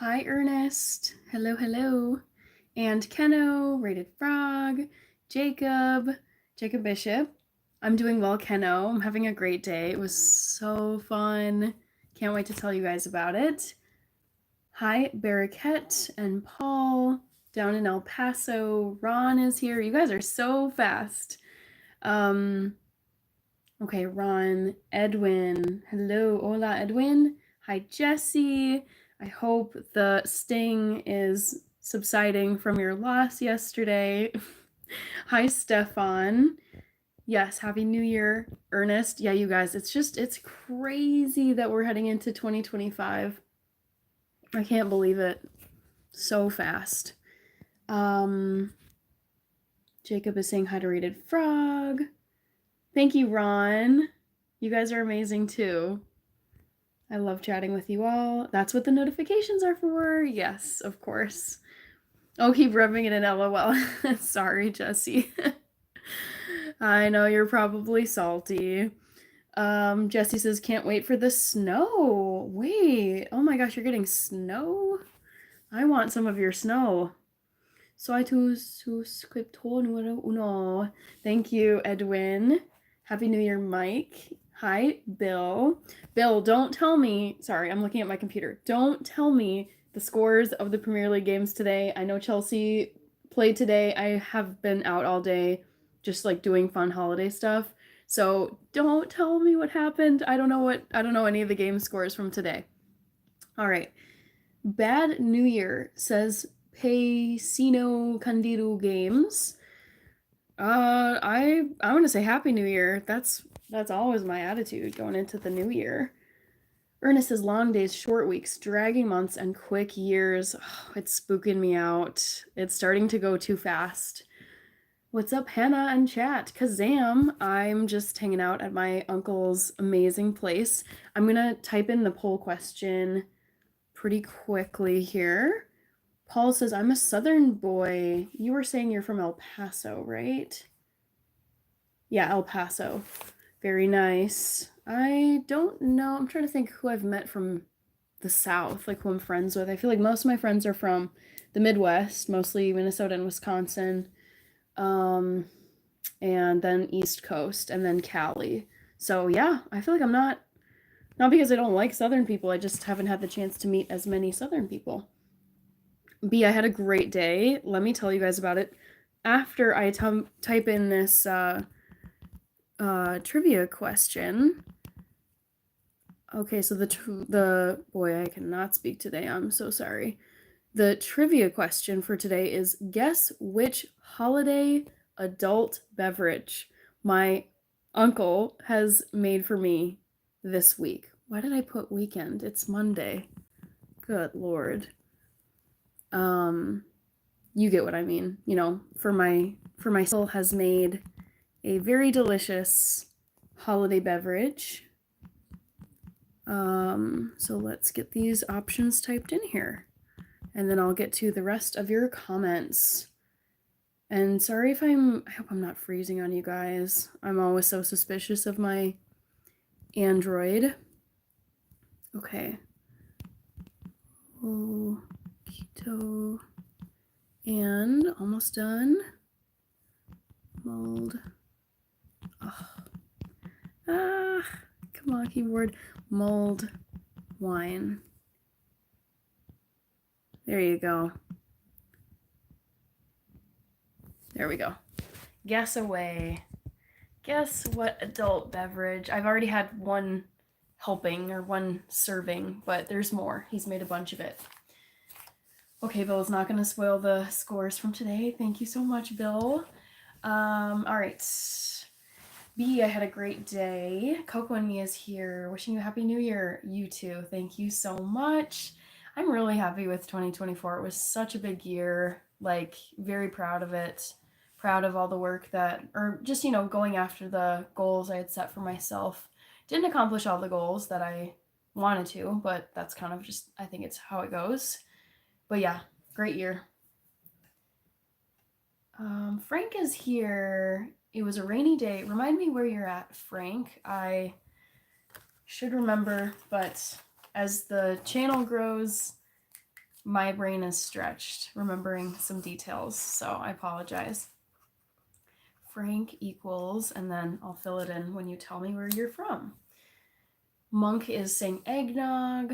Hi, Ernest. Hello, hello. And Keno, Rated Frog, Jacob, Jacob Bishop. I'm doing well, Keno. I'm having a great day. It was so fun. Can't wait to tell you guys about it. Hi, Baraket and Paul down in El Paso. Ron is here. You guys are so fast. Okay, Ron, Edwin. Hello, hola, Edwin. Hi, Jesse. I hope the sting is subsiding from your loss yesterday. Hi, Stefan. Yes, Happy New Year, Ernest. Yeah, you guys, it's crazy that we're heading into 2025. I can't believe it. So fast. Jacob is saying hi to Rated Frog. Thank you, Ron. You guys are amazing too. I love chatting with you all. That's what the notifications are for. Yes, of course. Oh, keep rubbing it in LOL. Sorry, Jesse. I know you're probably salty. Jesse says, can't wait for the snow. Wait, oh my gosh, you're getting snow? I want some of your snow. Soy tu suscriptor número uno. Thank you, Edwin. Happy New Year, Mike. Hi, Bill. Bill, don't tell me. Sorry, I'm looking at my computer. Don't tell me the scores of the Premier League games today. I know Chelsea played today. I have been out all day just like doing fun holiday stuff. So don't tell me what happened. I don't know any of the game scores from today. All right. Bad New Year says Pacino Candido Games. I want to say Happy New Year. That's always my attitude going into the new year. Ernest says long days, short weeks, dragging months, and quick years. Oh, it's spooking me out. It's starting to go too fast. What's up, Hannah and chat? Kazam! I'm just hanging out at my uncle's amazing place. I'm gonna type in the poll question pretty quickly here. Paul says, I'm a southern boy. You were saying you're from El Paso, right? Yeah, El Paso. Very nice. I don't know. I'm trying to think who I've met from the South, like who I'm friends with. I feel like most of my friends are from the Midwest, mostly Minnesota and Wisconsin, and then East Coast, and then Cali. So yeah, I feel like I'm not because I don't like Southern people. I just haven't had the chance to meet as many Southern people. B, I had a great day. Let me tell you guys about it after I type in this trivia question. Okay, so the boy, I cannot speak today. I'm so sorry. The trivia question for today is guess which holiday adult beverage my uncle has made for me this week. Why did I put weekend? It's Monday. Good Lord. You get what I mean. You know, for my soul has made a very delicious holiday beverage. So let's get these options typed in here, and then I'll get to the rest of your comments. And sorry if I hope I'm not freezing on you guys. I'm always so suspicious of my Android. Okay. Oh, keto. And almost done. Mold. Oh. Ah, come on, keyboard. Mulled wine. There you go. There we go. Guess away. Guess what adult beverage? I've already had one helping or one serving, but there's more. He's made a bunch of it. Okay, Bill is not going to spoil the scores from today. Thank you so much, Bill. All right. B, I had a great day. Coco and me is here. Wishing you a happy new year. You too. Thank you so much. I'm really happy with 2024. It was such a big year. Like, very proud of it. Proud of all the work that, or just, you know, going after the goals I had set for myself. Didn't accomplish all the goals that I wanted to, but that's kind of just, I think it's how it goes. But yeah, great year. Frank is here. It was a rainy day. Remind me where you're at, Frank. I should remember, but as the channel grows, My brain is stretched remembering some details, so I apologize. Frank equals, and then I'll fill it in when you tell me where you're from. Monk is saying eggnog.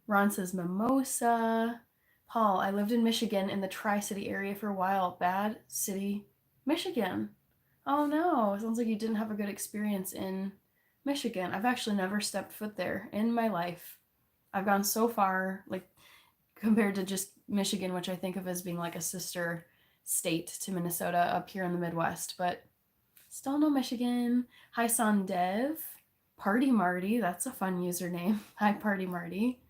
Ron says mimosa. Paul, I lived in Michigan in the Tri-City area for a while. Bad City, Michigan. Oh no, sounds like you didn't have a good experience in Michigan. I've actually never stepped foot there in my life. I've gone so far, like, compared to just Michigan, which I think of as being like a sister state to Minnesota up here in the Midwest, but still no Michigan. Hi, Sandev. Party Marty, that's a fun username. Hi, Party Marty.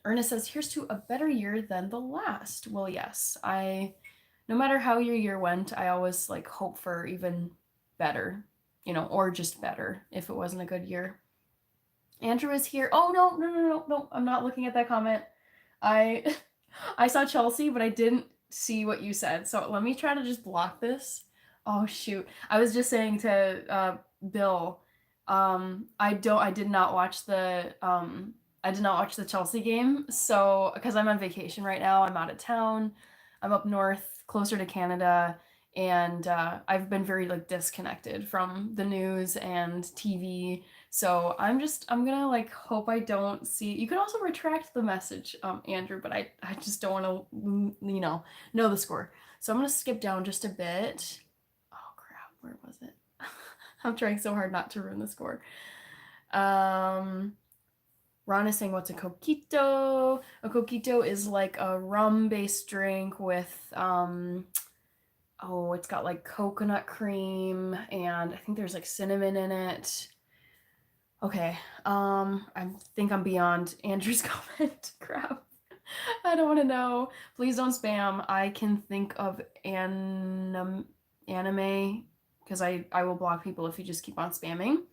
Ernest says, here's to a better year than the last. Well, yes, no matter how your year went, I always like hope for even better, or just better if it wasn't a good year. Andrew is here. Oh, no, I'm not looking at that comment. I I saw Chelsea, but I didn't see what you said. So let me try to just block this. Oh shoot. I was just saying to Bill, I did not watch the Chelsea game. So because I'm on vacation right now, I'm out of town. I'm up north, closer to Canada, and I've been very like disconnected from the news and TV. So I'm gonna like hope I don't see. You can also retract the message, Andrew, but I just don't want to know the score. So I'm gonna skip down just a bit. Oh crap, where was it? I'm trying so hard not to ruin the score. Ron is saying, what's a coquito? A coquito is like a rum-based drink with it's got like coconut cream and I think there's like cinnamon in it. Okay, I think I'm beyond Andrew's comment. Crap. I don't want to know. Please don't spam. I can think of anime because I will block people if you just keep on spamming.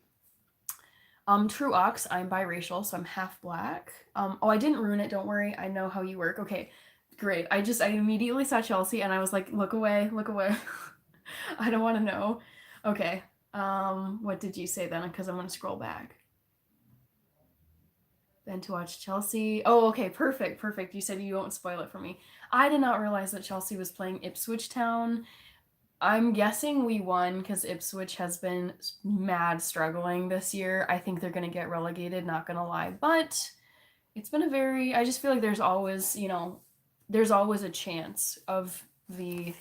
True Ox, I'm biracial, so I'm half black. I didn't ruin it, don't worry. I know how you work. Okay, great. I immediately saw Chelsea and I was like, look away, look away. I don't want to know. Okay, what did you say then? Because I'm going to scroll back. Then to watch Chelsea. Oh, okay, perfect. You said you won't spoil it for me. I did not realize that Chelsea was playing Ipswich Town. I'm guessing we won because Ipswich has been mad struggling this year. I think they're going to get relegated, not going to lie. But it's been I just feel like there's always a chance of the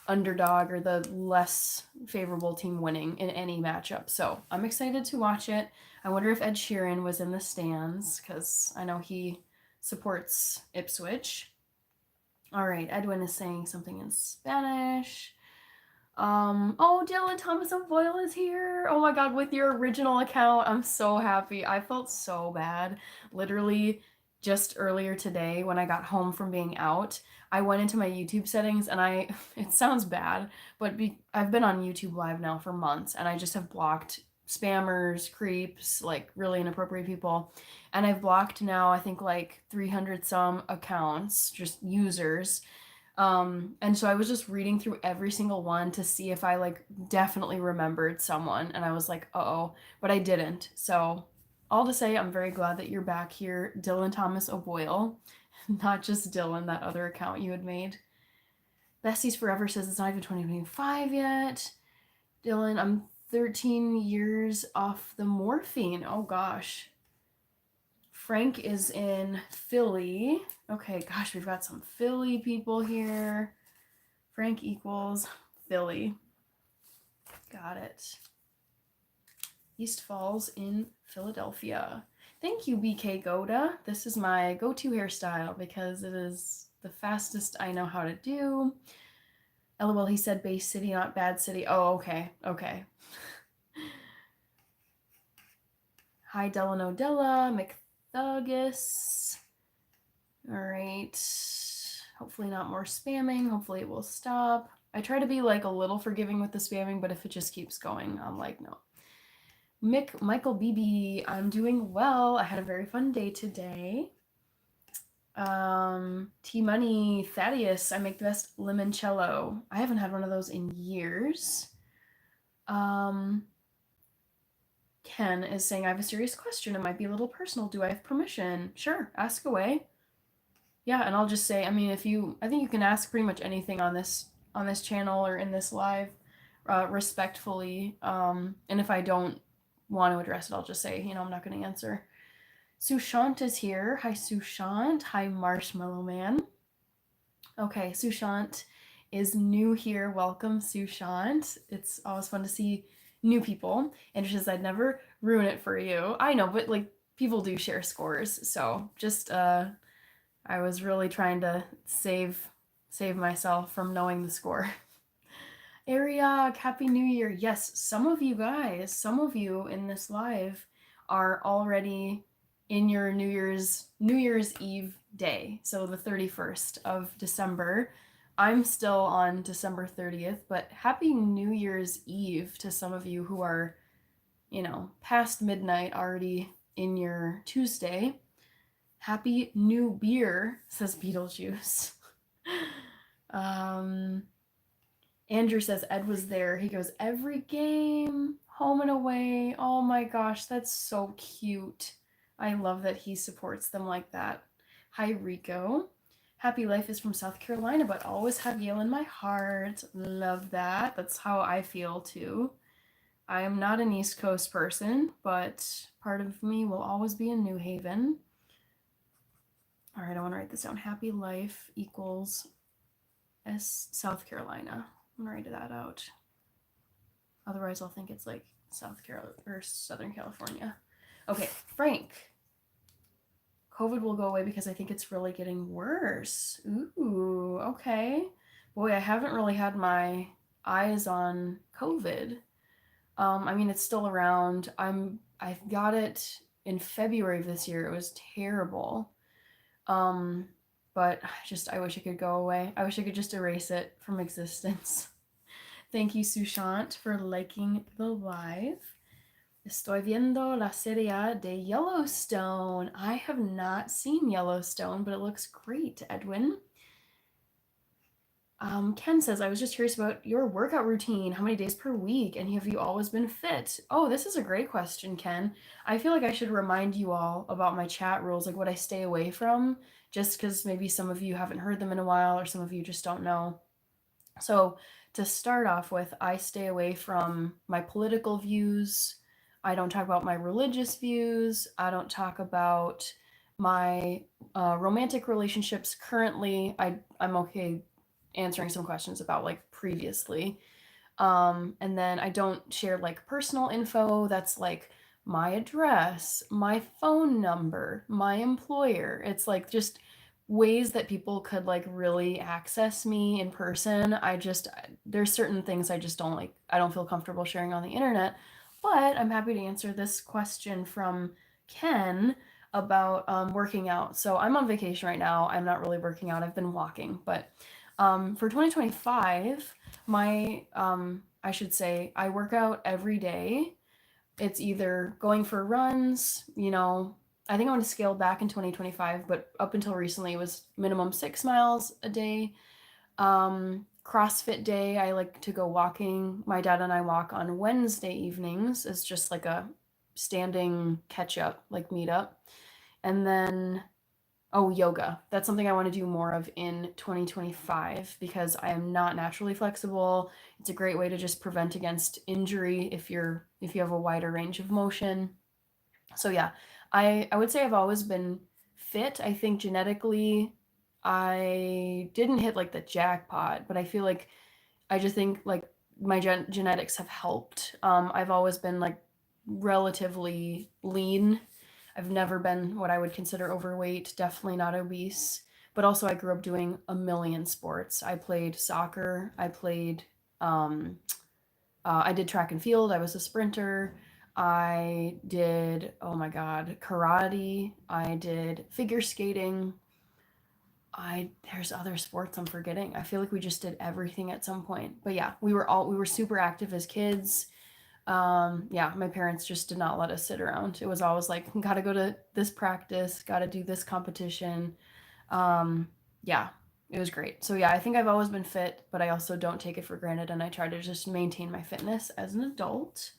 underdog or the less favorable team winning in any matchup. So I'm excited to watch it. I wonder if Ed Sheeran was in the stands because I know he supports Ipswich. All right, Edwin is saying something in Spanish. Dylan Thomas of Boyle is here. Oh my god, with your original account. I'm so happy. I felt so bad. Literally, just earlier today when I got home from being out, I went into my YouTube settings and it sounds bad, but I've been on YouTube Live now for months and I just have blocked spammers, creeps, like really inappropriate people. And I've blocked now, I think like 300 some accounts, just users. And so I was just reading through every single one to see if I like definitely remembered someone. And I was like, uh-oh, but I didn't. So all to say, I'm very glad that you're back here, Dylan Thomas O'Boyle, not just Dylan, that other account you had made. Besties Forever says it's not even 2025 yet. Dylan, I'm 13 years off the morphine. Oh gosh. Frank is in Philly. Okay, gosh, we've got some Philly people here. Frank equals Philly. Got it. East Falls in Philadelphia. Thank you, BK Goda. This is my go-to hairstyle because it is the fastest I know how to do. LOL, he said Bay City, not Bad City. Oh, okay. Hi, Delano Della, McThuggus. All right. Hopefully not more spamming. Hopefully it will stop. I try to be like a little forgiving with the spamming, but if it just keeps going, I'm like, no. Michael BB, I'm doing well. I had a very fun day today. T Money, Thaddeus, I make the best limoncello. I haven't had one of those in years. Ken is saying, I have a serious question. It might be a little personal. Do I have permission? Sure, ask away. Yeah, and I'll just say, I mean, I think you can ask pretty much anything on this channel or in this live, respectfully. And if I don't want to address it, I'll just say, I'm not going to answer. Sushant is here. Hi, Sushant. Hi, Marshmallow Man. Okay, Sushant is new here. Welcome, Sushant. It's always fun to see new people. And she says, I'd never ruin it for you. I know, but like people do share scores. So just I was really trying to save myself from knowing the score. Ariak, Happy New Year. Yes, some of you in this live are already in your New Year's Eve day. So the 31st of December. I'm still on December 30th, but Happy New Year's Eve to some of you who are, past midnight already in your Tuesday. Happy New Beer, says Beetlejuice. Andrew says Ed was there. He goes, every game, home and away. Oh my gosh, that's so cute. I love that he supports them like that. Hi, Rico. Happy Life is from South Carolina, but always have Yale in my heart. Love that. That's how I feel too. I am not an East Coast person, but part of me will always be in New Haven. All right, I want to write this down. Happy Life equals South Carolina. I'm gonna write that out. Otherwise, I'll think it's like South Carolina or Southern California. Okay, Frank. COVID will go away because I think it's really getting worse. Ooh, okay. Boy, I haven't really had my eyes on COVID. I mean, it's still around. I got it in February of this year. It was terrible. But I wish it could go away. I wish I could just erase it from existence. Thank you, Sushant, for liking the live. Estoy viendo la serie de Yellowstone. I have not seen Yellowstone, but it looks great, Edwin. Ken says, I was just curious about your workout routine. How many days per week? And have you always been fit? Oh, this is a great question, Ken. I feel like I should remind you all about my chat rules, like what I stay away from, just because maybe some of you haven't heard them in a while or some of you just don't know. So to start off with, I stay away from my political views. I don't talk about my religious views. I don't talk about my romantic relationships currently. I'm okay answering some questions about like previously. And then I don't share like personal info that's like my address, my phone number, my employer. It's like just ways that people could like really access me in person. There's certain things I just don't like, I don't feel comfortable sharing on the internet. But I'm happy to answer this question from Ken about working out. So I'm on vacation right now. I'm not really working out. I've been walking, but for 2025, I should say, I work out every day. It's either going for runs, I think I want to scale back in 2025, but up until recently, it was minimum 6 miles a day. CrossFit day, I like to go walking. My dad and I walk on Wednesday evenings. It's just like a standing catch up, like meetup. And then yoga. That's something I want to do more of in 2025 because I am not naturally flexible. It's a great way to just prevent against injury if you have a wider range of motion. So yeah, I would say I've always been fit. I think genetically I didn't hit like the jackpot, but I feel like I just think like my genetics have helped. I've always been like relatively lean. I've never been what I would consider overweight, definitely not obese. But also, I grew up doing a million sports. I played soccer. I did track and field. I was a sprinter. I did, oh my God, karate. I did figure skating. There's other sports I'm forgetting. I feel like we just did everything at some point. But yeah, we were super active as kids. Yeah, my parents just did not let us sit around. It was always like, gotta go to this practice, gotta do this competition. Yeah, it was great. So yeah, I think I've always been fit, but I also don't take it for granted and I try to just maintain my fitness as an adult.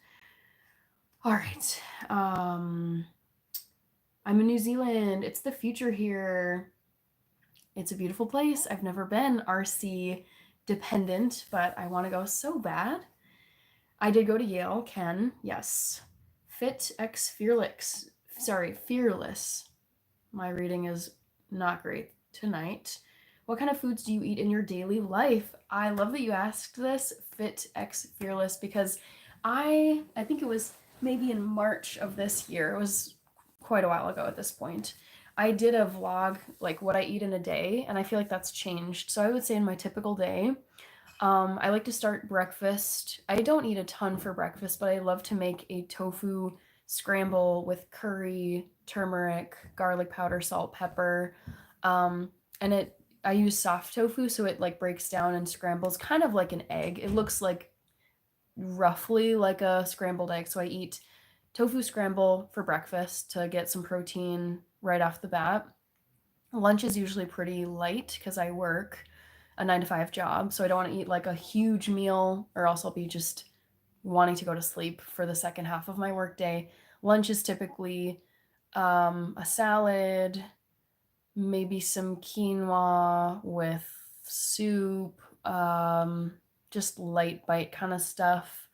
All right. I'm in New Zealand. It's the future here. It's a beautiful place. I've never been RC dependent, but I want to go so bad. I did go to Yale, Ken, yes. Fit X Fearless. Sorry, Fearless. My reading is not great tonight. What kind of foods do you eat in your daily life? I love that you asked this, Fit X Fearless, because I think it was maybe in March of this year. It was quite a while ago at this point. I did a vlog, like what I eat in a day, and I feel like that's changed. So I would say in my typical day, I like to start breakfast. I don't eat a ton for breakfast, but I love to make a tofu scramble with curry, turmeric, garlic powder, salt, pepper. And I use soft tofu, so it like breaks down and scrambles kind of like an egg. It looks like roughly like a scrambled egg. So I eat tofu scramble for breakfast to get some protein right off the bat. Lunch is usually pretty light because I work a 9 to 5 job, so I don't want to eat like a huge meal, or else I'll be just wanting to go to sleep for the second half of my workday. Lunch is typically a salad, maybe some quinoa with soup, just light bite kind of stuff.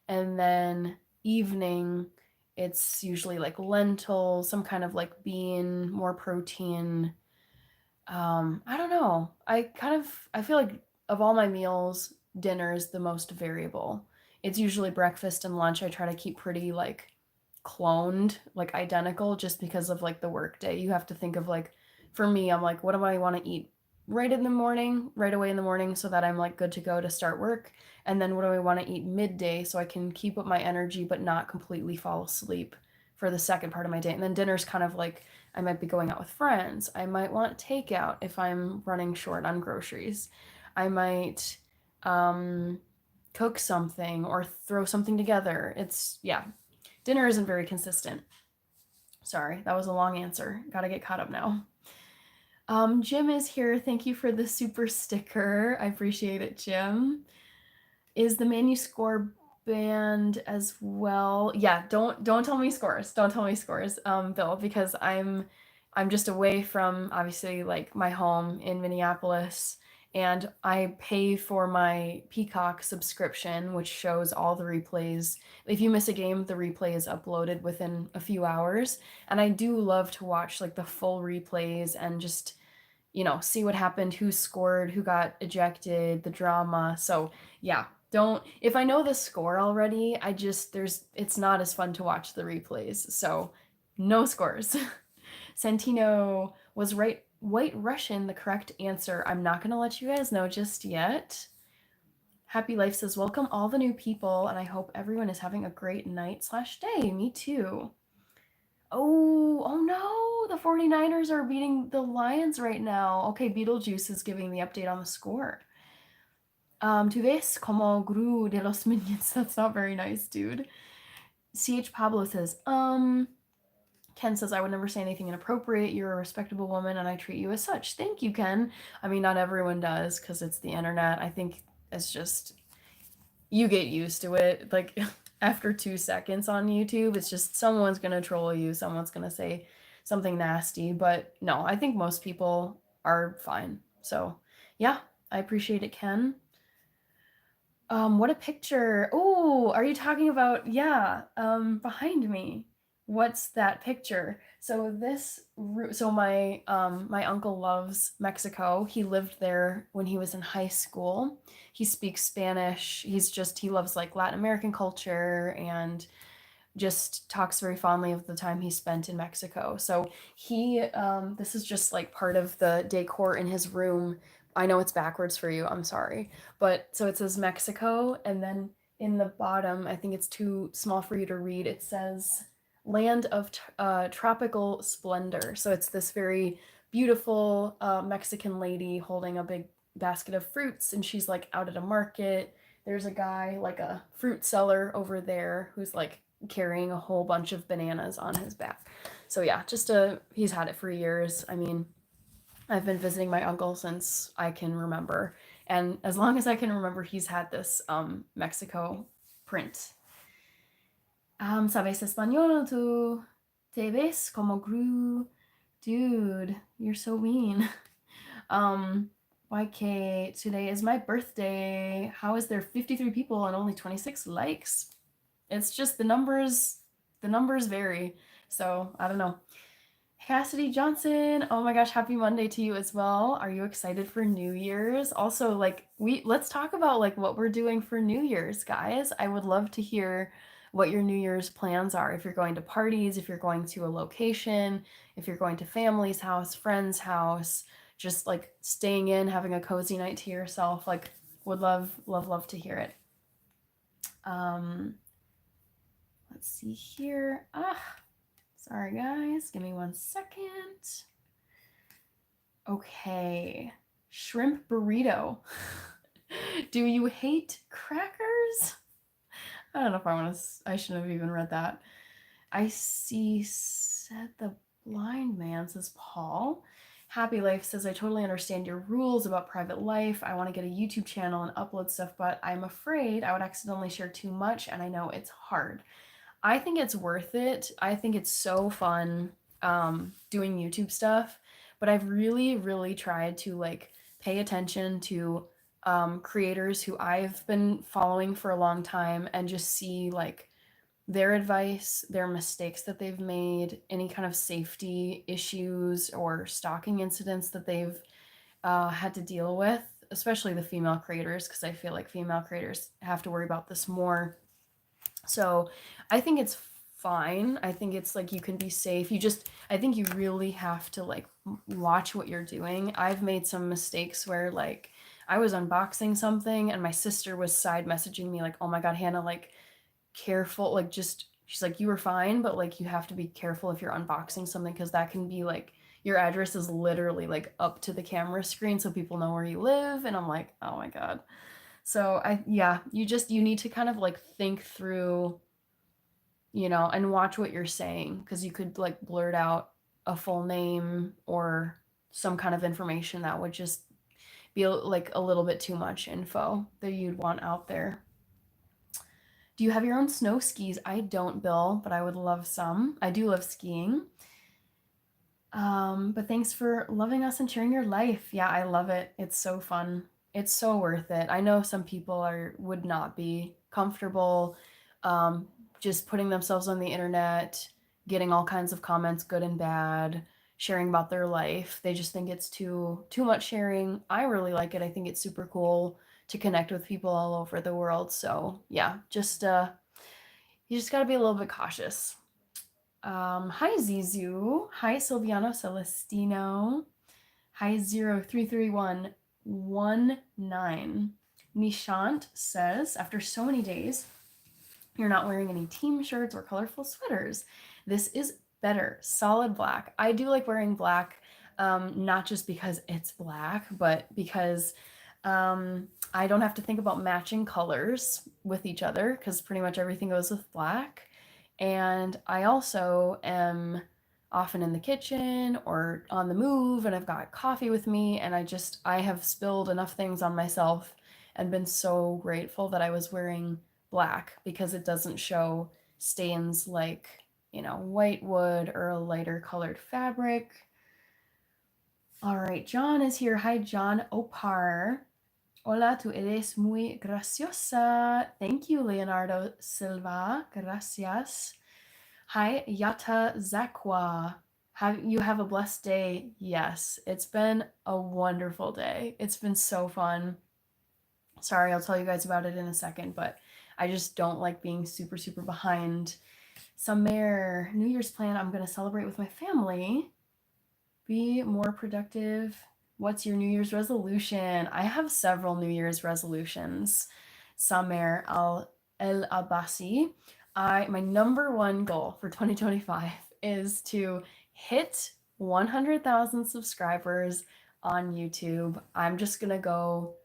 And then evening, it's usually like lentils, some kind of like bean, more protein. I don't know. I feel like of all my meals, dinner is the most variable. It's usually breakfast and lunch. I try to keep pretty like cloned, like identical, just because of like the work day. You have to think of like, for me, I'm like, what do I want to eat right in the morning, right away in the morning, so that I'm like good to go to start work? And then what do I want to eat midday so I can keep up my energy but not completely fall asleep for the second part of my day? And then dinner's kind of like, I might be going out with friends. I might want takeout if I'm running short on groceries. I might cook something or throw something together. Yeah, dinner isn't very consistent. Sorry, that was a long answer. Gotta get caught up now. Jim is here. Thank you for the super sticker. I appreciate it, Jim. Is the menu score banned as well? Yeah, don't tell me scores. Don't tell me scores, Bill, because I'm just away from obviously like my home in Minneapolis, and I pay for my Peacock subscription, which shows all the replays. If you miss a game, the replay is uploaded within a few hours, and I do love to watch like the full replays and just see what happened, who scored, who got ejected, the drama. So yeah, don't, if I know the score already, it's not as fun to watch the replays. So no scores. Santino was right, White Russian the correct answer. I'm not gonna let you guys know just yet. Happy Life says, welcome all the new people, and I hope everyone is having a great night/day. Me too. Oh no, the 49ers are beating the Lions right now. Okay, Beetlejuice is giving the update on the score. Tu ves como grew de los Minions. That's not very nice, dude. CH Pablo says, Ken says, I would never say anything inappropriate. You're a respectable woman and I treat you as such. Thank you, Ken. I mean, not everyone does because it's the internet. I think it's just, you get used to it. Like, after 2 seconds on YouTube, it's just someone's gonna troll you, someone's gonna say something nasty. But no, I think most people are fine. So yeah, I appreciate it, Ken. What a picture. Oh, are you talking about, yeah, behind me? What's that picture? So my uncle loves Mexico. He lived there when he was in high school. He speaks Spanish. He loves like Latin American culture and just talks very fondly of the time he spent in Mexico. So this is just like part of the decor in his room. I know it's backwards for you, I'm sorry. But so it says Mexico, and then in the bottom, I think it's too small for you to read, it says Land of Tropical Splendor. So it's this very beautiful Mexican lady holding a big basket of fruits, and she's like out at a market. There's a guy, like a fruit seller over there, who's like carrying a whole bunch of bananas on his back. So yeah, he's had it for years. I mean, I've been visiting my uncle since I can remember, and as long as I can remember, he's had this Mexico print. ¿Sabes español tú? ¿Te ves como Gru? Dude, you're so mean. YK, today is my birthday. How is there 53 people and only 26 likes? It's just the numbers vary. So I don't know. Cassidy Johnson, oh my gosh, happy Monday to you as well. Are you excited for New Year's? Also, like let's talk about like what we're doing for New Year's, guys. I would love to hear what your New Year's plans are. If you're going to parties, if you're going to a location, if you're going to family's house, friend's house, just like staying in, having a cozy night to yourself, like would love to hear it. Let's see here. Sorry guys, give me 1 second. Okay, shrimp burrito. Do you hate crackers? I don't know if I shouldn't have even read that. I see said the blind man, says Paul. Happy Life says, I totally understand your rules about private life. I want to get a YouTube channel and upload stuff, but I'm afraid I would accidentally share too much, and I know it's hard. I think it's worth it. I think it's so fun doing YouTube stuff, but I've really tried to like pay attention to creators who I've been following for a long time and just see like their advice, their mistakes that they've made, any kind of safety issues or stalking incidents that they've had to deal with, especially the female creators, because I feel like female creators have to worry about this more. So I think it's fine. I think it's like you can be safe. I think you really have to like watch what you're doing. I've made some mistakes where like I was unboxing something and my sister was side messaging me like, oh my God, Hannah, like careful, like just, she's like, you were fine, but like you have to be careful if you're unboxing something because that can be like, your address is literally like up to the camera screen so people know where you live. And I'm like, oh my God. So you need to kind of like think through, and watch what you're saying because you could like blurt out a full name or some kind of information that would just be like a little bit too much info that you'd want out there. Do you have your own snow skis? I don't, Bill, but I would love some. I do love skiing. But thanks for loving us and sharing your life. Yeah, I love it. It's so fun. It's so worth it. I know some people would not be comfortable just putting themselves on the internet, getting all kinds of comments, good and bad, sharing about their life. They just think it's too much sharing. I really like it. I think it's super cool to connect with people all over the world. So yeah, just you just got to be a little bit cautious. Hi Zizu. Hi Silviano Celestino. Hi 033119. Nishant says, after so many days, you're not wearing any team shirts or colorful sweaters. This is better. Solid black. I do like wearing black, not just because it's black, but because I don't have to think about matching colors with each other because pretty much everything goes with black. And I also am often in the kitchen or on the move and I've got coffee with me and I have spilled enough things on myself and been so grateful that I was wearing black because it doesn't show stains like, white wood or a lighter colored fabric. All right, John is here. Hi, John Opar. Hola, tú eres muy graciosa. Thank you, Leonardo Silva. Gracias. Hi, Yata Zakwa. You have a blessed day? Yes, it's been a wonderful day. It's been so fun. Sorry, I'll tell you guys about it in a second, but I just don't like being super, super behind. Summer, New Year's plan, I'm going to celebrate with my family. Be more productive. What's your New Year's resolution? I have several New Year's resolutions. Samer El Abbasi. My number one goal for 2025 is to hit 100,000 subscribers on YouTube. I'm just gonna go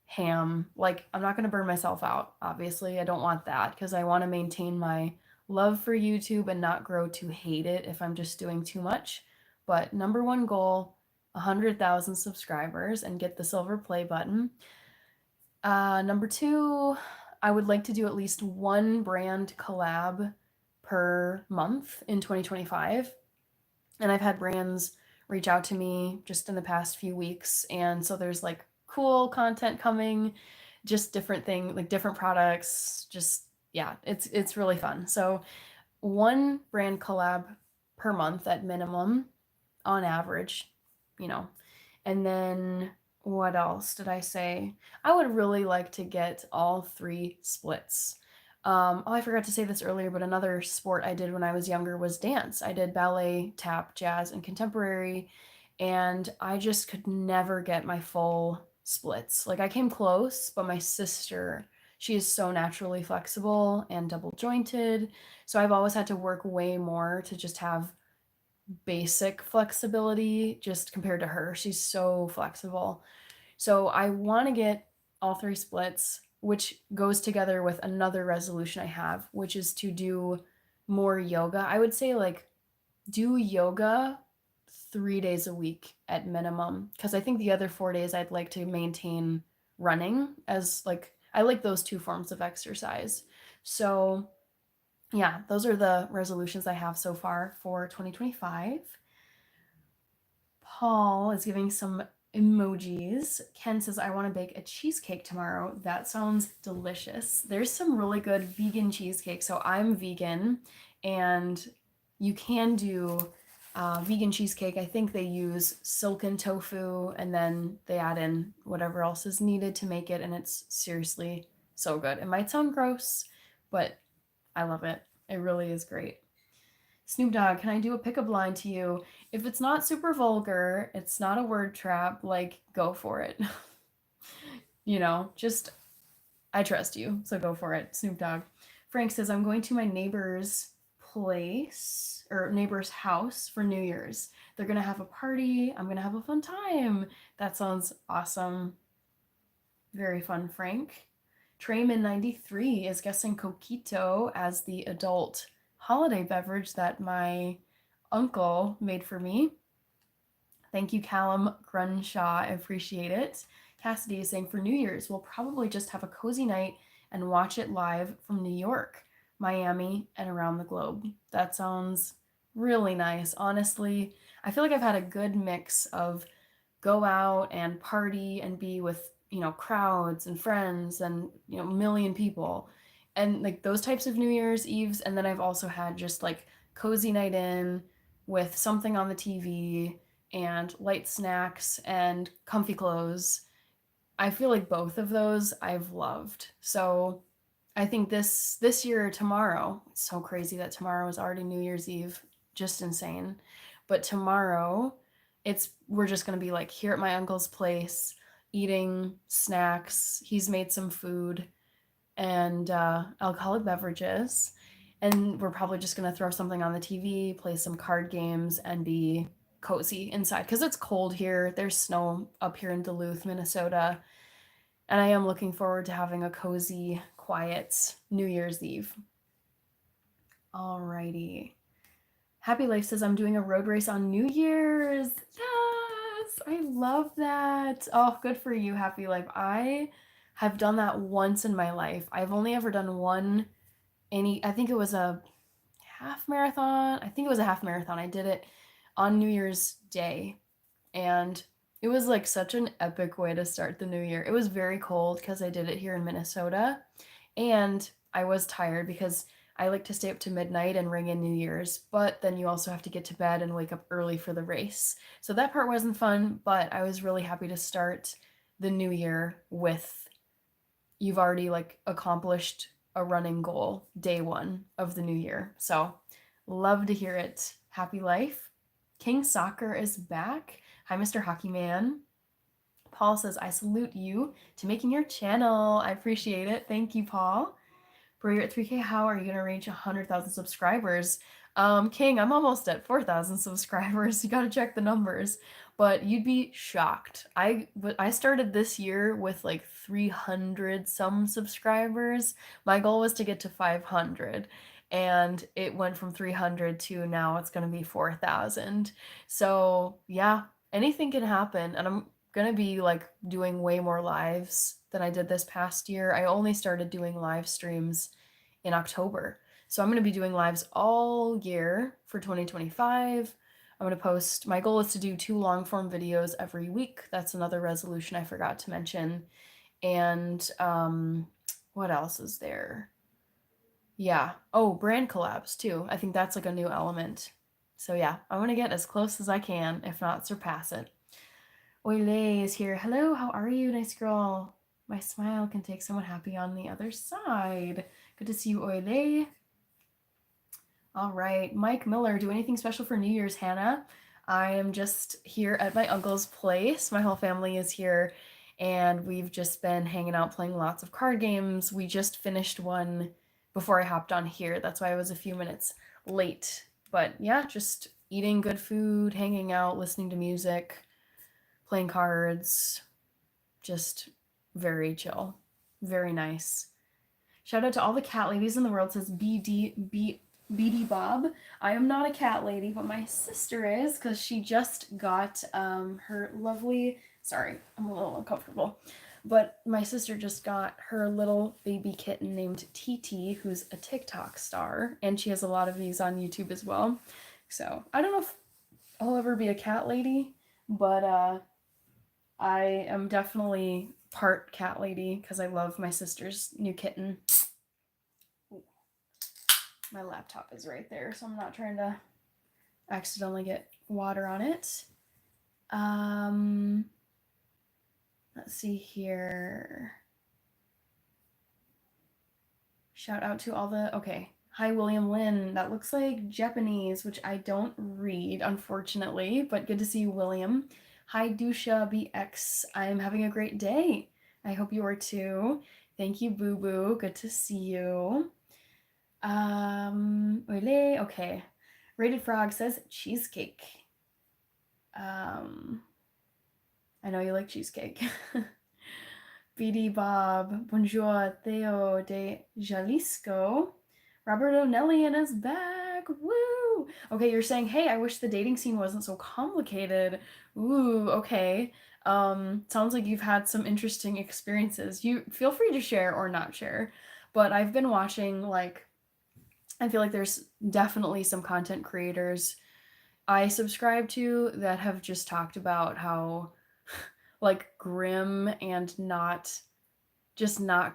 ham. Like, I'm not gonna burn myself out. Obviously, I don't want that because I want to maintain my love for YouTube and not grow to hate it if I'm just doing too much. But number one goal, 100,000 subscribers and get the silver play button. Number two, I would like to do at least one brand collab per month in 2025. And I've had brands reach out to me just in the past few weeks. And so there's like cool content coming, just different thing, like different products, just yeah, it's really fun. So one brand collab per month at minimum on average, you know. And then what else did I say? I would really like to get all 3 splits. Oh, I forgot to say this earlier, but another sport I did when I was younger was dance. I did ballet, tap, jazz, and contemporary, and I just could never get my full splits. Like I came close, but my sister, she is so naturally flexible and double jointed, so I've always had to work way more to just have basic flexibility just compared to her. She's so flexible. So I want to get all 3 splits, which goes together with another resolution I have, which is to do more yoga. I would say like do yoga 3 days a week at minimum, because I think the other 4 days I'd like to maintain running, as like I like those 2 forms of exercise. So yeah, those are the resolutions I have so far for 2025. Paul is giving some emojis. Ken says, I want to bake a cheesecake tomorrow. That sounds delicious. There's some really good vegan cheesecake. So I'm vegan, and you can do vegan cheesecake. I think they use silken tofu, and then they add in whatever else is needed to make it. And it's seriously so good. It might sound gross, but I love it. It really is great. Snoop Dogg, can I do a pickup line to you? If it's not super vulgar, it's not a word trap, like, go for it. Just, I trust you, so go for it, Snoop Dogg. Frank says, I'm going to my neighbor's place, or neighbor's house for New Year's. They're going to have a party. I'm going to have a fun time. That sounds awesome. Very fun, Frank. Trayman93 is guessing coquito as the adult holiday beverage that my uncle made for me. Thank you, Callum Grunshaw. I appreciate it. Cassidy is saying for New Year's, we'll probably just have a cozy night and watch it live from New York, Miami, and around the globe. That sounds really nice. Honestly, I feel like I've had a good mix of go out and party and be with crowds and friends and a million people, and like those types of New Year's Eves. And then I've also had just like cozy night in with something on the TV and light snacks and comfy clothes. I feel like both of those I've loved. So I think this year, tomorrow, it's so crazy that tomorrow is already New Year's Eve, just insane. But tomorrow, we're just gonna be like here at my uncle's place, eating snacks. He's made some food and alcoholic beverages, and we're probably just gonna throw something on the TV, play some card games, and be cozy inside because it's cold here. There's snow up here in Duluth, Minnesota, and I am looking forward to having a cozy, quiet New Year's Eve. Alrighty. Happy Life says, I'm doing a road race on New Year's. Yes, I love that. Oh, good for you, Happy Life. I have done that once in my life. I've only ever done one, I think it was a half marathon. I think it was a half marathon. I did it on New Year's Day, and it was like such an epic way to start the new year. It was very cold because I did it here in Minnesota, and I was tired because I like to stay up to midnight and ring in New Year's, but then you also have to get to bed and wake up early for the race. So that part wasn't fun, but I was really happy to start the new year with you've already like accomplished a running goal day one of the new year. So love to hear it. Happy Life. King Soccer is back. Hi, Mr. Hockey Man. Paul says, I salute you to making your channel. I appreciate it. Thank you, Paul. Bro, you're at 3K. How are you going to reach 100,000 subscribers? King, I'm almost at 4,000 subscribers. You got to check the numbers. But you'd be shocked. I started this year with like 300 some subscribers. My goal was to get to 500. And it went from 300 to now it's going to be 4,000. So yeah, anything can happen. And I'm going to be like doing way more lives than I did this past year. I only started doing live streams in October. So I'm going to be doing lives all year for 2025. I'm going to post, my goal is to do 2 long form videos every week. That's another resolution I forgot to mention. And what else is there? Yeah. Oh, brand collabs too. I think that's like a new element. So yeah, I'm going to get as close as I can, if not surpass it. Oile is here. Hello, how are you? Nice girl. My smile can take someone happy on the other side. Good to see you, Oile. All right, Mike Miller, do anything special for New Year's, Hannah? I am just here at my uncle's place. My whole family is here, and we've just been hanging out playing lots of card games. We just finished one before I hopped on here. That's why I was a few minutes late. But yeah, just eating good food, hanging out, listening to music, playing cards. Just very chill. Very nice. Shout out to all the cat ladies in the world, says BD Bob. I am not a cat lady, but my sister is, because she just got her lovely, sorry, I'm a little uncomfortable, but my sister just got her little baby kitten named TT, who's a TikTok star, and she has a lot of these on YouTube as well. So I don't know if I'll ever be a cat lady, but I am definitely part cat lady because I love my sister's new kitten. My laptop is right there, so I'm not trying to accidentally get water on it. Let's see here. Shout out to all the, okay. Hi, William Lynn. That looks like Japanese, which I don't read, unfortunately, but good to see you, William. Hi, Dusha BX. I'm having a great day. I hope you are too. Thank you, Boo Boo. Good to see you. Okay. Rated Frog says cheesecake. I know you like cheesecake. BD Bob, bonjour, Theo de Jalisco. Robert O'Nellian is back. Woo! Okay, you're saying, hey, I wish the dating scene wasn't so complicated. Ooh, okay. Sounds like you've had some interesting experiences. You feel free to share or not share. But I've been watching, like, I feel like there's definitely some content creators I subscribe to that have just talked about how like grim and not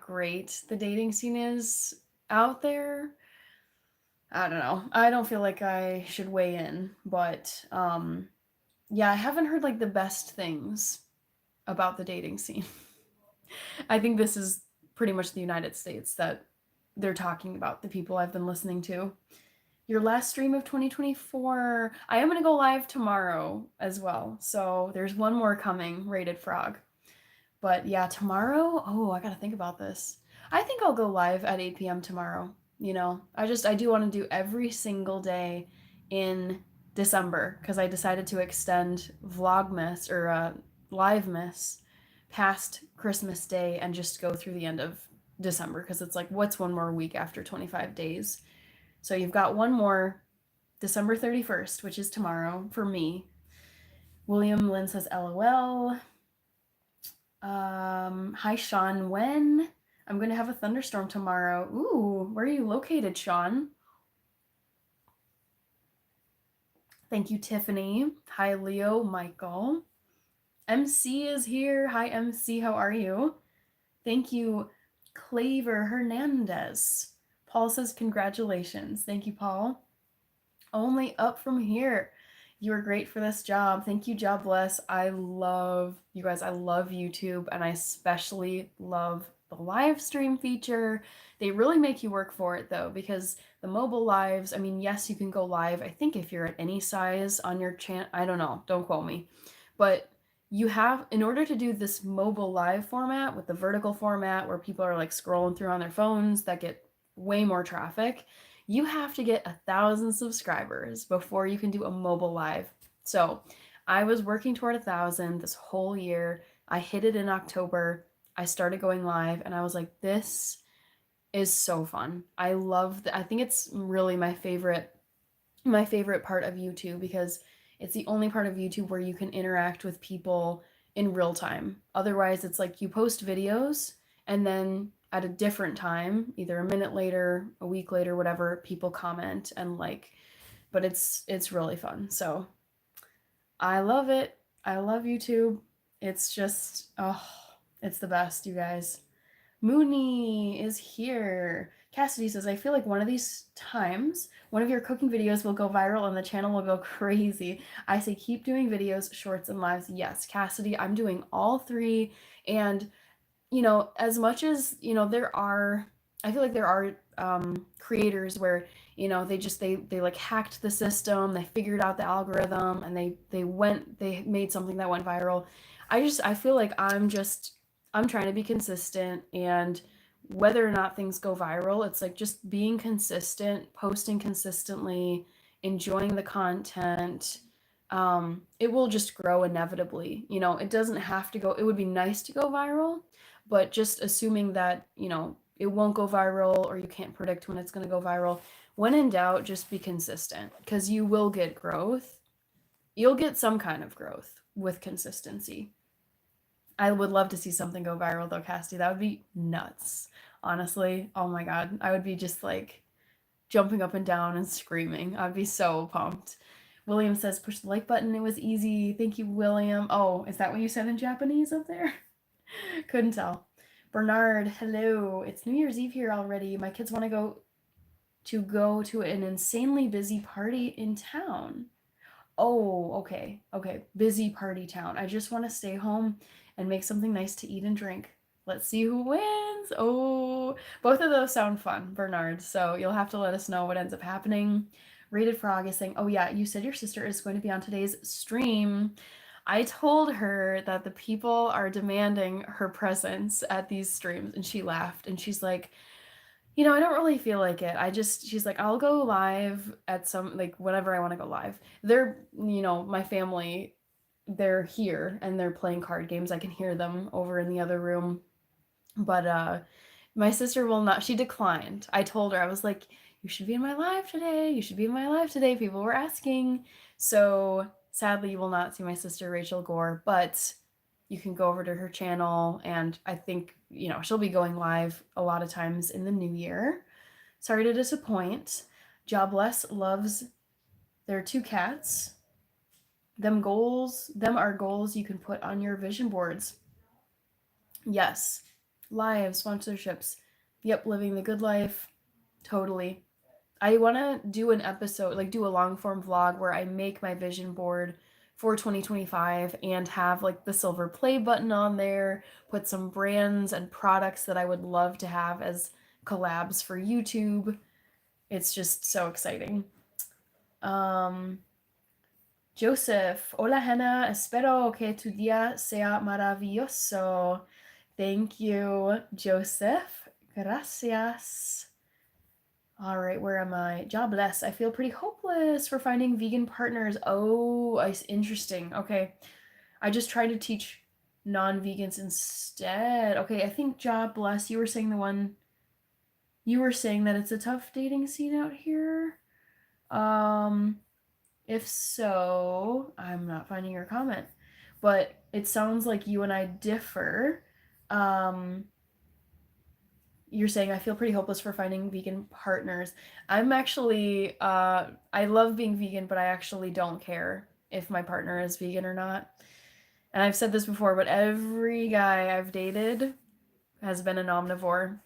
great the dating scene is out there. I don't know. I don't feel like I should weigh in, but yeah, I haven't heard like the best things about the dating scene. I think this is pretty much the United States that they're talking about, the people I've been listening to. Your last stream of 2024. I am going to go live tomorrow as well. So there's one more coming, Rated Frog. But yeah, tomorrow, oh, I got to think about this. I think I'll go live at 8 p.m. tomorrow. You know, I do want to do every single day in December because I decided to extend Vlogmas or Livemas past Christmas Day and just go through the end of December because it's like, what's one more week after 25 days? So you've got one more, December 31st, which is tomorrow for me. William Lynn says LOL. Hi, Sean. When? I'm going to have a thunderstorm tomorrow. Ooh, where are you located, Sean? Thank you, Tiffany. Hi, Leo, Michael. MC is here. Hi, MC. How are you? Thank you, Claver Hernandez. Paul says congratulations. Thank you, Paul. Only up from here. You are great for this job. Thank you, Jobless. I love you guys. I love YouTube, and I especially love the live stream feature. They really make you work for it though, because the mobile lives, I mean, yes, you can go live. I think if you're at any size on your channel, I don't know, don't quote me, but you have, in order to do this mobile live format with the vertical format where people are like scrolling through on their phones that get way more traffic, you have to get 1,000 subscribers before you can do a mobile live. So I was working toward 1,000 this whole year. I hit it in October. I started going live and I was like, this is so fun. I love I think it's really my favorite part of YouTube because it's the only part of YouTube where you can interact with people in real time. Otherwise, it's like you post videos and then at a different time, either a minute later, a week later, whatever, people comment and like, but it's really fun. So I love it. I love YouTube. It's just, oh, it's the best, you guys. Mooney is here. Cassidy says, I feel like one of these times, one of your cooking videos will go viral and the channel will go crazy. I say keep doing videos, shorts, and lives. Yes, Cassidy, I'm doing all three. And, as much as, I feel like there are creators where, they like hacked the system, they figured out the algorithm, and they made something that went viral. I feel like I'm trying to be consistent, and whether or not things go viral, it's like just being consistent, posting consistently, enjoying the content. It will just grow inevitably. It doesn't have to go, it would be nice to go viral, but just assuming that, it won't go viral or you can't predict when it's going to go viral. When in doubt, just be consistent because you will get growth. You'll get some kind of growth with consistency. I would love to see something go viral though, Casty. That would be nuts. Honestly, oh my god. I would be just like jumping up and down and screaming. I'd be so pumped. William says, push the like button. It was easy. Thank you, William. Oh, is that what you said in Japanese up there? Couldn't tell. Bernard, hello. It's New Year's Eve here already. My kids want to go to an insanely busy party in town. Oh, okay. Okay. Busy party town. I just want to stay home and make something nice to eat and drink. Let's see who wins. Oh, both of those sound fun, Bernard. So you'll have to let us know what ends up happening. Rated Frog is saying, oh yeah, you said your sister is going to be on today's stream. I told her that the people are demanding her presence at these streams, and she laughed, and she's like, I don't really feel like it. She's like, I'll go live at some, like, whenever I want to go live. They're, my family, they're here and they're playing card games. I can hear them over in the other room. But my sister will not, she declined. I told her, I was like, you should be in my live today. You should be in my live today. People were asking. So sadly, you will not see my sister, Rachel Gore, but you can go over to her channel, and I think, she'll be going live a lot of times in the new year. Sorry to disappoint. Jobless loves their 2 cats. Them are goals you can put on your vision boards. Yes. Live sponsorships. Yep, living the good life. Totally. I want to do an episode, like do a long form vlog where I make my vision board for 2025 and have like the silver play button on there, put some brands and products that I would love to have as collabs for YouTube. It's just so exciting. Joseph, hola Hannah, espero que tu día sea maravilloso. Thank you, Joseph. Gracias. All right, where am I? Jobless. I feel pretty hopeless for finding vegan partners. Oh, interesting. Okay. I just try to teach non-vegans instead. Okay, I think Jobless, you were saying that it's a tough dating scene out here. If so, I'm not finding your comment. But it sounds like you and I differ. You're saying I feel pretty hopeless for finding vegan partners. I'm actually, I love being vegan, but I actually don't care if my partner is vegan or not. And I've said this before, but every guy I've dated has been an omnivore.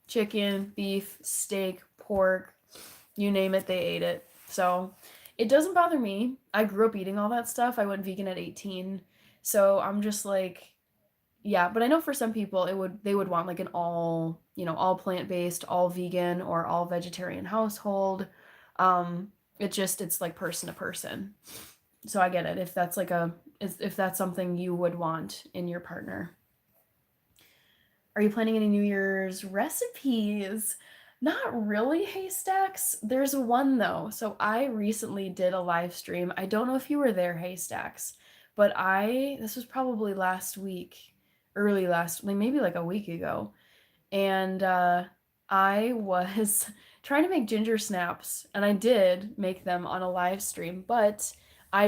Chicken, beef, steak, pork, you name it, they ate it. So it doesn't bother me. I grew up eating all that stuff. I went vegan at 18. So I'm just like, yeah, but I know for some people they would want like an all plant-based, all vegan, or all vegetarian household. It's like person to person. So I get it if that's something you would want in your partner. Are you planning any New Year's recipes? Not really, Haystacks. There's one though. So I recently did a live stream. I don't know if you were there, Haystacks, but this was probably last week, maybe like a week ago. And I was trying to make ginger snaps, and I did make them on a live stream, but I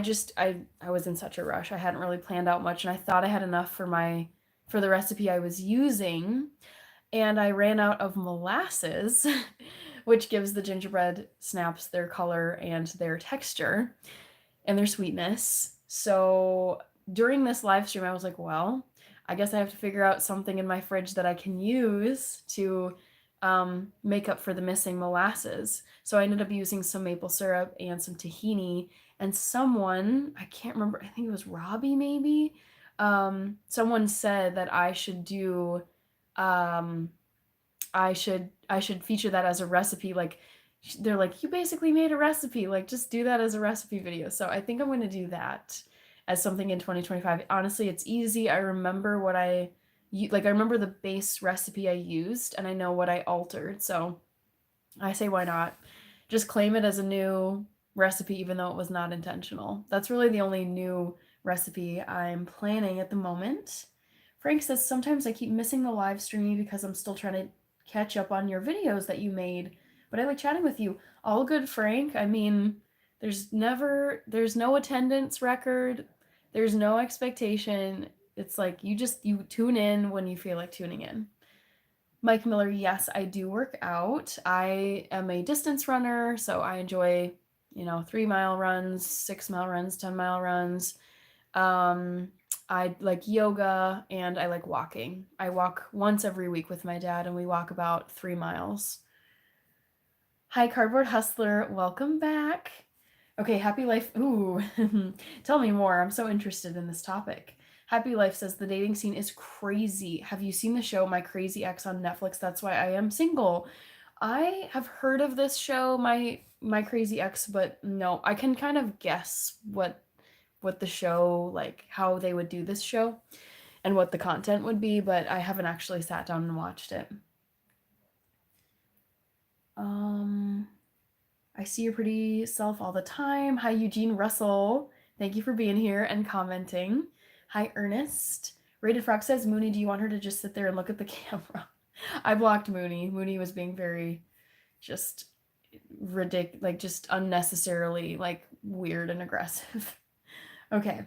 was in such a rush. I hadn't really planned out much, and I thought I had enough for the recipe I was using, and I ran out of molasses, which gives the gingerbread snaps their color and their texture and their sweetness. So during this live stream, I was like, well, I guess I have to figure out something in my fridge that I can use to make up for the missing molasses. So I ended up using some maple syrup and some tahini. And someone, I can't remember, I think it was Robbie maybe, someone said that I should do, um, I should feature that as a recipe. Like they're like, you basically made a recipe, like just do that as a recipe video. So I think I'm going to do that as something in 2025. Honestly, it's easy. I remember what I remember the base recipe I used and I know what I altered. So I say why not? Just claim it as a new recipe even though it was not intentional. That's really the only new recipe I'm planning at the moment. Frank says sometimes I keep missing the live streaming because I'm still trying to catch up on your videos that you made, but I like chatting with you. All good, Frank. I mean, there's no attendance record, there's no expectation. It's like you tune in when you feel like tuning in. Mike Miller, yes, I do work out. I am a distance runner, so I enjoy, 3-mile runs, 6-mile runs, 10-mile runs. I like yoga and I like walking. I walk once every week with my dad and we walk about 3 miles. Hi, Cardboard Hustler. Welcome back. Okay, Happy Life. Ooh, tell me more. I'm so interested in this topic. Happy Life says the dating scene is crazy. Have you seen the show My Crazy Ex on Netflix? That's why I am single. I have heard of this show, My Crazy Ex, but no, I can kind of guess what the show, like how they would do this show and what the content would be, but I haven't actually sat down and watched it. I see your pretty self all the time. Hi, Eugene Russell. Thank you for being here and commenting. Hi, Ernest. Rated Frog says, Mooney, do you want her to just sit there and look at the camera? I blocked Mooney. Mooney was being very just ridiculous, like just unnecessarily like weird and aggressive. Okay.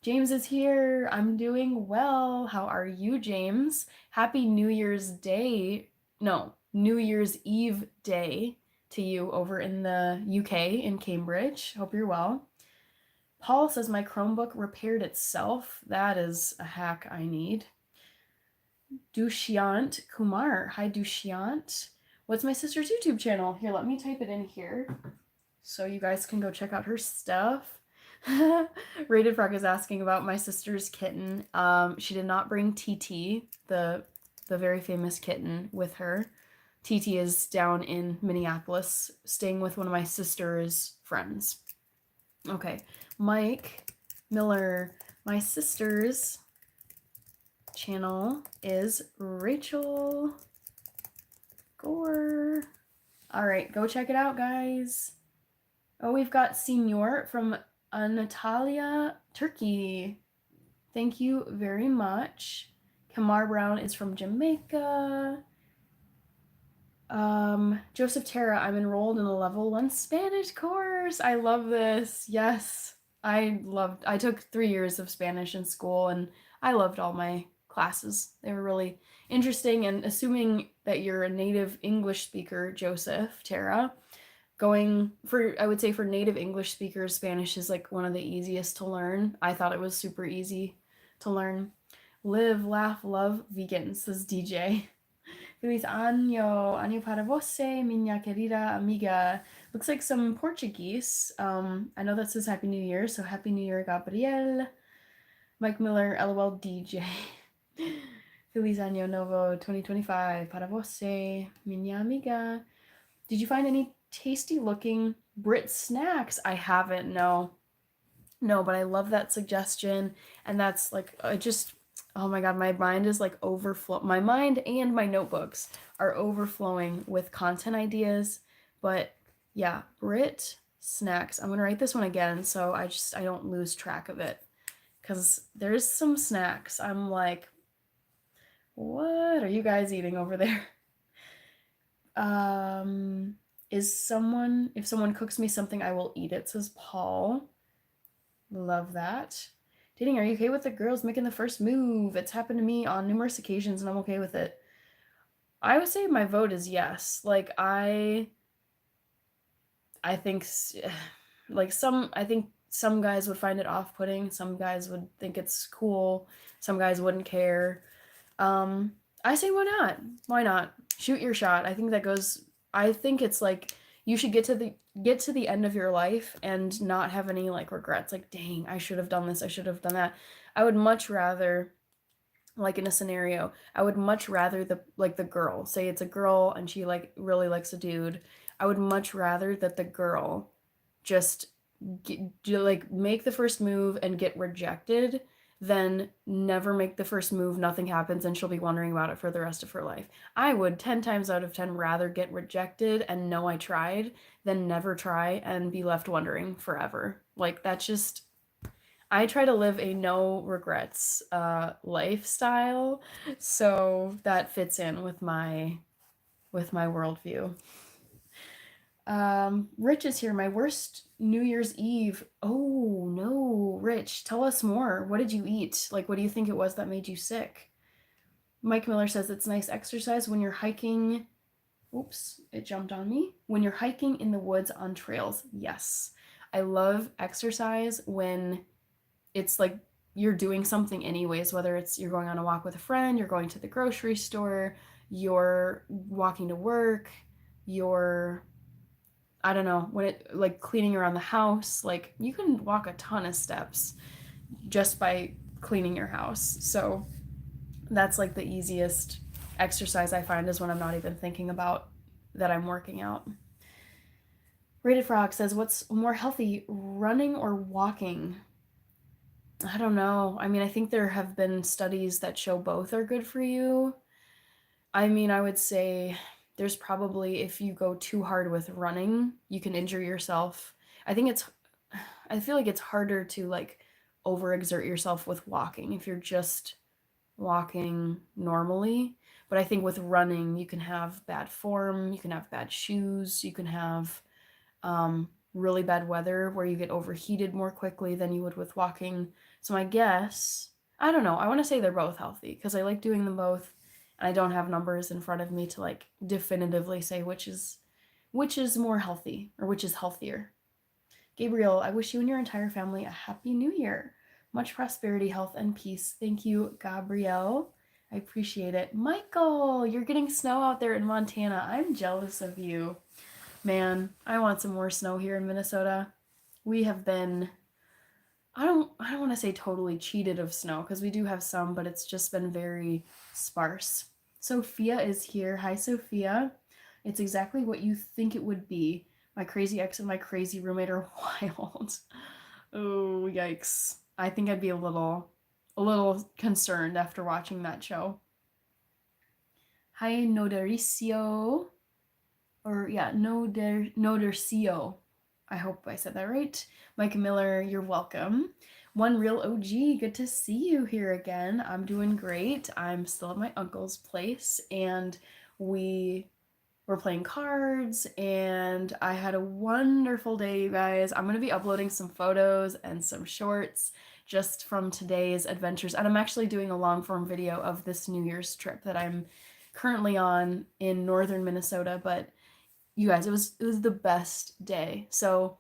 James is here. I'm doing well. How are you, James? Happy New Year's Day. No, New Year's Eve day to you over in the UK in Cambridge. Hope you're well. Paul says my Chromebook repaired itself. That is a hack I need. Dushyant Kumar. Hi, Dushyant. What's my sister's YouTube channel? Here, let me type it in here so you guys can go check out her stuff. Rated Frog is asking about my sister's kitten. She did not bring TT, the very famous kitten, with her. TT is down in Minneapolis, staying with one of my sister's friends. Okay, Mike Miller. My sister's channel is Rachel Gore. All right, go check it out, guys. Oh, we've got Senior from Anatolia, Turkey. Thank you very much. Kamar Brown is from Jamaica. Joseph Terra, I'm enrolled in a level 1 Spanish course. I love this. Yes, I took 3 years of Spanish in school and I loved all my classes. They were really interesting, and assuming that you're a native English speaker, Joseph Terra, I would say for native English speakers, Spanish is like one of the easiest to learn. I thought it was super easy to learn. Live, laugh, love, vegan, says DJ. Feliz año para você, minha querida amiga. Looks like some Portuguese. I know that says Happy New Year, so Happy New Year, Gabriel. Mike Miller, LOL DJ. Feliz año novo 2025 para você, minha amiga. Did you find any tasty looking Brit snacks? I haven't, no, but I love that suggestion. And that's like, oh my god, my mind is like my mind and my notebooks are overflowing with content ideas. But yeah, Brit snacks. I'm gonna write this one again so I don't lose track of it, because there's some snacks I'm like, what are you guys eating over there? If someone cooks me something, I will eat it, says Paul. Love that. Dating, are you okay with the girls making the first move? It's happened to me on numerous occasions and I'm okay with it. I would say my vote is yes. Like I think like I think some guys would find it off-putting, some guys would think it's cool, some guys wouldn't care. I say why not? Why not? Shoot your shot. I think it's like you should get to the end of your life and not have any like regrets, like dang, I should have done this, I should have done that. I would much rather, like in a scenario, I would much rather the girl, say it's a girl and she like really likes a dude. I would much rather that the girl just like make the first move and get rejected than never make the first move, nothing happens, and she'll be wondering about it for the rest of her life. I would 10 times out of 10 rather get rejected and know I tried than never try and be left wondering forever. Like that's just, I try to live a no regrets lifestyle, so that fits in with my worldview. Rich is here. My worst New Year's Eve. Oh no, Rich, tell us more. What did you eat? Like, what do you think it was that made you sick? Mike Miller says it's nice exercise when you're hiking. Oops, it jumped on me. When you're hiking in the woods on trails. Yes. I love exercise when it's like you're doing something anyways, whether it's you're going on a walk with a friend, you're going to the grocery store, you're walking to work, you're, I don't know, when it like cleaning around the house, like you can walk a ton of steps just by cleaning your house. So that's like the easiest exercise I find is when I'm not even thinking about that I'm working out. Rated Frog says, what's more healthy, running or walking? I don't know. I mean, I think there have been studies that show both are good for you. I mean, I would say there's probably, if you go too hard with running, you can injure yourself. I feel like it's harder to like overexert yourself with walking if you're just walking normally. But I think with running, you can have bad form, you can have bad shoes, you can have really bad weather where you get overheated more quickly than you would with walking. So I guess, I don't know, I want to say they're both healthy because I like doing them both. And I don't have numbers in front of me to like definitively say which is more healthy or which is healthier. Gabriel, I wish you and your entire family a happy new year. Much prosperity, health, and peace. Thank you, Gabrielle. I appreciate it. Michael, you're getting snow out there in Montana. I'm jealous of you. Man, I want some more snow here in Minnesota. We have been, I don't want to say totally cheated of snow because we do have some, but it's just been very sparse. Sophia is here. Hi, Sophia. It's exactly what you think it would be. My crazy ex and my crazy roommate are wild. Oh, yikes. I think I'd be a little concerned after watching that show. Hi, Nodericio. Or yeah, Nodercio. I hope I said that right. Mike Miller, you're welcome. One Real OG, good to see you here again. I'm doing great. I'm still at my uncle's place and we were playing cards and I had a wonderful day, you guys. I'm going to be uploading some photos and some shorts just from today's adventures. And I'm actually doing a long form video of this New Year's trip that I'm currently on in northern Minnesota, but you guys, it was the best day. So,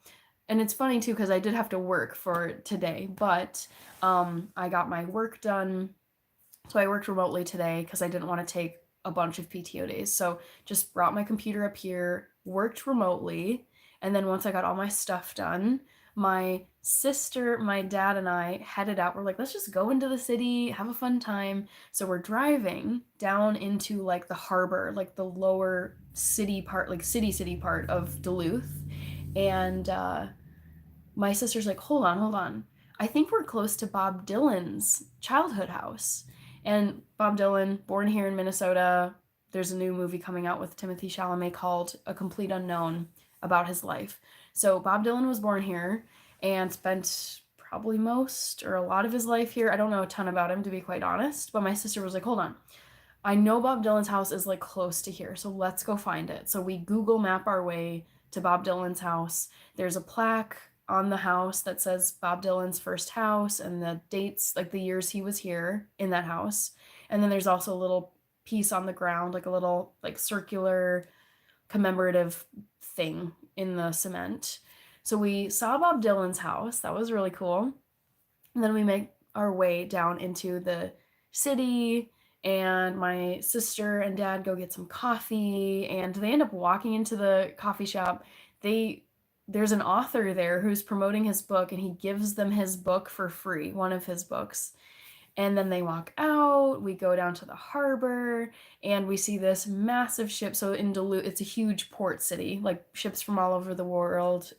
and it's funny too because I did have to work for today, but I got my work done. So I worked remotely today because I didn't want to take a bunch of PTO days. So just brought my computer up here, worked remotely, and then once I got all my stuff done, my sister, my dad, and I headed out. We're like, let's just go into the city, have a fun time. So we're driving down into like the harbor, like the lower city part, like city part of Duluth. And my sister's like, hold on. I think we're close to Bob Dylan's childhood house. And Bob Dylan, born here in Minnesota, there's a new movie coming out with Timothée Chalamet called A Complete Unknown about his life. So Bob Dylan was born here and spent probably most or a lot of his life here. I don't know a ton about him, to be quite honest, but my sister was like, hold on. I know Bob Dylan's house is like close to here, so let's go find it. So we Google map our way to Bob Dylan's house. There's a plaque on the house that says Bob Dylan's first house and the dates, like the years he was here in that house. And then there's also a little piece on the ground, like a little like circular commemorative thing in the cement. So we saw Bob Dylan's house. That was really cool. And then we make our way down into the city, and my sister and dad go get some coffee, and they end up walking into the coffee shop. There's an author there who's promoting his book, and he gives them his book for free, one of his books. And then they walk out, we go down to the harbor, and we see this massive ship. So in Duluth, it's a huge port city, like ships from all over the world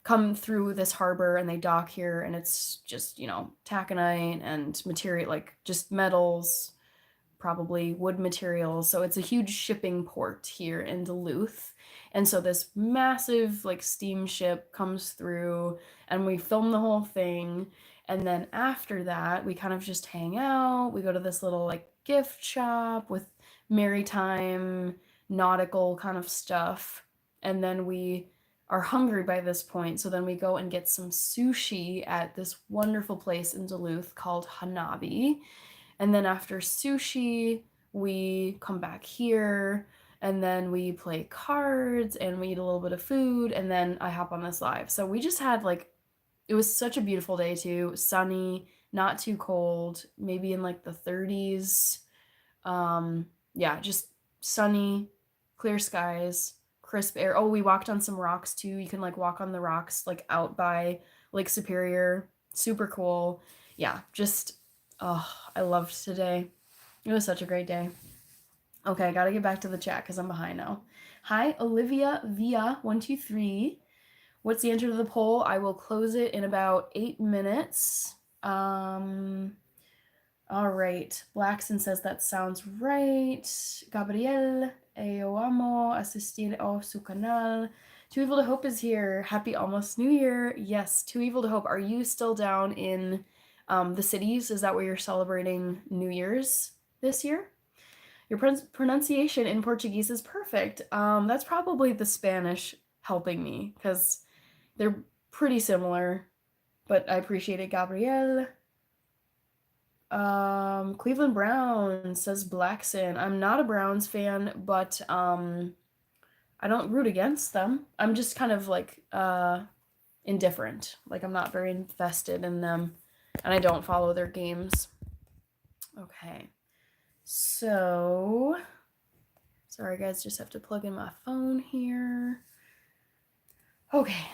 come through this harbor and they dock here, and it's just, taconite and material, like just metals, probably wood materials. So it's a huge shipping port here in Duluth. And so this massive like steamship comes through, and we film the whole thing. And then after that, we kind of just hang out. We go to this little like gift shop with maritime, nautical kind of stuff. And then we are hungry by this point. So then we go and get some sushi at this wonderful place in Duluth called Hanabi. And then after sushi, we come back here, and then we play cards and we eat a little bit of food, and then I hop on this live. So we just had like, it was such a beautiful day too, sunny, not too cold, maybe in like the 30s. Yeah, just sunny, clear skies, crisp air. Oh, we walked on some rocks too. You can like walk on the rocks like out by Lake Superior. Super cool. Yeah, just oh, I loved today. It was such a great day. Okay, I gotta get back to the chat because I'm behind now. Hi, Olivia Via 123. What's the answer to the poll? I will close it in about 8 minutes. All right. Blackson says that sounds right. Gabriel, eu amo asistir a su canal. Too Evil to Hope is here. Happy almost New Year. Yes, Too Evil to Hope. Are you still down in the cities? Is that where you're celebrating New Year's this year? Your pronunciation in Portuguese is perfect. That's probably the Spanish helping me because they're pretty similar, but I appreciate it, Gabrielle. Cleveland Browns, says Blackson. I'm not a Browns fan, but I don't root against them. I'm just kind of like indifferent. Like I'm not very invested in them, and I don't follow their games. Okay. So, sorry guys, just have to plug in my phone here. Okay.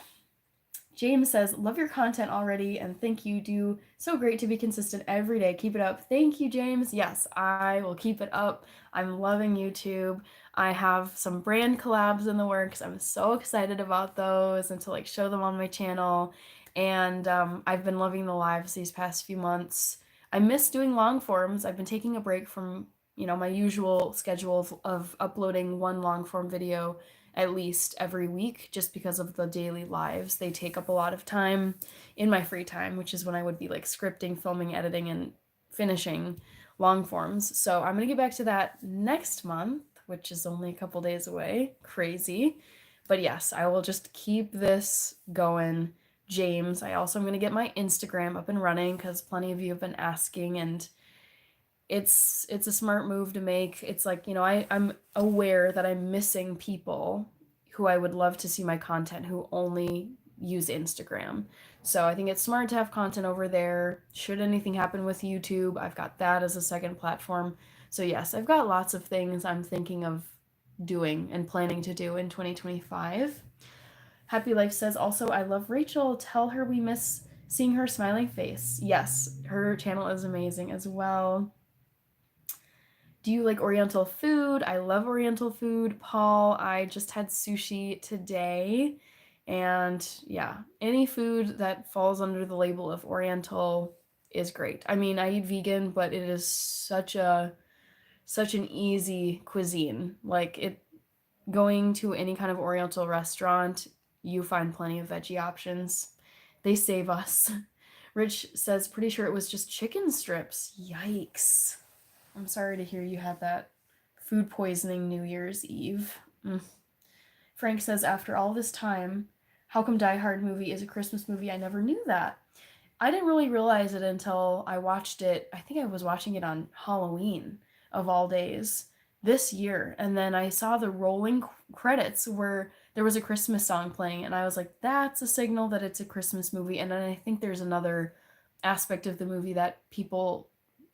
James says, love your content already, and thank you. Do so great to be consistent every day. Keep it up. Thank you, James. Yes, I will keep it up. I'm loving YouTube. I have some brand collabs in the works. I'm so excited about those and to like show them on my channel. And I've been loving the lives these past few months. I miss doing long forms. I've been taking a break from, my usual schedule of uploading one long form video at least every week, just because of the daily lives. They take up a lot of time in my free time, which is when I would be like scripting, filming, editing, and finishing long forms. So I'm gonna get back to that next month, which is only a couple days away. Crazy. But yes, I will just keep this going. James, I also am gonna get my Instagram up and running because plenty of you have been asking, and it's a smart move to make. It's like, I'm aware that I'm missing people who I would love to see my content who only use Instagram. So I think it's smart to have content over there. Should anything happen with YouTube, I've got that as a second platform. So yes, I've got lots of things I'm thinking of doing and planning to do in 2025. Happy Life says, also, I love Rachel. Tell her we miss seeing her smiling face. Yes, her channel is amazing as well. Do you like Oriental food? I love Oriental food. Paul, I just had sushi today. And yeah, any food that falls under the label of Oriental is great. I mean, I eat vegan, but it is such an easy cuisine. Like going to any kind of Oriental restaurant, you find plenty of veggie options. They save us. Rich says, pretty sure it was just chicken strips. Yikes. I'm sorry to hear you had that food poisoning New Year's Eve. Frank says, after all this time, how come Die Hard movie is a Christmas movie? I never knew that. I didn't really realize it until I watched it. I think I was watching it on Halloween, of all days, this year. And then I saw the rolling credits where there was a Christmas song playing, and I was like, that's a signal that it's a Christmas movie. And then I think there's another aspect of the movie that people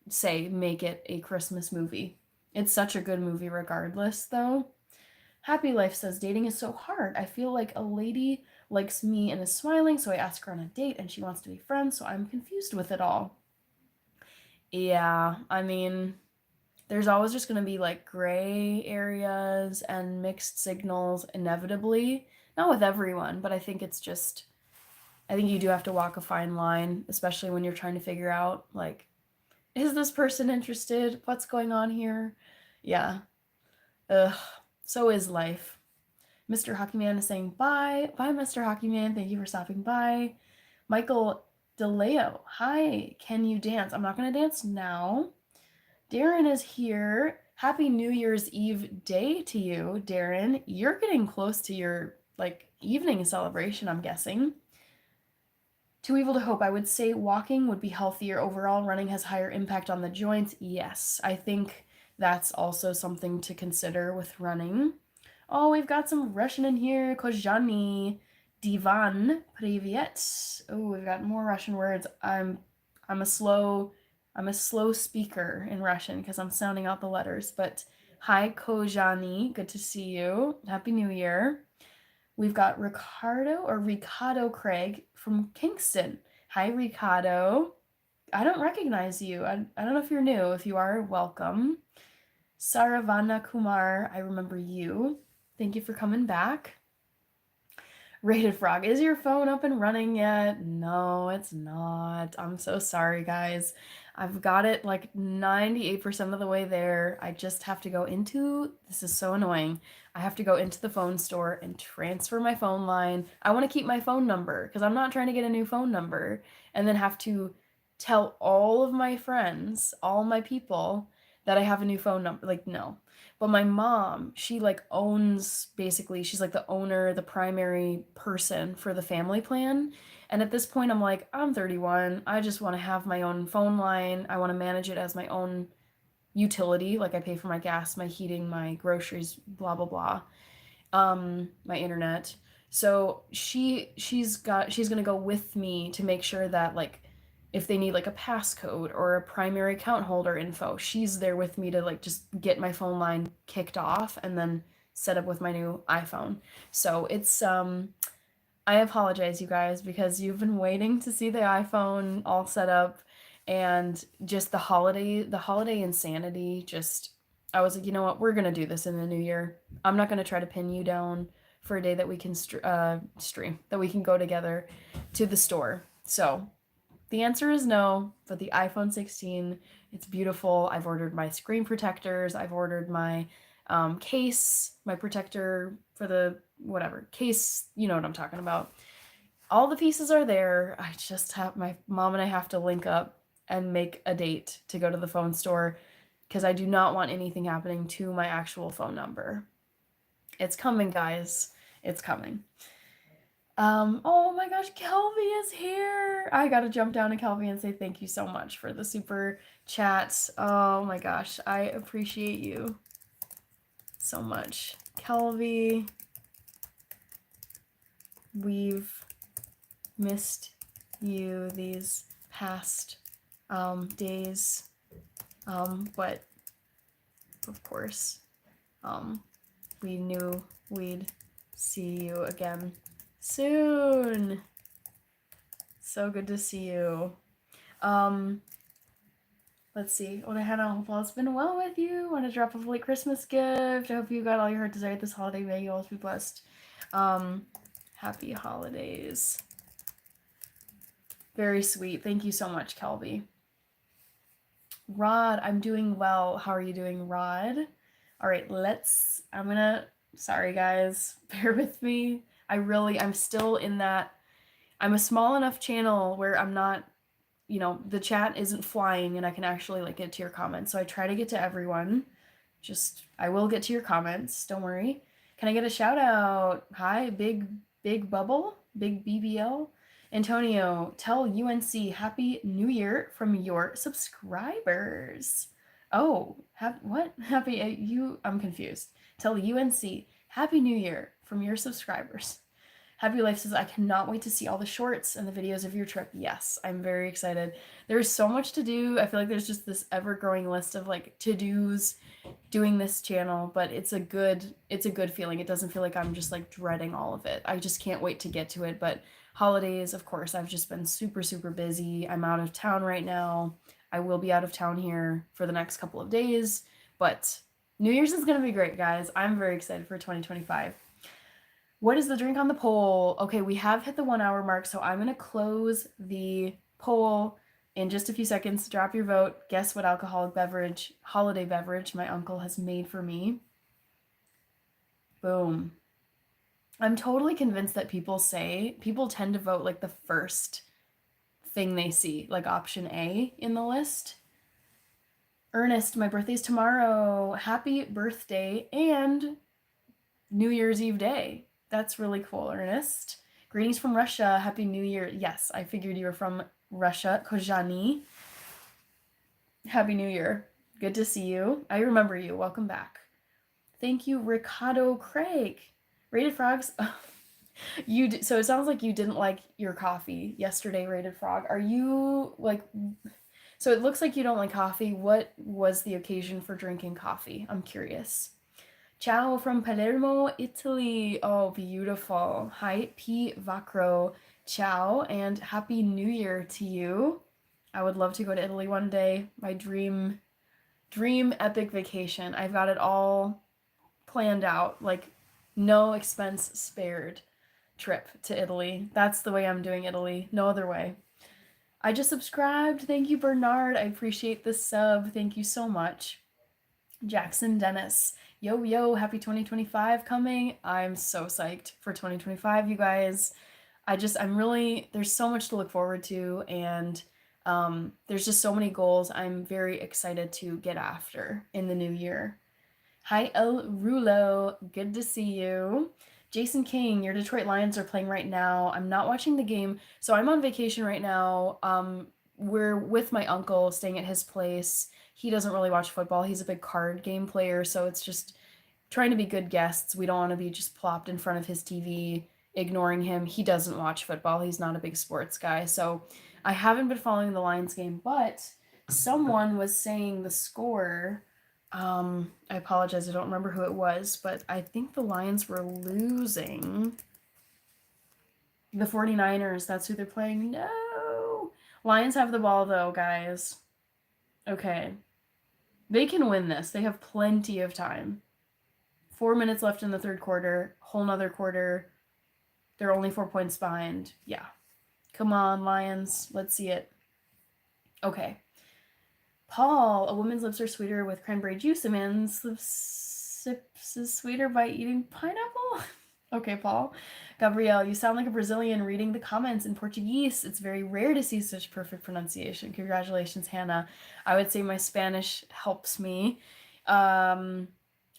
say make it a Christmas movie. It's such a good movie regardless, though. Happy Life says, dating is so hard. I feel like a lady likes me and is smiling, so I ask her on a date and she wants to be friends, so I'm confused with it all. Yeah, I mean, there's always just going to be like gray areas and mixed signals inevitably. Not with everyone, but I think it's just, I think you do have to walk a fine line, especially when you're trying to figure out, like, is this person interested? What's going on here? Yeah. Ugh. So is life. Mr. Hockeyman is saying bye. Bye, Mr. Hockeyman. Thank you for stopping by. Michael DeLeo. Hi. Can you dance? I'm not going to dance now. Darren is here. Happy New Year's Eve day to you, Darren. You're getting close to your like evening celebration, I'm guessing. Too evil to hope. I would say walking would be healthier overall. Running has higher impact on the joints. Yes, I think that's also something to consider with running. Oh, we've got some Russian in here. Kozhani, Divan, Privyet. Oh, we've got more Russian words. I'm a slow speaker in Russian because I'm sounding out the letters. But hi, Kozhani. Good to see you. Happy New Year. We've got Ricardo Craig from Kingston. Hi, Ricardo. I don't recognize you. I don't know if you're new. If you are, welcome. Saravana Kumar, I remember you. Thank you for coming back. Rated Frog, is your phone up and running yet? No, it's not. I'm so sorry, guys. I've got it like 98% of the way there. I just have to go into, this is so annoying. I have to go into the phone store and transfer my phone line. I want to keep my phone number because I'm not trying to get a new phone number and then have to tell all of my friends, all my people that I have a new phone number. Like, no. But my mom, she like owns, basically, she's like the owner, the primary person for the family plan. And at this point, I'm like, I'm 31. I just want to have my own phone line. I want to manage it as my own utility. Like I pay for my gas, my heating, my groceries, blah, blah, blah. My internet. So she's gonna go with me to make sure that like if they need like a passcode or a primary account holder info, she's there with me to like just get my phone line kicked off and then set up with my new iPhone. So it's I apologize you guys because you've been waiting to see the iPhone all set up and just the holiday insanity just I was like, you know what, we're gonna do this in the new year. I'm not gonna try to pin you down for a day that we can stream, that we can go together to the store. So the answer is no, but the iPhone 16, it's beautiful. I've ordered my screen protectors. I've ordered my case, my protector for the whatever case. You know what I'm talking about. All the pieces are there. I just have my mom and I have to link up and make a date to go to the phone store because I do not want anything happening to my actual phone number. It's coming, guys. It's coming. Oh my gosh, Kelvy is here. I gotta jump down to Kelvy and say thank you so much for the super chats. Oh my gosh, I appreciate you so much. Kelvy, we've missed you these past days, but of course, we knew we'd see you again soon. So good to see you. Let's see. Oh, Hannah, I hope all's been well with you. Want to drop a late Christmas gift. I hope you got all your heart desired this holiday. May you always be blessed. Happy holidays. Very sweet. Thank you so much, Kelby. Rod, I'm doing well. How are you doing, Rod? All right, sorry guys, bear with me. I'm still in that, I'm a small enough channel where I'm not, the chat isn't flying and I can actually like get to your comments. So I try to get to everyone. I will get to your comments. Don't worry. Can I get a shout out? Hi, Big Bubble, Big BBL. Antonio, tell UNC Happy New Year from your subscribers. Oh, what? I'm confused. Tell UNC Happy New Year from your subscribers. Happy Life says, I cannot wait to see all the shorts and the videos of your trip. Yes, I'm very excited. There's so much to do. I feel like there's just this ever-growing list of like to-dos doing this channel, but it's a good feeling. It doesn't feel like I'm just like dreading all of it. I just can't wait to get to it. But holidays, of course, I've just been super, super busy. I'm out of town right now. I will be out of town here for the next couple of days, but New Year's is going to be great, guys. I'm very excited for 2025. What is the drink on the poll? Okay, we have hit the 1 hour mark, so I'm going to close the poll in just a few seconds. Drop your vote. Guess what alcoholic beverage, holiday beverage, my uncle has made for me. Boom. I'm totally convinced that people tend to vote like the first thing they see, like option A in the list. Ernest, my birthday's tomorrow. Happy birthday and New Year's Eve day. That's really cool, Ernest. Greetings from Russia. Happy New Year. Yes, I figured you were from Russia. Kojani. Happy New Year. Good to see you. I remember you. Welcome back. Thank you, Ricardo Craig. Rated Frogs. So it sounds like you didn't like your coffee yesterday, Rated Frog. Are you like... So it looks like you don't like coffee. What was the occasion for drinking coffee? I'm curious. Ciao from Palermo, Italy. Oh, beautiful. Hi, P. Vacro. Ciao, and Happy New Year to you. I would love to go to Italy one day. My dream epic vacation. I've got it all planned out, like no expense spared trip to Italy. That's the way I'm doing Italy. No other way. I just subscribed. Thank you, Bernard. I appreciate the sub. Thank you so much. Jackson Dennis. Yo, yo, happy 2025 coming. I'm so psyched for 2025, you guys. There's so much to look forward to, and there's just so many goals I'm very excited to get after in the new year. Hi, El Rulo. Good to see you. Jason King, your Detroit Lions are playing right now. I'm not watching the game, so I'm on vacation right now. We're with my uncle, staying at his place. He doesn't really watch football. He's a big card game player, so it's just trying to be good guests. We don't want to be just plopped in front of his TV, ignoring him. He doesn't watch football. He's not a big sports guy, so I haven't been following the Lions game, but someone was saying the score. I apologize, I don't remember who it was, but I think the Lions were losing. The 49ers, that's who they're playing. No! Lions have the ball, though, guys. Okay. They can win this. They have plenty of time. 4 minutes left in the third quarter. Whole nother quarter. They're only 4 points behind. Yeah. Come on, Lions. Let's see it. Okay. Paul, a woman's lips are sweeter with cranberry juice. A man's lips is sweeter by eating pineapple. Okay, Paul. Gabrielle, you sound like a Brazilian reading the comments in Portuguese. It's very rare to see such perfect pronunciation. Congratulations, Hannah. I would say my Spanish helps me. I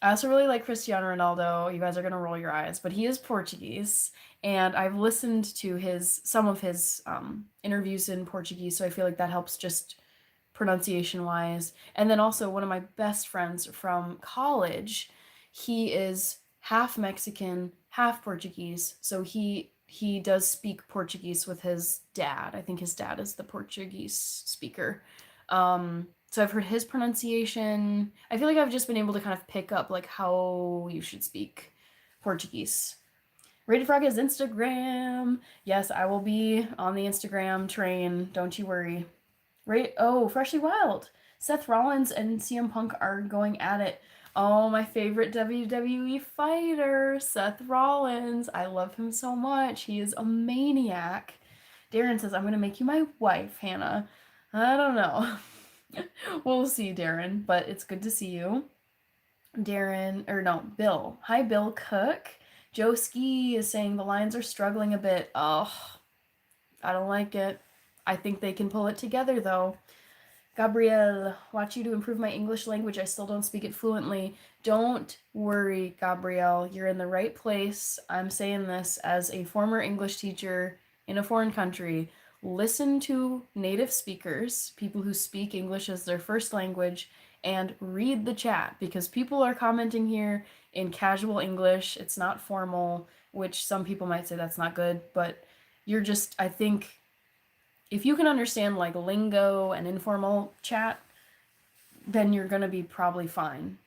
also really like Cristiano Ronaldo. You guys are going to roll your eyes, but he is Portuguese, and I've listened to some of his interviews in Portuguese, so I feel like that helps just pronunciation wise. And then also one of my best friends from college, he is half Mexican, half Portuguese, so he does speak Portuguese with his dad. I think his dad is the Portuguese speaker. So I've heard his pronunciation. I feel like I've just been able to kind of pick up like how you should speak Portuguese. Rated Frog has Instagram. Yes, I will be on the Instagram train. Don't you worry. Freshly Wild. Seth Rollins and CM Punk are going at it. Oh, my favorite WWE fighter, Seth Rollins. I love him so much. He is a maniac. Darren says, I'm going to make you my wife, Hannah. I don't know. We'll see, Darren, but it's good to see you. Bill. Hi, Bill Cook. Joe Ski is saying the Lions are struggling a bit. Oh, I don't like it. I think they can pull it together, though. Gabrielle, watch you to improve my English language. I still don't speak it fluently. Don't worry, Gabrielle. You're in the right place. I'm saying this as a former English teacher in a foreign country. Listen to native speakers, people who speak English as their first language, and read the chat, because people are commenting here in casual English. It's not formal, which some people might say that's not good, but I think if you can understand like lingo and informal chat, then you're going to be probably fine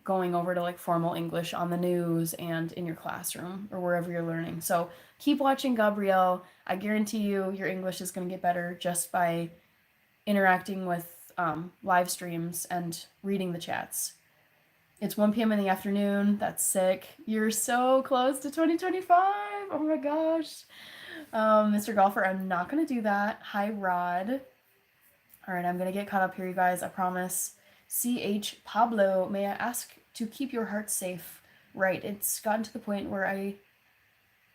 going over to like formal English on the news and in your classroom or wherever you're learning. So keep watching, Gabrielle. I guarantee you your English is going to get better just by interacting with live streams and reading the chats. It's 1 p.m. in the afternoon. That's sick. You're so close to 2025. Oh my gosh. Mr. Golfer, I'm not going to do that. Hi, Rod. All right, I'm going to get caught up here, you guys. I promise. CH Pablo, may I ask to keep your heart safe? Right, it's gotten to the point where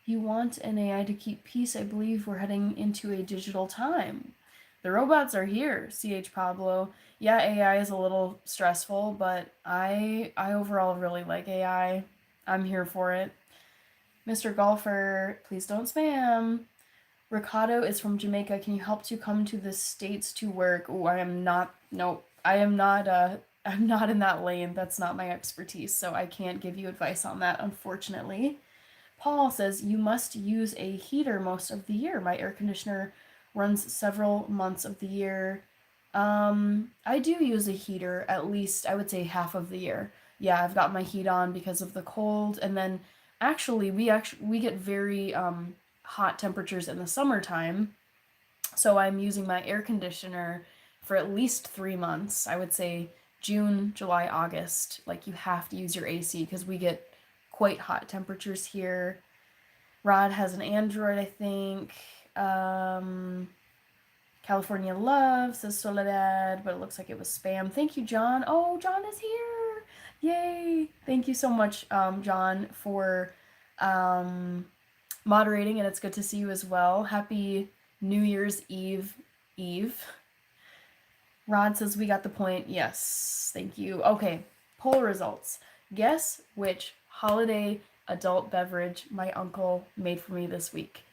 you want an AI to keep peace. I believe we're heading into a digital time. The robots are here, CH Pablo. Yeah, AI is a little stressful, but I overall really like AI. I'm here for it. Mr. Golfer, please don't spam. Ricardo is from Jamaica. Can you help to come to the States to work? Oh, I am not. No, I am not. I'm not in that lane. That's not my expertise, so I can't give you advice on that, unfortunately. Paul says you must use a heater most of the year. My air conditioner runs several months of the year. I do use a heater at least, I would say, half of the year. Yeah, I've got my heat on because of the cold, and then we get very hot temperatures in the summertime, so I'm using my air conditioner for at least 3 months. I would say June, July, August. Like you have to use your AC because we get quite hot temperatures here. Rod has an Android, I think. California Love says Soledad, but it looks like it was spam. Thank you, John. Oh, John is here. Yay. Thank you so much, John, for moderating, and it's good to see you as well. Happy New Year's Eve. Rod says we got the point. Yes, thank you. Okay, poll results. Guess which holiday adult beverage my uncle made for me this week.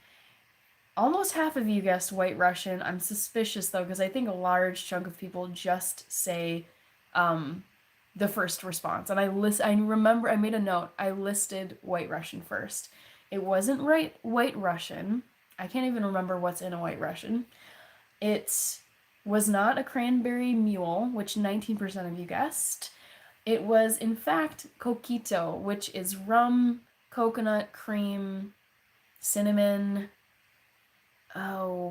Almost half of you guessed White Russian. I'm suspicious though, because I think a large chunk of people just say the first response. And I remember I made a note. I listed White Russian first. It wasn't White Russian. I can't even remember what's in a White Russian. It was not a cranberry mule, which 19% of you guessed. It was, in fact, coquito, which is rum, coconut, cream, cinnamon,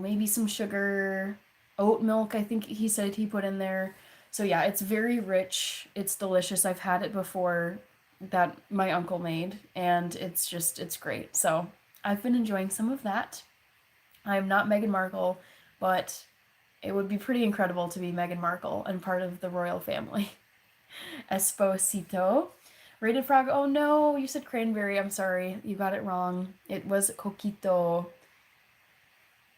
maybe some sugar, oat milk, I think he said he put in there. So yeah, it's very rich. It's delicious. I've had it before that my uncle made, and it's great. So I've been enjoying some of that. I'm not Meghan Markle, but it would be pretty incredible to be Meghan Markle and part of the royal family. Esposito. Rated Frog, oh no, you said cranberry. I'm sorry, you got it wrong. It was coquito.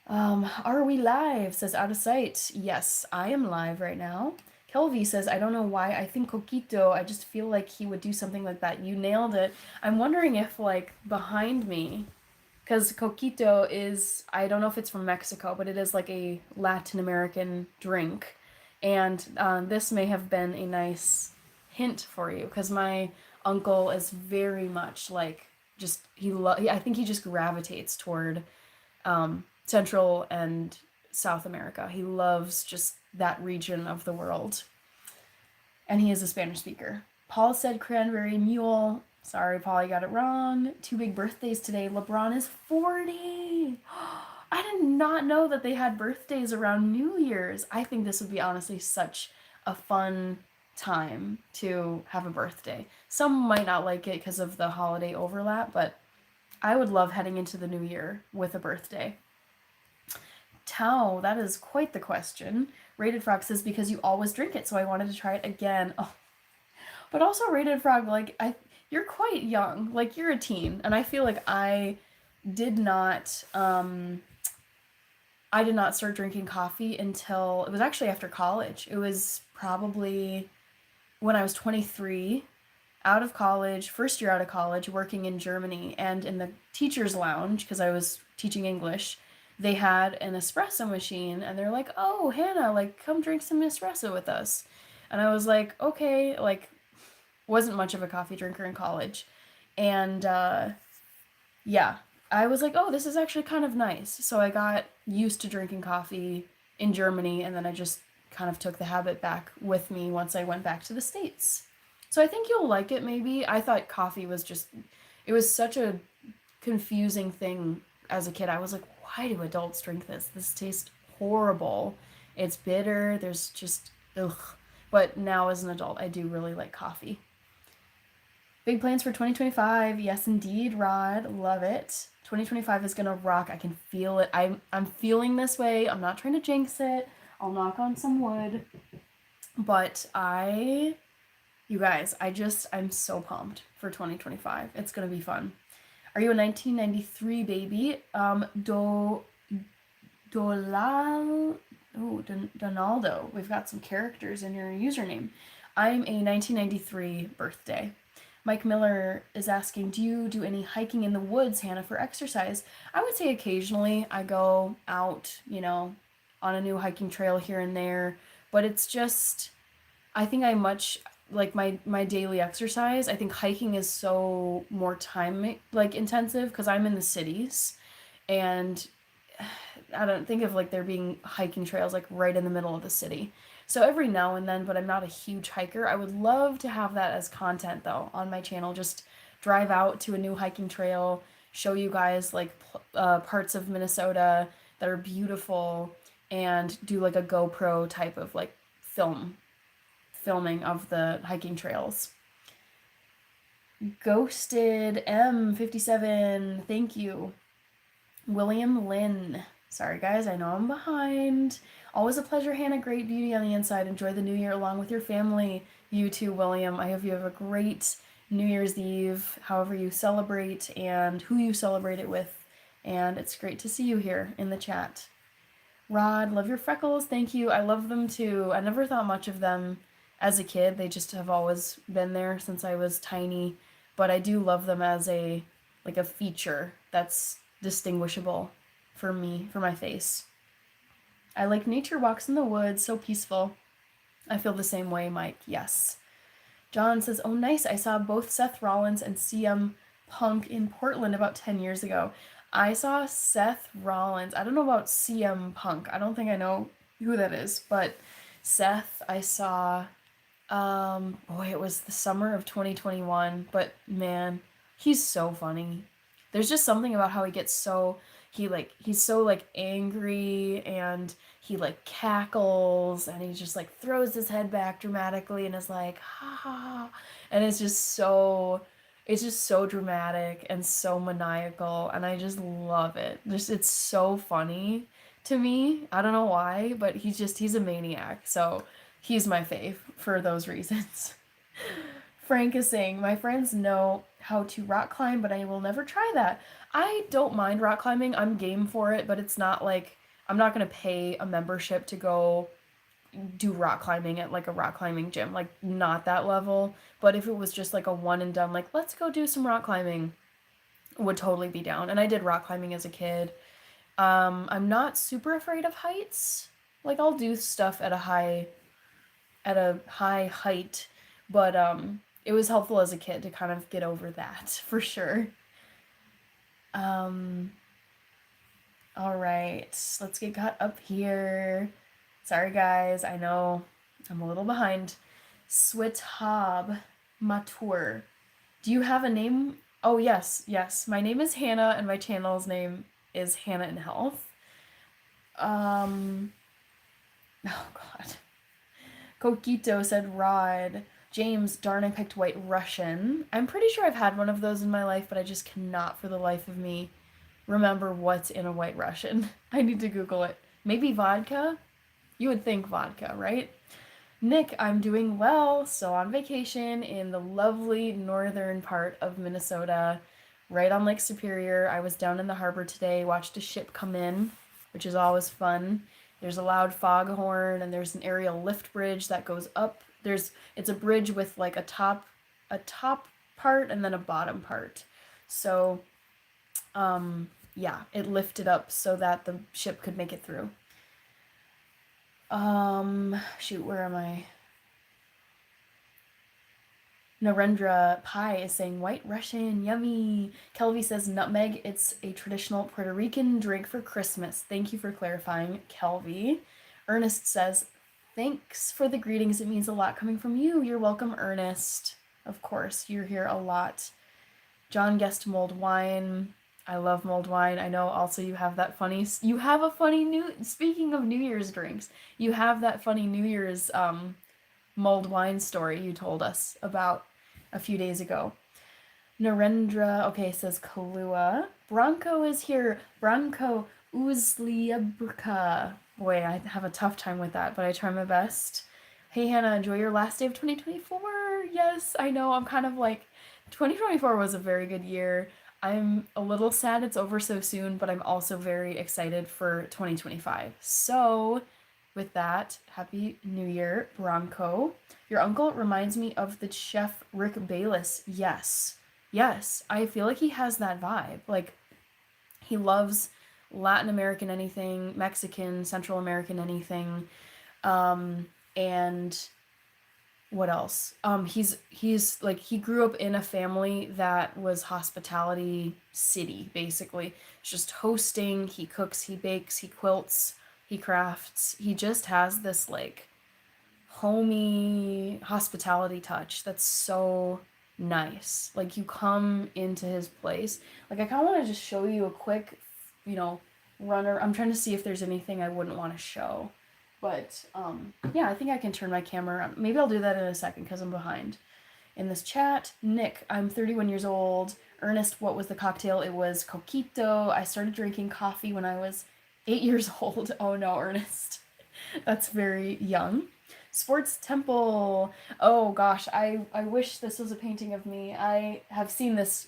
Are we live? Says Out of Sight. Yes, I am live right now. Kelvy says, I don't know why. I think coquito, I just feel like he would do something like that. You nailed it. I'm wondering if, like, behind me, because coquito is, I don't know if it's from Mexico, but it is like a Latin American drink. And this may have been a nice hint for you, because my uncle is very much like, I think he just gravitates toward Central and South America. He loves just that region of the world. And he is a Spanish speaker. Paul said cranberry mule. Sorry, Paul, you got it wrong. 2 big birthdays today. LeBron is 40. I did not know that they had birthdays around New Year's. I think this would be honestly such a fun time to have a birthday. Some might not like it because of the holiday overlap, but I would love heading into the new year with a birthday. Tao, that is quite the question. Rated Frog says, because you always drink it, so I wanted to try it again. Oh. But also Rated Frog, like, you're quite young. Like, you're a teen. And I feel like I did not start drinking coffee until, it was actually after college. It was probably when I was 23, out of college, first year out of college, working in Germany, and in the teacher's lounge, because I was teaching English, they had an espresso machine, and they're like, oh, Hannah, like, come drink some espresso with us. And I was like, okay, like, wasn't much of a coffee drinker in college. And yeah, I was like, oh, this is actually kind of nice. So I got used to drinking coffee in Germany, and then I just kind of took the habit back with me once I went back to the States. So I think you'll like it maybe. I thought coffee was just, it was such a confusing thing as a kid. I was like, why do adults drink this? This tastes horrible. It's bitter. There's just, ugh. But now as an adult, I do really like coffee. Big plans for 2025. Yes, indeed, Rod. Love it. 2025 is gonna rock. I can feel it. I'm feeling this way. I'm not trying to jinx it. I'll knock on some wood. But you guys, I'm so pumped for 2025. It's gonna be fun. Are you a 1993 baby? Dolal, Donaldo. We've got some characters in your username. I'm a 1993 birthday. Mike Miller is asking, do you do any hiking in the woods, Hannah, for exercise? I would say occasionally I go out, on a new hiking trail here and there, but it's just, I think I much like my daily exercise. I think hiking is so more time like intensive because I'm in the cities, and I don't think of like there being hiking trails like right in the middle of the city. So every now and then, but I'm not a huge hiker. I would love to have that as content though on my channel. Just drive out to a new hiking trail, show you guys like parts of Minnesota that are beautiful, and do like a GoPro type of like filming of the hiking trails. Ghosted M57, thank you. William Lynn. Sorry guys, I know I'm behind. Always a pleasure, Hannah. Great beauty on the inside. Enjoy the new year along with your family. You too, William. I hope you have a great New Year's Eve, however you celebrate and who you celebrate it with. And it's great to see you here in the chat. Rod, love your freckles. Thank you. I love them too. I never thought much of them as a kid. They just have always been there since I was tiny. But I do love them as a feature that's distinguishable for me, for my face. I like nature walks in the woods, so peaceful. I feel the same way, Mike. Yes. John says, oh, nice. I saw both Seth Rollins and CM Punk in Portland about 10 years ago. I saw Seth Rollins. I don't know about CM Punk. I don't think I know who that is, but Seth, I saw, it was the summer of 2021, but man, he's so funny. There's just something about how he gets so, he's so like angry, and he like cackles, and he just like throws his head back dramatically and is like, ha ha ha. And it's just so dramatic and so maniacal, and I just love it. It's so funny to me. I don't know why, but he's a maniac. So he's my fave for those reasons. Frank is saying, my friends know how to rock climb, but I will never try that. I don't mind rock climbing. I'm game for it, but it's not like I'm not going to pay a membership to go do rock climbing at like a rock climbing gym, like not that level. But if it was just like a one and done, like let's go do some rock climbing, would totally be down. And I did rock climbing as a kid. I'm not super afraid of heights. Like I'll do stuff at a high height, but it was helpful as a kid to kind of get over that for sure. All right, let's get caught up here. Sorry guys, I know I'm a little behind. Switab Matur. Do you have a name? Oh yes. My name is Hannah, and my channel's name is Hannah in Health. Oh god. Coquito said Rod. James, darn, I picked White Russian. I'm pretty sure I've had one of those in my life, but I just cannot for the life of me remember what's in a White Russian. I need to Google it. Maybe vodka? You would think vodka, right? Nick, I'm doing well. So on vacation in the lovely northern part of Minnesota, right on Lake Superior. I was down in the harbor today, watched a ship come in, which is always fun. There's a loud foghorn, and there's an aerial lift bridge that goes up. It's a bridge with like a top part and then a bottom part. So yeah, it lifted up so that the ship could make it through. Shoot, where am I? Narendra Pai is saying white Russian, yummy. Kelvy says nutmeg. It's a traditional Puerto Rican drink for Christmas. Thank you for clarifying, Kelvy. Ernest says, thanks for the greetings. It means a lot coming from you. You're welcome, Ernest. Of course, you're here a lot. John guessed mulled wine. I love mulled wine. I know also you have that funny, you have a funny speaking of New Year's drinks, you have that funny New Year's mulled wine story you told us about a few days ago. Narendra, okay, says Kahlua. Bronco is here. Bronco Uzliabrka. Boy, I have a tough time with that, but I try my best. Hey, Hannah, enjoy your last day of 2024. Yes, I know. I'm kind of like, 2024 was a very good year. I'm a little sad it's over so soon, but I'm also very excited for 2025. So, with that, Happy New Year, Bronco. Your uncle reminds me of the chef Rick Bayless. Yes. Yes, I feel like he has that vibe. Like, he loves Latin American anything, Mexican, Central American anything. And what else? He's like he grew up in a family that was hospitality city, basically. It's just hosting, he cooks, he bakes, he quilts, he crafts. He just has this like homey hospitality touch that's so nice. Like you come into his place. Like I kind of want to just show you a quick, you know, runner. I'm trying to see if there's anything I wouldn't want to show. But yeah, I think I can turn my camera on. Maybe I'll do that in a second because I'm behind. In this chat, Nick, I'm 31 years old. Ernest, what was the cocktail? It was coquito. I started drinking coffee when I was 8 years old. Oh no, Ernest. That's very young. Sports Temple. Oh gosh, I wish this was a painting of me. I have seen this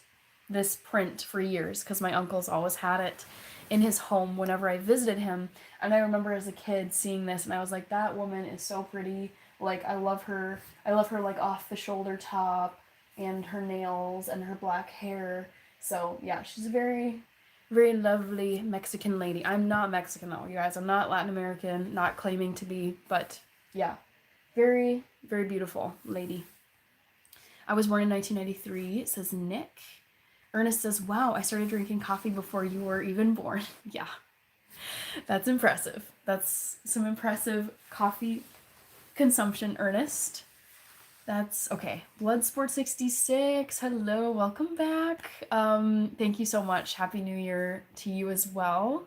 print for years because my uncle's always had it in his home whenever I visited him. And I remember as a kid seeing this and I was like, that woman is so pretty. Like I love her. I love her like off the shoulder top and her nails and her black hair. So yeah, she's a very, very lovely Mexican lady. I'm not Mexican though, you guys. I'm not Latin American, not claiming to be, but yeah. Very, very beautiful lady. I was born in 1993, says Nick. Ernest says, wow, I started drinking coffee before you were even born. Yeah, that's impressive. That's some impressive coffee consumption, Ernest. That's okay. Bloodsport66, hello, welcome back. Thank you so much. Happy New Year to you as well.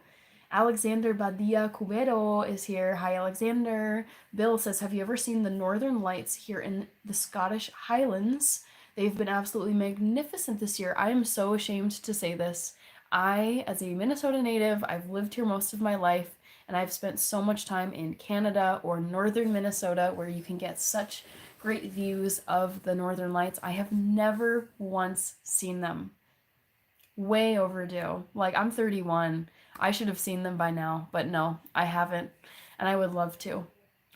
Alexander Badia Cubero is here. Hi, Alexander. Bill says, have you ever seen the Northern Lights here in the Scottish Highlands? They've been absolutely magnificent this year. I am so ashamed to say this. I, as a Minnesota native, I've lived here most of my life, and I've spent so much time in Canada or northern Minnesota where you can get such great views of the Northern Lights. I have never once seen them. Way overdue. Like, I'm 31. I should have seen them by now, but no, I haven't, and I would love to.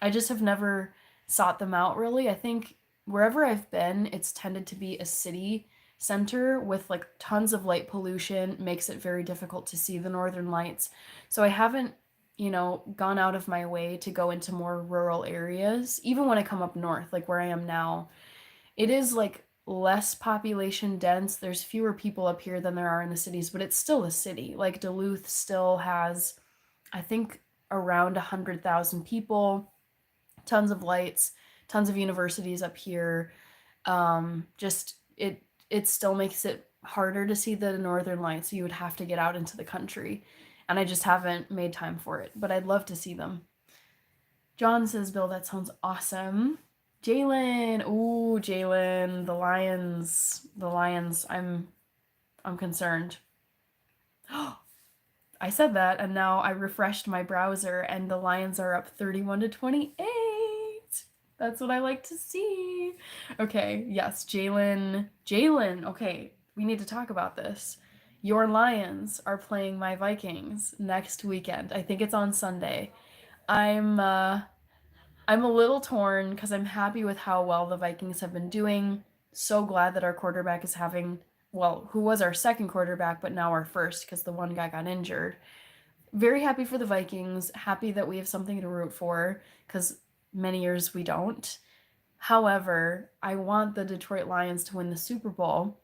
I just have never sought them out, really. I think wherever I've been, it's tended to be a city center with like tons of light pollution, makes it very difficult to see the Northern Lights. So I haven't, gone out of my way to go into more rural areas. Even when I come up north, like where I am now, it is like less population dense. There's fewer people up here than there are in the cities, but it's still a city. Like Duluth still has, I think, around 100,000 people, tons of lights, tons of universities up here. Just it still makes it harder to see the Northern Lights. You would have to get out into the country, and I just haven't made time for it, but I'd love to see them. John says, Bill, that sounds awesome. Jalen, ooh, Jalen, the Lions. I'm concerned. I said that, and now I refreshed my browser, and the Lions are up 31-28. That's what I like to see. Okay, yes, Jalen. Okay, we need to talk about this. Your Lions are playing my Vikings next weekend. I think it's on Sunday. I'm a little torn because I'm happy with how well the Vikings have been doing. So glad that our quarterback is having, well, who was our second quarterback, but now our first because the one guy got injured. Very happy for the Vikings. Happy that we have something to root for because many years we don't. However, I want the Detroit Lions to win the Super Bowl.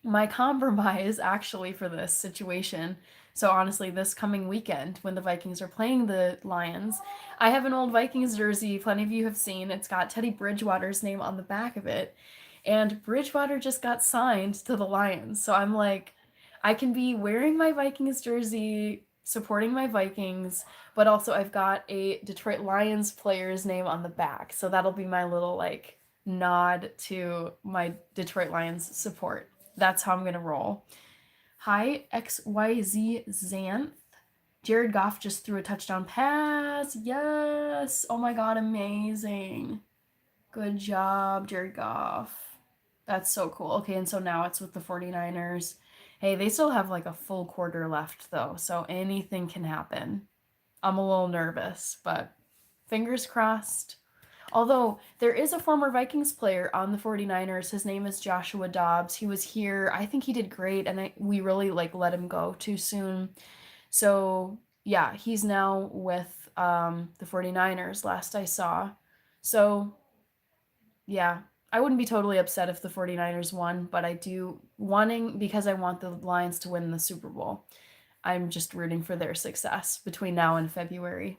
My compromise actually for this situation, so honestly, this coming weekend when the Vikings are playing the Lions, I have an old Vikings jersey plenty of you have seen. It's got Teddy Bridgewater's name on the back of it. And Bridgewater just got signed to the Lions. So I'm like, I can be wearing my Vikings jersey, supporting my Vikings, but also I've got a Detroit Lions player's name on the back. So that'll be my little like nod to my Detroit Lions support. That's how I'm going to roll. Hi, XYZ Xanth. Jared Goff just threw a touchdown pass. Yes. Oh my God, amazing. Good job, Jared Goff. That's so cool. Okay, and so now it's with the 49ers. Hey, they still have like a full quarter left though, so anything can happen. I'm a little nervous, but fingers crossed. Although there is a former Vikings player on the 49ers. His name is Joshua Dobbs. He was here. I think he did great, and we really like let him go too soon. So yeah, he's now with the 49ers last I saw. So yeah, I wouldn't be totally upset if the 49ers won, but I do wanting because I want the Lions to win the Super Bowl. I'm just rooting for their success between now and February.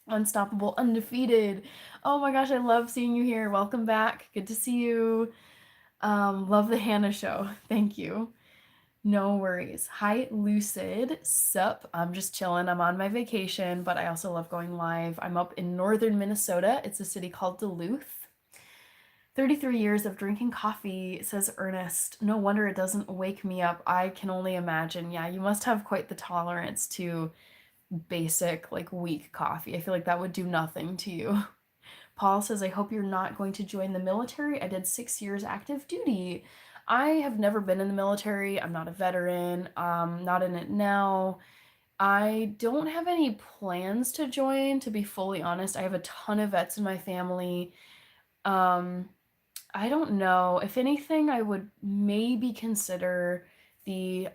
Unstoppable, undefeated. Oh my gosh, I love seeing you here. Welcome back. Good to see you. Love the Hannah show. Thank you. No worries. Hi, Lucid. Sup? I'm just chilling. I'm on my vacation, but I also love going live. I'm up in northern Minnesota. It's a city called Duluth. 33 years of drinking coffee, says Ernest. No wonder it doesn't wake me up. I can only imagine. Yeah, you must have quite the tolerance to basic, like weak coffee. I feel like that would do nothing to you. Paul says, I hope you're not going to join the military. I did 6 years active duty. I have never been in the military. I'm not a veteran. Not in it now. I don't have any plans to join, to be fully honest. I have a ton of vets in my family. I don't know. If anything, I would maybe consider the,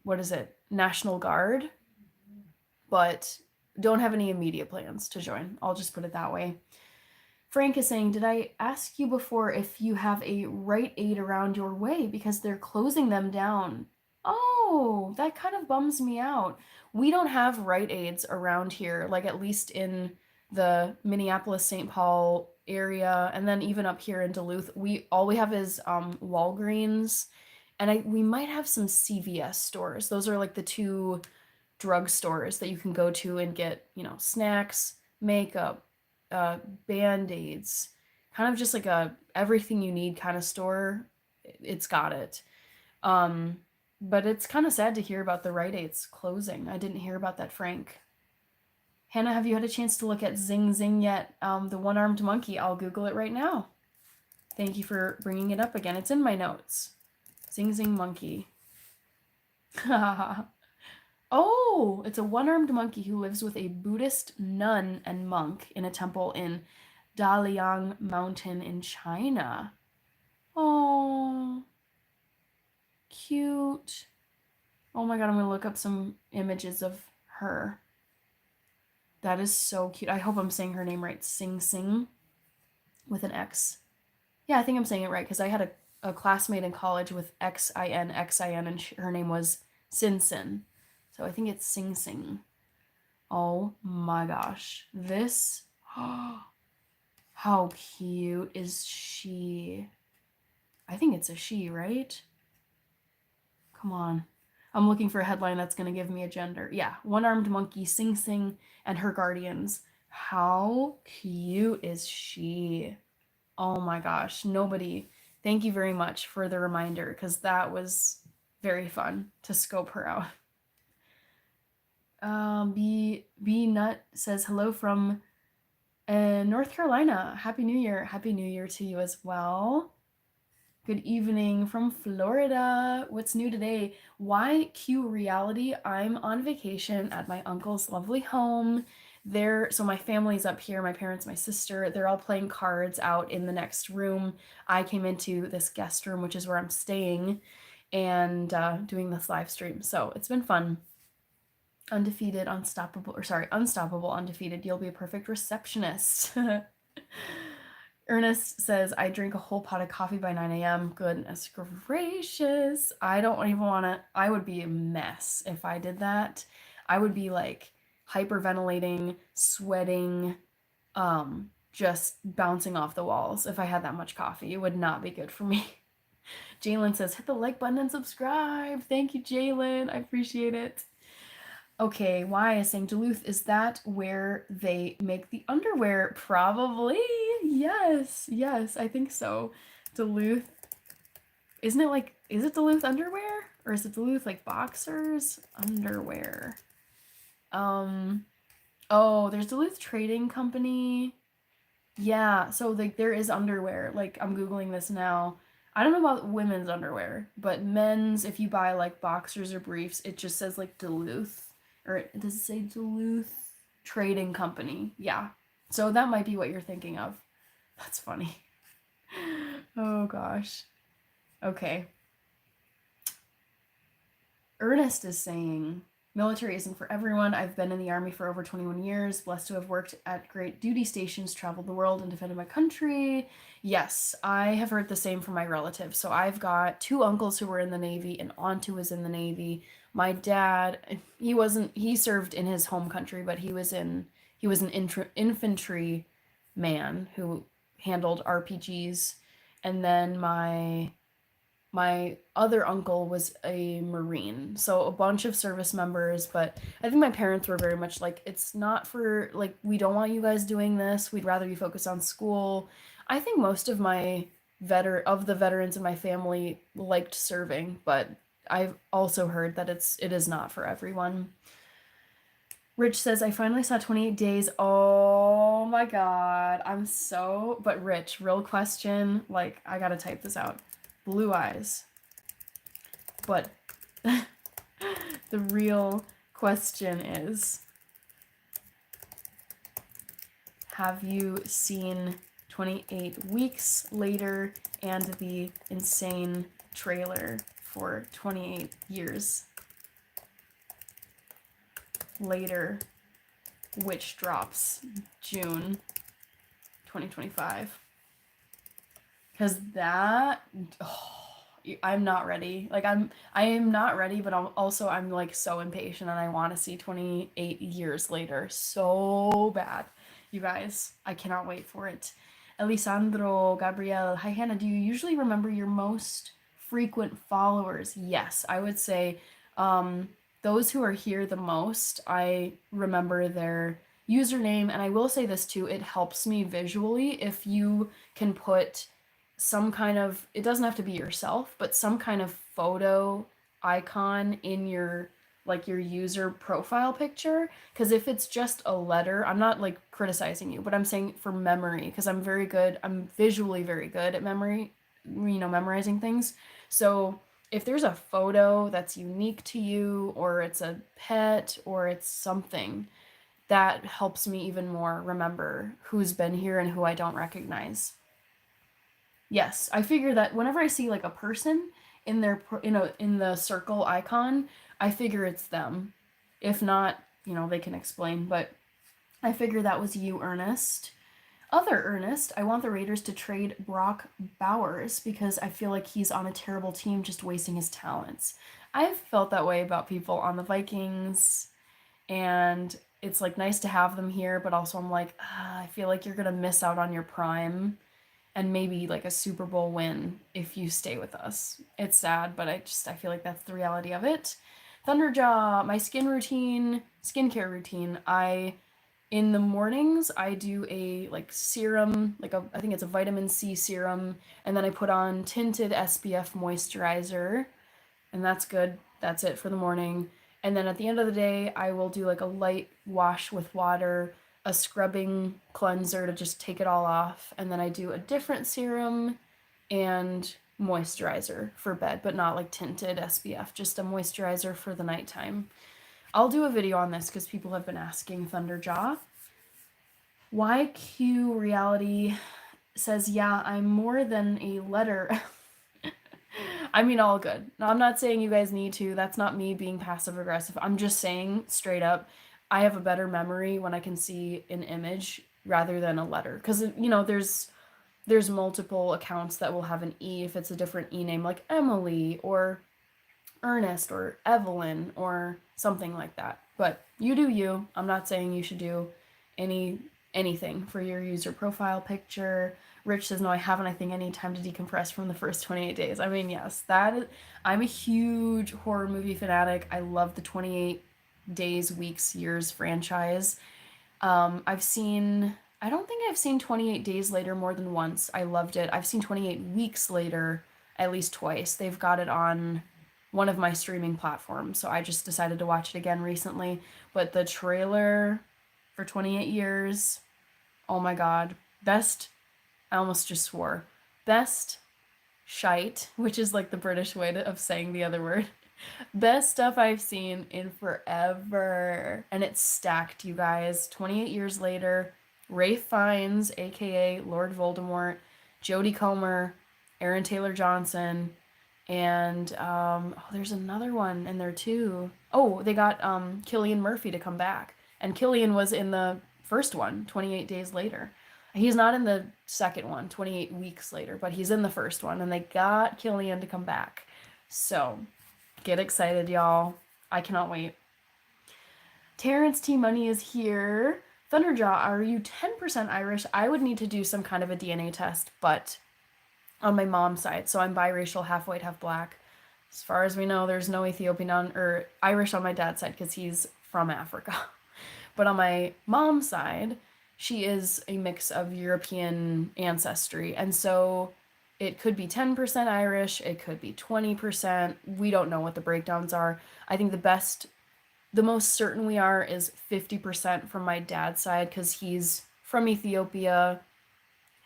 what is it, National Guard, but don't have any immediate plans to join. I'll just put it that way. Frank is saying, did I ask you before if you have a Rite Aid around your way because they're closing them down? Oh, that kind of bums me out. We don't have Rite Aids around here, like at least in the Minneapolis, St. Paul area, and then even up here in Duluth, all we have is Walgreens, and we might have some CVS stores. Those are like the two drugstores that you can go to and get, snacks, makeup, band-aids, kind of just like a everything you need kind of store. It's got it. But it's kind of sad to hear about the Rite Aids closing. I didn't hear about that, Frank. Hannah, have you had a chance to look at Zing Zing yet? The one-armed monkey. I'll Google it right now. Thank you for bringing it up again. It's in my notes. Zing Zing monkey. Oh, it's a one-armed monkey who lives with a Buddhist nun and monk in a temple in Daliang Mountain in China. Oh, cute. Oh my God, I'm gonna look up some images of her. That is so cute. I hope I'm saying her name right. Sing Sing with an X. Yeah, I think I'm saying it right because I had a classmate in college with Xin, and her name was Sin Sin. So I think it's Sing Sing. Oh my gosh. This, how cute is she? I think it's a she, right? Come on. I'm looking for a headline that's going to give me a gender. Yeah, one-armed monkey, Sing Sing, and her guardians. How cute is she? Oh my gosh, nobody. Thank you very much for the reminder because that was very fun to scope her out. B Nut says hello from North Carolina. Happy New Year. Happy New Year to you as well. Good evening from Florida. What's new today? YQ Reality. I'm on vacation at my uncle's lovely home. So my family's up here, my parents, my sister, they're all playing cards out in the next room. I came into this guest room, which is where I'm staying, and doing this live stream. So it's been fun. Undefeated, unstoppable, undefeated. You'll be a perfect receptionist. Ernest says, I drink a whole pot of coffee by 9 a.m. Goodness gracious. I don't even want to, I would be a mess if I did that. I would be like hyperventilating, sweating, just bouncing off the walls if I had that much coffee. It would not be good for me. Jalen says, hit the like button and subscribe. Thank you, Jalen. I appreciate it. Okay, why is saying Duluth, is that where they make the underwear? Probably. Yes, yes, I think so. Duluth. Isn't it like, is it Duluth underwear? Or is it Duluth like boxers? Underwear. Oh, there's Duluth Trading Company. Yeah, so like there is underwear. Like I'm Googling this now. I don't know about women's underwear, but men's, if you buy like boxers or briefs, it just says like Duluth. Or does it say Duluth Trading Company? Yeah. So that might be what you're thinking of. That's funny. Oh gosh. Okay. Ernest is saying, military isn't for everyone. I've been in the Army for over 21 years, blessed to have worked at great duty stations, traveled the world, and defended my country. Yes, I have heard the same from my relatives. So I've got two uncles who were in the Navy, an aunt who was in the Navy. My dad, he served in his home country, but he was an infantry man who handled RPGs. And then my other uncle was a Marine. So a bunch of service members, but I think my parents were very much like, it's not for, like, we don't want you guys doing this. We'd rather you focus on school. I think most of the veterans in my family liked serving, but I've also heard that it is not for everyone. Rich says, I finally saw 28 Days. Oh my God. But Rich, real question. Like, I gotta type this out. Blue eyes. But the real question is, have you seen 28 Weeks Later and the insane trailer for 28 Years Later, which drops June 2025? Because I'm not ready. Like I am not ready, but I'm like so impatient and I want to see 28 Years Later so bad. You guys, I cannot wait for it. Elisandro, Gabriel, hi Hannah, do you usually remember your most frequent followers? Yes, I would say those who are here the most, I remember their username. And I will say this too, it helps me visually if you can put some kind of, it doesn't have to be yourself, but some kind of photo icon in your user profile picture. Because if it's just a letter, I'm not like criticizing you, but I'm saying for memory, because I'm visually very good at memorizing things. So if there's a photo that's unique to you, or it's a pet, or it's something, that helps me even more remember who's been here and who I don't recognize. Yes, I figure that whenever I see like a person in in the circle icon, I figure it's them. If not, they can explain, but I figure that was you, Ernest. Other Ernest, I want the Raiders to trade Brock Bowers because I feel like he's on a terrible team just wasting his talents. I've felt that way about people on the Vikings, and it's like nice to have them here, but also I'm like, I feel like you're gonna miss out on your prime and maybe like a Super Bowl win if you stay with us. It's sad, but I feel like that's the reality of it. Thunderjaw, my skincare routine. In the mornings I do a like serum, I think it's a vitamin C serum, and then I put on tinted SPF moisturizer, and that's good. That's it for the morning. And then at the end of the day, I will do like a light wash with water, a scrubbing cleanser to just take it all off, and then I do a different serum and moisturizer for bed, but not like tinted SPF, just a moisturizer for the nighttime. I'll do a video on this because people have been asking. Thunderjaw. YQ Reality says, yeah, I'm more than a letter. I mean, all good. No, I'm not saying you guys need to. That's not me being passive aggressive. I'm just saying straight up, I have a better memory when I can see an image rather than a letter. Because, there's multiple accounts that will have an E if it's a different E name, like Emily or Ernest or Evelyn or something like that. But you do you. I'm not saying you should do anything for your user profile picture. Rich says, no, I haven't, I think I need time to decompress from the first 28 days. I mean, yes, I'm a huge horror movie fanatic. I love the 28 days, weeks, years franchise. I don't think I've seen 28 Days Later more than once. I loved it. I've seen 28 Weeks Later at least twice. They've got it on one of my streaming platforms, so I just decided to watch it again recently. But the trailer for 28 Years, oh my god. I almost just swore. Best shite, which is like the British way of saying the other word. Best stuff I've seen in forever. And it's stacked, you guys. 28 years later, Ralph Fiennes, aka Lord Voldemort, Jodie Comer, Aaron Taylor Johnson, and there's another one in there too. Oh, they got Cillian Murphy to come back. And Cillian was in the first one, 28 Days Later. He's not in the second one, 28 Weeks Later, but he's in the first one, and they got Cillian to come back. So, get excited, y'all. I cannot wait. Terrence T. Money is here. Thunderjaw, are you 10% Irish? I would need to do some kind of a DNA test, but on my mom's side, so I'm biracial, half white, half black. As far as we know, there's no Ethiopian or Irish on my dad's side because he's from Africa. But on my mom's side, she is a mix of European ancestry, and so it could be 10% Irish, it could be 20%. We don't know what the breakdowns are. I think the most certain we are is 50% from my dad's side because he's from Ethiopia.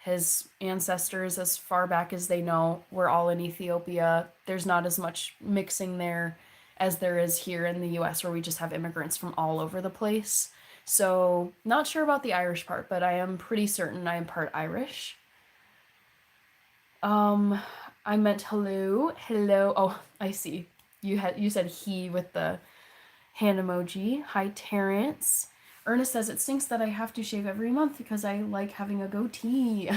His ancestors, as far back as they know, were all in Ethiopia. There's not as much mixing there as there is here in the US, where we just have immigrants from all over the place. So, not sure about the Irish part, but I am pretty certain I am part Irish. I meant hello. Hello. Oh, I see. You said he with the hand emoji. Hi, Terrence. Ernest says, it stinks that I have to shave every month because I like having a goatee.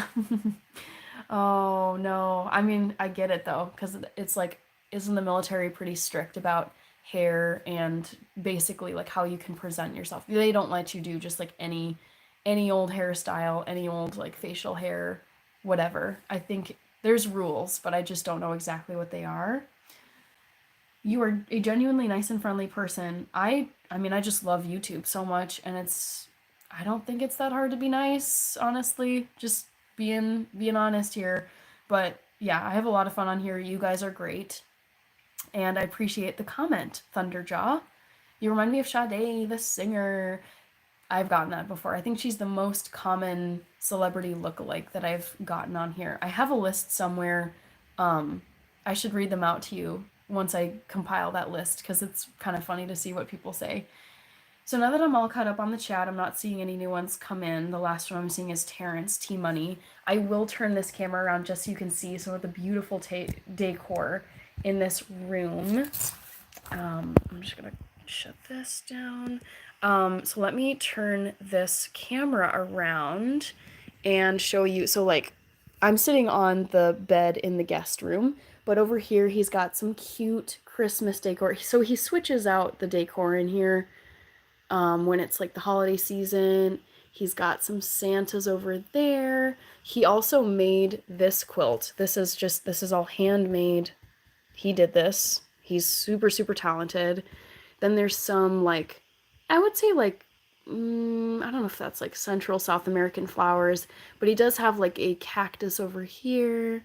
Oh, no. I mean, I get it, though, because it's like, isn't the military pretty strict about hair and basically, like, how you can present yourself? They don't let you do just, like, any old hairstyle, any old, like, facial hair, whatever. I think there's rules, but I just don't know exactly what they are. You are a genuinely nice and friendly person. I mean, I just love YouTube so much, and I don't think it's that hard to be nice, honestly. Just being honest here. But yeah, I have a lot of fun on here. You guys are great. And I appreciate the comment, Thunderjaw. You remind me of Sade, the singer. I've gotten that before. I think she's the most common celebrity lookalike that I've gotten on here. I have a list somewhere. I should read them out to you once I compile that list because it's kind of funny to see what people say. So now that I'm all caught up on the chat, I'm not seeing any new ones come in. The last one I'm seeing is Terrence T. Money. I will turn this camera around just so you can see some of the beautiful decor in this room. I'm just gonna shut this down. So let me turn this camera around and show you. So like, I'm sitting on the bed in the guest room, but over here he's got some cute Christmas decor. So he switches out the decor in here when it's like the holiday season. He's got some Santas over there. He also made this quilt. This is all handmade. He did this. He's super, super talented. Then there's some like, I would say like, I don't know if that's like Central South American flowers, but he does have like a cactus over here.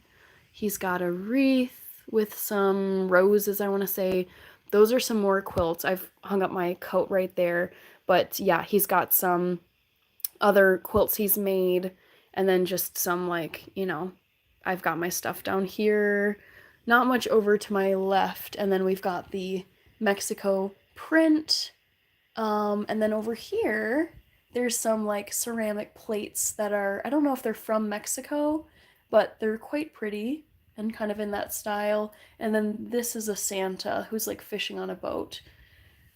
He's got a wreath with some roses, I want to say. Those are some more quilts. I've hung up my coat right there. But yeah, he's got some other quilts he's made. And then just some like, I've got my stuff down here. Not much over to my left. And then we've got the Mexico print. And then over here, there's some like ceramic plates that are, I don't know if they're from Mexico, but they're quite pretty and kind of in that style. And then this is a Santa who's like fishing on a boat.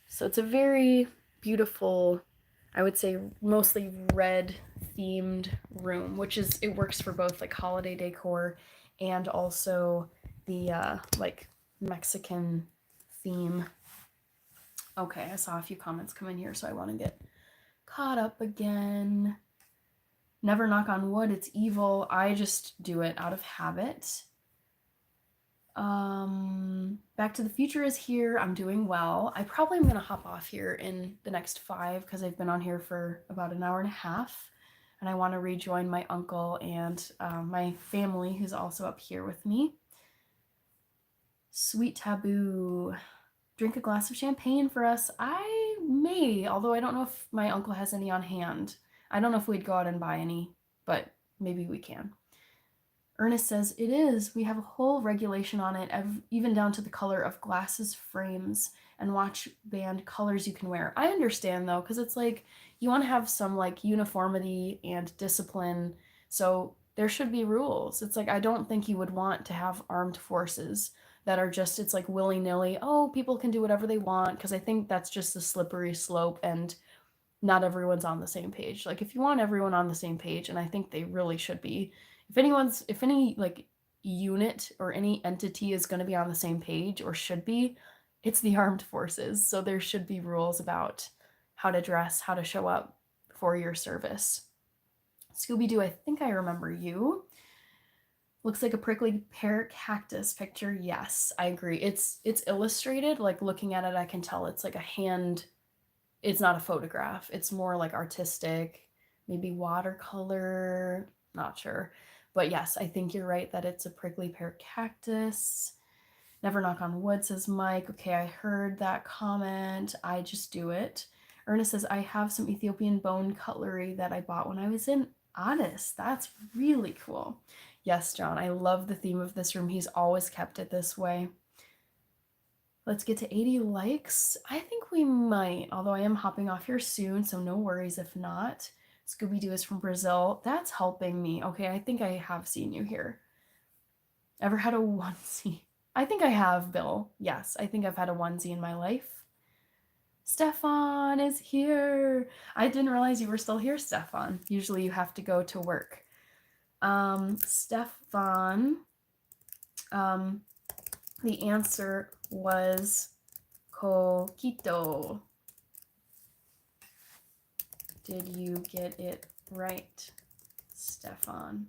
So it's a very beautiful, I would say mostly red themed room, which is, it works for both like holiday decor and also the like Mexican theme. Okay, I saw a few comments come in here, so I want to get caught up again. Never knock on wood, it's evil. I just do it out of habit. Back to the Future is here. I'm doing well. I probably am going to hop off here in the next 5 because I've been on here for about an hour and a half. And I want to rejoin my uncle and my family who's also up here with me. Sweet Taboo. Drink a glass of champagne for us. I may, although I don't know if my uncle has any on hand. I don't know if we'd go out and buy any, but maybe we can. Ernest says, it is. We have a whole regulation on it, even down to the color of glasses frames and watch band colors you can wear. I understand, though, because it's like you want to have some like uniformity and discipline, so there should be rules. It's like I don't think you would want to have armed forces that are just, it's like willy-nilly, oh, people can do whatever they want, because I think that's just a slippery slope and not everyone's on the same page. Like if you want everyone on the same page, and I think they really should be, if any like unit or any entity is going to be on the same page or should be, it's the armed forces. So there should be rules about how to dress, how to show up for your service. Scooby-Doo, I think I remember you. Looks like a prickly pear cactus picture. Yes, I agree. It's illustrated. Like looking at it, I can tell it's like a hand. It's not a photograph. It's more like artistic, maybe watercolor. Not sure. But yes, I think you're right that it's a prickly pear cactus. Never knock on wood, says Mike. Okay, I heard that comment. I just do it. Ernest says, I have some Ethiopian bone cutlery that I bought when I was in Addis. That's really cool. Yes, John, I love the theme of this room. He's always kept it this way. Let's get to 80 likes. I think we might, although I am hopping off here soon, so no worries if not. Scooby-Doo is from Brazil. That's helping me. Okay, I think I have seen you here. Ever had a onesie? I think I have, Bill. Yes, I think I've had a onesie in my life. Stefan is here. I didn't realize you were still here, Stefan. Usually you have to go to work. Stefan, the answer was coquito. Did you get it right, Stefan?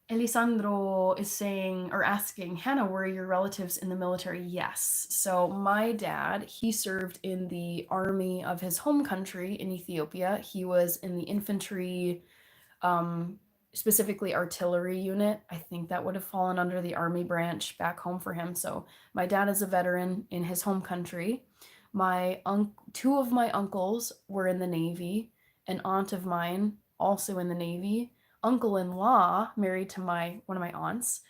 Elisandro is saying, or asking, Hannah, were your relatives in the military? Yes. So my dad, he served in the army of his home country in Ethiopia. He was in the infantry, specifically artillery unit. I think that would have fallen under the army branch back home for him. So my dad is a veteran in his home country. Two of my uncles were in the Navy. An aunt of mine also in the Navy. Uncle-in-law married to one of my aunts,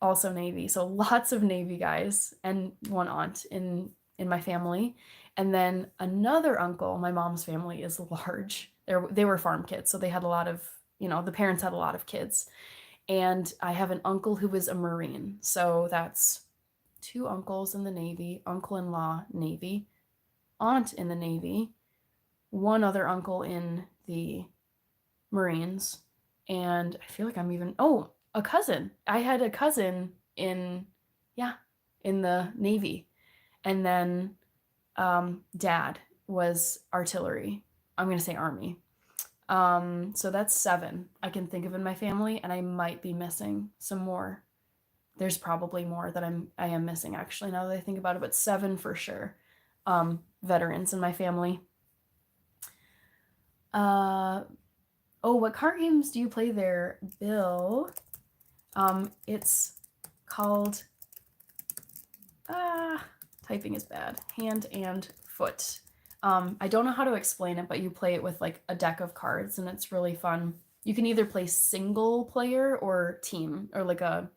also Navy. So lots of Navy guys, and one aunt in my family. And then another uncle, my mom's family is large. They were farm kids, so they had a lot of, the parents had a lot of kids. And I have an uncle who was a Marine. So that's 2 uncles in the Navy, uncle-in-law, Navy, aunt in the Navy, one other uncle in the Marines, and I feel like I'm even, a cousin. I had a cousin in the Navy. And then dad was artillery. I'm going to say Army. So that's 7 I can think of in my family, and I might be missing some more. There's probably more that I am missing, actually, now that I think about it, but 7 for sure. Veterans in my family. What card games do you play there, Bill? It's called, typing is bad, Hand and Foot. I don't know how to explain it, but you play it with like a deck of cards, and it's really fun. You can either play single player or team, or like a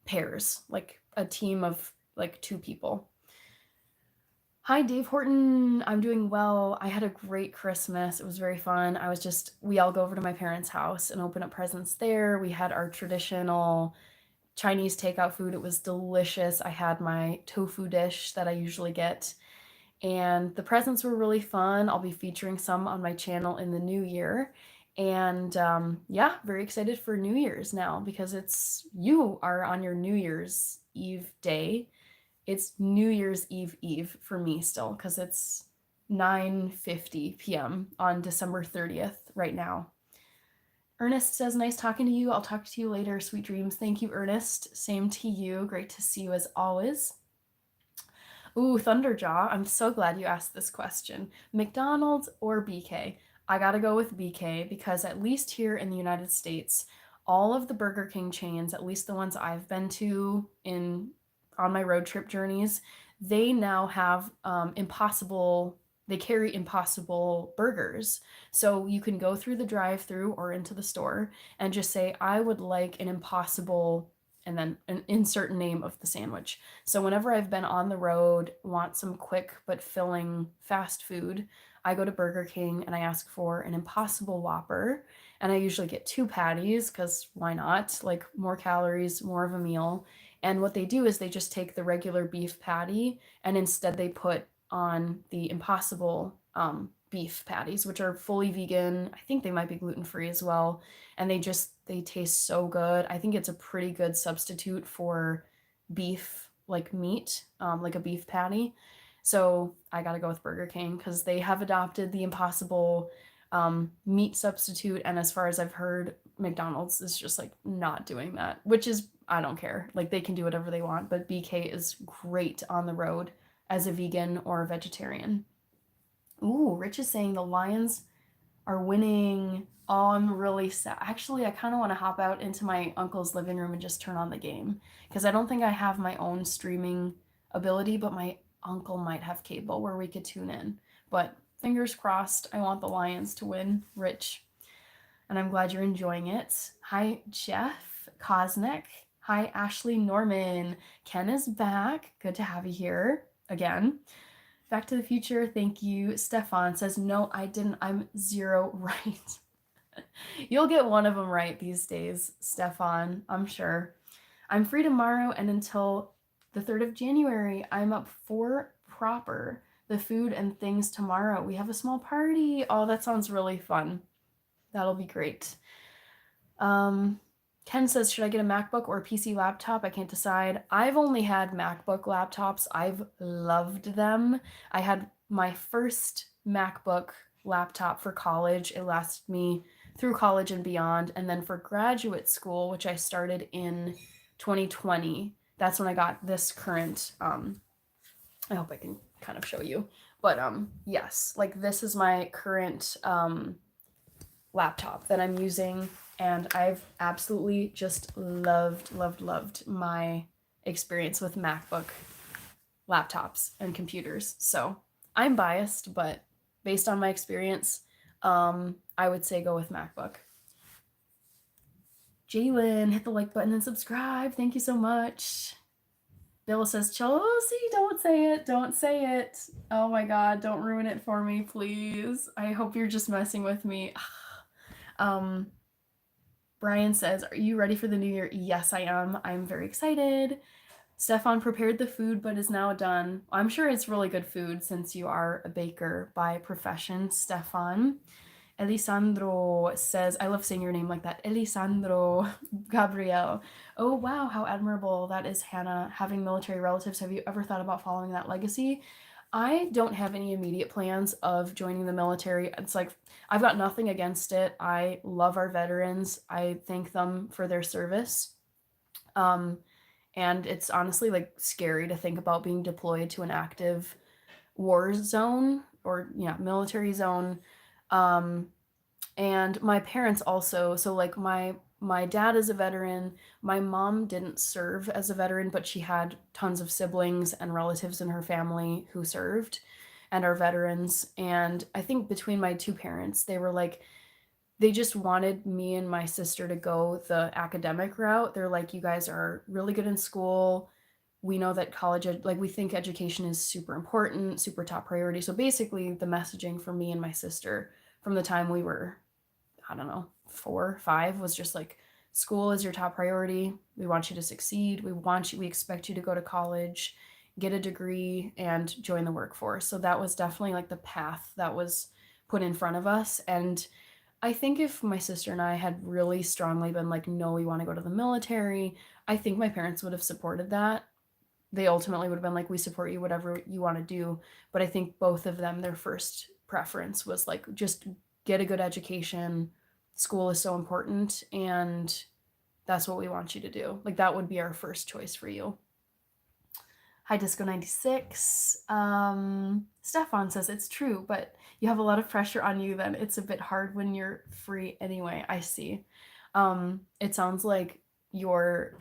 pairs, like a team of like 2 people. Hi, Dave Horton. I'm doing well. I had a great Christmas. It was very fun. We all go over to my parents' house and open up presents there. We had our traditional Chinese takeout food. It was delicious. I had my tofu dish that I usually get. and the presents were really fun. I'll be featuring some on my channel in the new year. And yeah, very excited for New Year's now because you are on your New Year's Eve day. It's New Year's Eve Eve for me still because it's 9:50 p.m. on December 30th right now. Ernest says, nice talking to you. I'll talk to you later. Sweet dreams. Thank you, Ernest. Same to you. Great to see you as always. Ooh, Thunderjaw, I'm so glad you asked this question. McDonald's or BK? I gotta go with BK because at least here in the United States, all of the Burger King chains, at least the ones I've been to on my road trip journeys, they now have they carry impossible burgers. So you can go through the drive-through or into the store and just say, I would like an impossible, and then an insert name of the sandwich. So whenever I've been on the road, want some quick but filling fast food, I go to Burger King and I ask for an Impossible Whopper. And I usually get 2 patties because why not? Like more calories, more of a meal. And what they do is they just take the regular beef patty and instead they put on the Impossible beef patties, which are fully vegan. I think they might be gluten-free as well. And they taste so good. I think it's a pretty good substitute for beef, like meat, like a beef patty. So I gotta go with Burger King because they have adopted the Impossible meat substitute. And as far as I've heard, McDonald's is just like not doing that, which is, I don't care. Like they can do whatever they want, but BK is great on the road as a vegan or a vegetarian. Ooh, Rich is saying the Lions are winning. Oh, I'm really sad. Actually, I kind of want to hop out into my uncle's living room and just turn on the game because I don't think I have my own streaming ability, but my uncle might have cable where we could tune in. But fingers crossed, I want the Lions to win, Rich. And I'm glad you're enjoying it. Hi, Jeff Kosnick. Hi, Ashley Norman. Ken is back. Good to have you here again. Back to the Future, thank you. Stefan says, no, I didn't. I'm 0 right. You'll get one of them right these days, Stefan, I'm sure. I'm free tomorrow and until the 3rd of January. I'm up for proper the food and things tomorrow. We have a small party. Oh, that sounds really fun. That'll be great. Ken says, should I get a MacBook or a PC laptop? I can't decide. I've only had MacBook laptops. I've loved them. I had my first MacBook laptop for college. It lasted me through college and beyond. And then for graduate school, which I started in 2020, that's when I got this current, I hope I can kind of show you. But yes, like this is my current laptop that I'm using, and I've absolutely just loved my experience with MacBook laptops and computers. So I'm biased, but based on my experience, I would say go with MacBook. Jalen, hit the like button and subscribe. Thank you so much. Bill says, Chelsea, don't say it. Don't say it. Oh my God, don't ruin it for me, please. I hope you're just messing with me. Brian says, are you ready for the new year? Yes, I am. I'm very excited. Stefan prepared the food but is now done. I'm sure it's really good food since you are a baker by profession, Stefan. Elisandro says, I love saying your name like that. Elisandro Gabriel. Oh, wow, how admirable that is, Hannah. Having military relatives, have you ever thought about following that legacy? I don't have any immediate plans of joining the military. It's like, I've got nothing against it. I love our veterans. I thank them for their service. And it's honestly like scary to think about being deployed to an active war zone or, military zone. And my parents also, so like my dad is a veteran. My mom didn't serve as a veteran, but she had tons of siblings and relatives in her family who served and are veterans. And I think between my two parents, they were like, they just wanted me and my sister to go the academic route. They're like, you guys are really good in school. We know that we think education is super important, super top priority. So basically the messaging for me and my sister from the time we were, I don't know, 4, 5 was just like, school is your top priority. We want you to succeed. We expect you to go to college, get a degree, and join the workforce. So that was definitely like the path that was put in front of us. And I think if my sister and I had really strongly been like, no, we want to go to the military, I think my parents would have supported that. They ultimately would have been like, we support you, whatever you want to do. But I think both of them, their first preference was like, just get a good education. School is so important, and that's what we want you to do. Like, that would be our first choice for you. Hi, Disco 96. Stefan says it's true, but you have a lot of pressure on you then. It's a bit hard when you're free anyway. I see. It sounds like your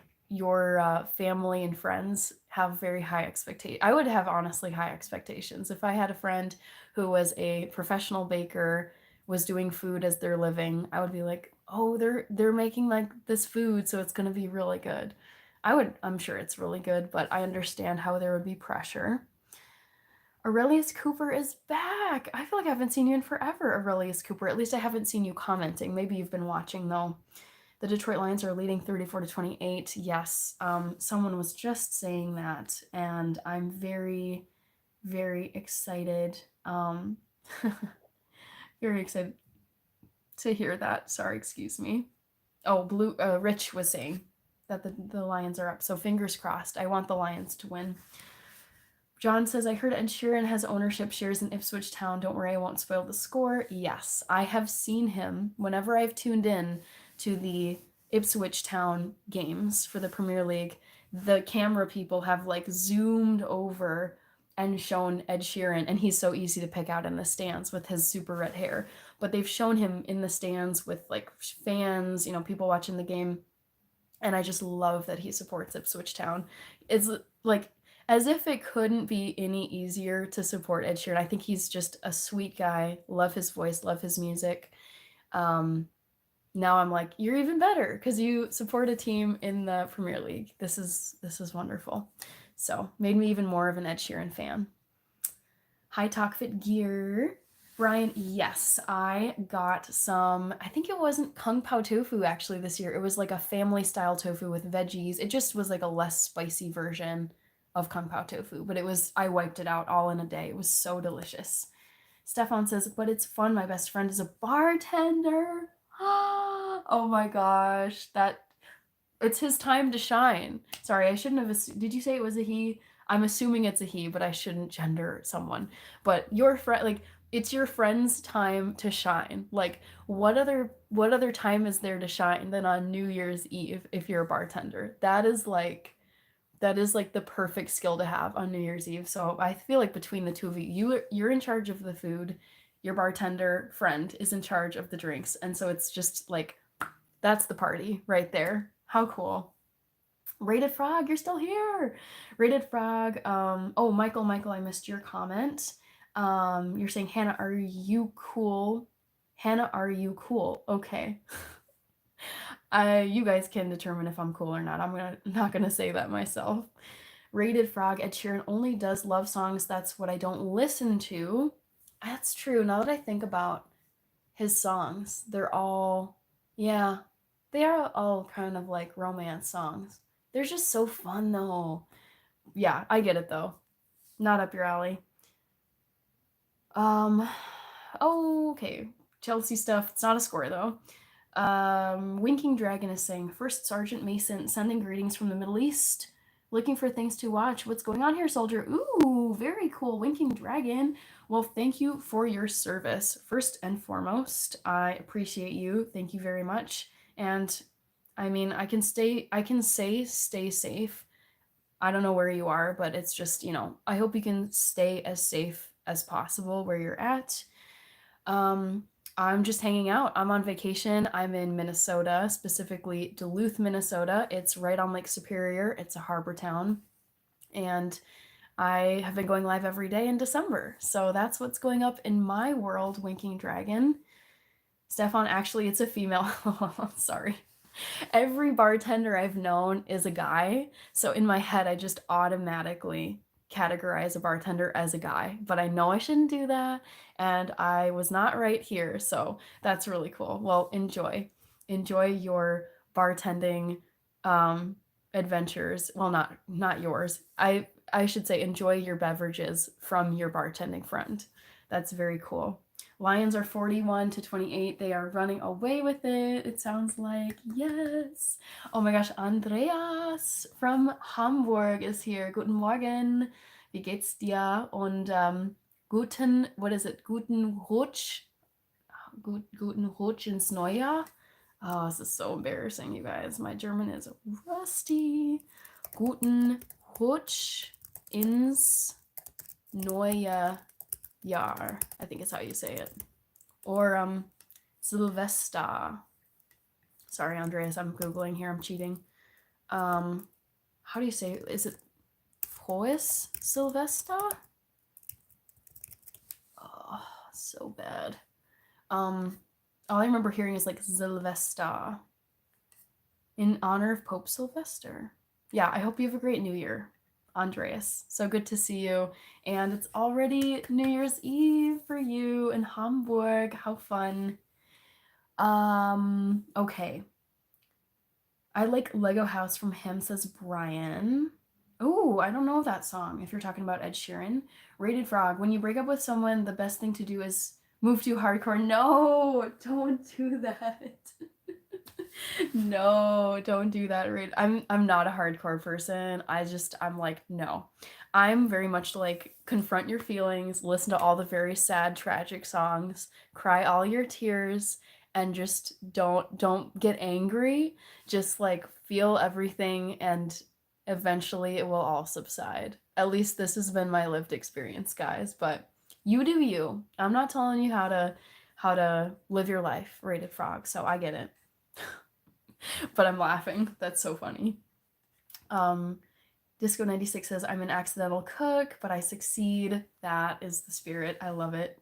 family and friends have very high expectations. I would have honestly high expectations. If I had a friend who was a professional baker, was doing food as their living, I would be like, oh, they're making like this food, so it's gonna be really good. I'm sure it's really good, but I understand how there would be pressure. Aurelius Cooper is back. I feel like I haven't seen you in forever, Aurelius Cooper. At least I haven't seen you commenting. Maybe you've been watching though. The Detroit Lions are leading 34-28. Yes, someone was just saying that, and I'm very, very excited. Very excited to hear that. Sorry, excuse me. Oh, Rich was saying that the Lions are up, so fingers crossed. I want the Lions to win. John says, I heard Ed Sheeran has ownership shares in Ipswich Town. Don't worry, I won't spoil the score. Yes, I have seen him whenever I've tuned in to the Ipswich Town games for the Premier League. The camera people have like zoomed over and shown Ed Sheeran, and he's so easy to pick out in the stands with his super red hair. But they've shown him in the stands with like fans, people watching the game. And I just love that he supports Ipswich Town. It's like as if it couldn't be any easier to support Ed Sheeran. I think he's just a sweet guy. Love his voice, love his music. Now I'm like, you're even better because you support a team in the Premier League. This is wonderful. So made me even more of an Ed Sheeran fan. Hi, Talkfit Gear. Brian, yes, I got some, I think it wasn't Kung Pao tofu actually this year. It was like a family style tofu with veggies. It just was like a less spicy version of Kung Pao tofu, but I wiped it out all in a day. It was so delicious. Stefan says, but it's fun. My best friend is a bartender. Oh my gosh, it's his time to shine. Sorry, I shouldn't have, did you say it was a he? I'm assuming it's a he, but I shouldn't gender someone. But your friend, like, it's your friend's time to shine. Like, what other time is there to shine than on New Year's Eve if you're a bartender? That is like the perfect skill to have on New Year's Eve. So I feel like between the two of you're in charge of the food, your bartender friend is in charge of the drinks, and so it's just like that's the party right there. How cool. Rated Frog, you're still here. Rated Frog. Oh, Michael, I missed your comment. You're saying, Hannah, are you cool? Hannah, are you cool? Okay. You guys can determine if I'm cool or not. I'm not gonna say that myself. Rated Frog, Ed Sheeran only does love songs. That's what I don't listen to. That's true. Now that I think about his songs, yeah, they are all kind of like romance songs. They're just so fun though. Yeah, I get it though. Not up your alley. Okay. Chelsea stuff. It's not a score though. Winking Dragon is saying, First Sergeant Mason sending greetings from the Middle East. Looking for things to watch. What's going on here, soldier? Ooh, very cool. Winking Dragon. Well, thank you for your service. First and foremost, I appreciate you. Thank you very much. And I mean, I can say stay safe. I don't know where you are, but it's just, I hope you can stay as safe as possible where you're at. I'm just hanging out. I'm on vacation. I'm in Minnesota, specifically Duluth, Minnesota. It's right on Lake Superior. It's a harbor town. And I have been going live every day in December. So that's what's going up in my world, Winking Dragon. Stefan, actually, it's a female. Sorry. Every bartender I've known is a guy. So in my head, I just automatically categorize a bartender as a guy, but I know I shouldn't do that, and I was not right here, so that's really cool. Well, enjoy your bartending adventures. Well, not yours. I should say enjoy your beverages from your bartending friend. That's very cool. Lions are 41 to 28. They are running away with it. It sounds like, yes. Oh my gosh, Andreas from Hamburg is here. Guten Morgen. Wie geht's dir? Und guten, what is it? Guten Rutsch. Guten Rutsch ins Neujahr. Oh, this is so embarrassing, you guys. My German is rusty. Guten Rutsch ins neue Jahr, I think is how you say it. Or Silvester. Sorry, Andreas, I'm Googling here. I'm cheating. How do you say it? Is it Frohes Silvester? Oh, so bad. All I remember hearing is like Silvester. In honor of Pope Sylvester. Yeah, I hope you have a great New Year, Andreas. So good to see you. And it's already New Year's Eve for you in Hamburg. How fun. Okay. I like Lego House from him, says Brian. Oh, I don't know that song if you're talking about Ed Sheeran. Rated Frog. When you break up with someone, the best thing to do is move to hardcore. No, don't do that. No, don't do that. I'm not a hardcore person. I'm like, no. I'm very much like confront your feelings, listen to all the very sad, tragic songs, cry all your tears, and just don't get angry. Just like feel everything and eventually it will all subside. At least this has been my lived experience, guys, but you do you. I'm not telling you how to live your life, Rated Frog, so I get it. But I'm laughing. That's so funny. Disco 96 says, I'm an accidental cook, but I succeed. That is the spirit. I love it.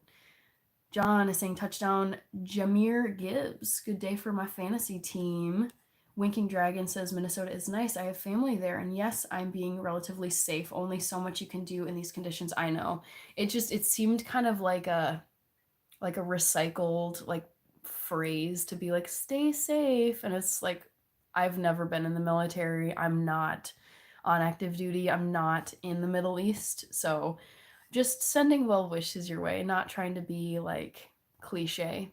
John is saying, touchdown, Jameer Gibbs. Good day for my fantasy team. Winking Dragon says, Minnesota is nice. I have family there. And yes, I'm being relatively safe. Only so much you can do in these conditions. I know. It seemed kind of like a recycled, like, phrase to be like stay safe, and it's like I've never been in the military, I'm not on active duty, I'm not in the Middle East, so just sending well wishes your way, not trying to be like cliche.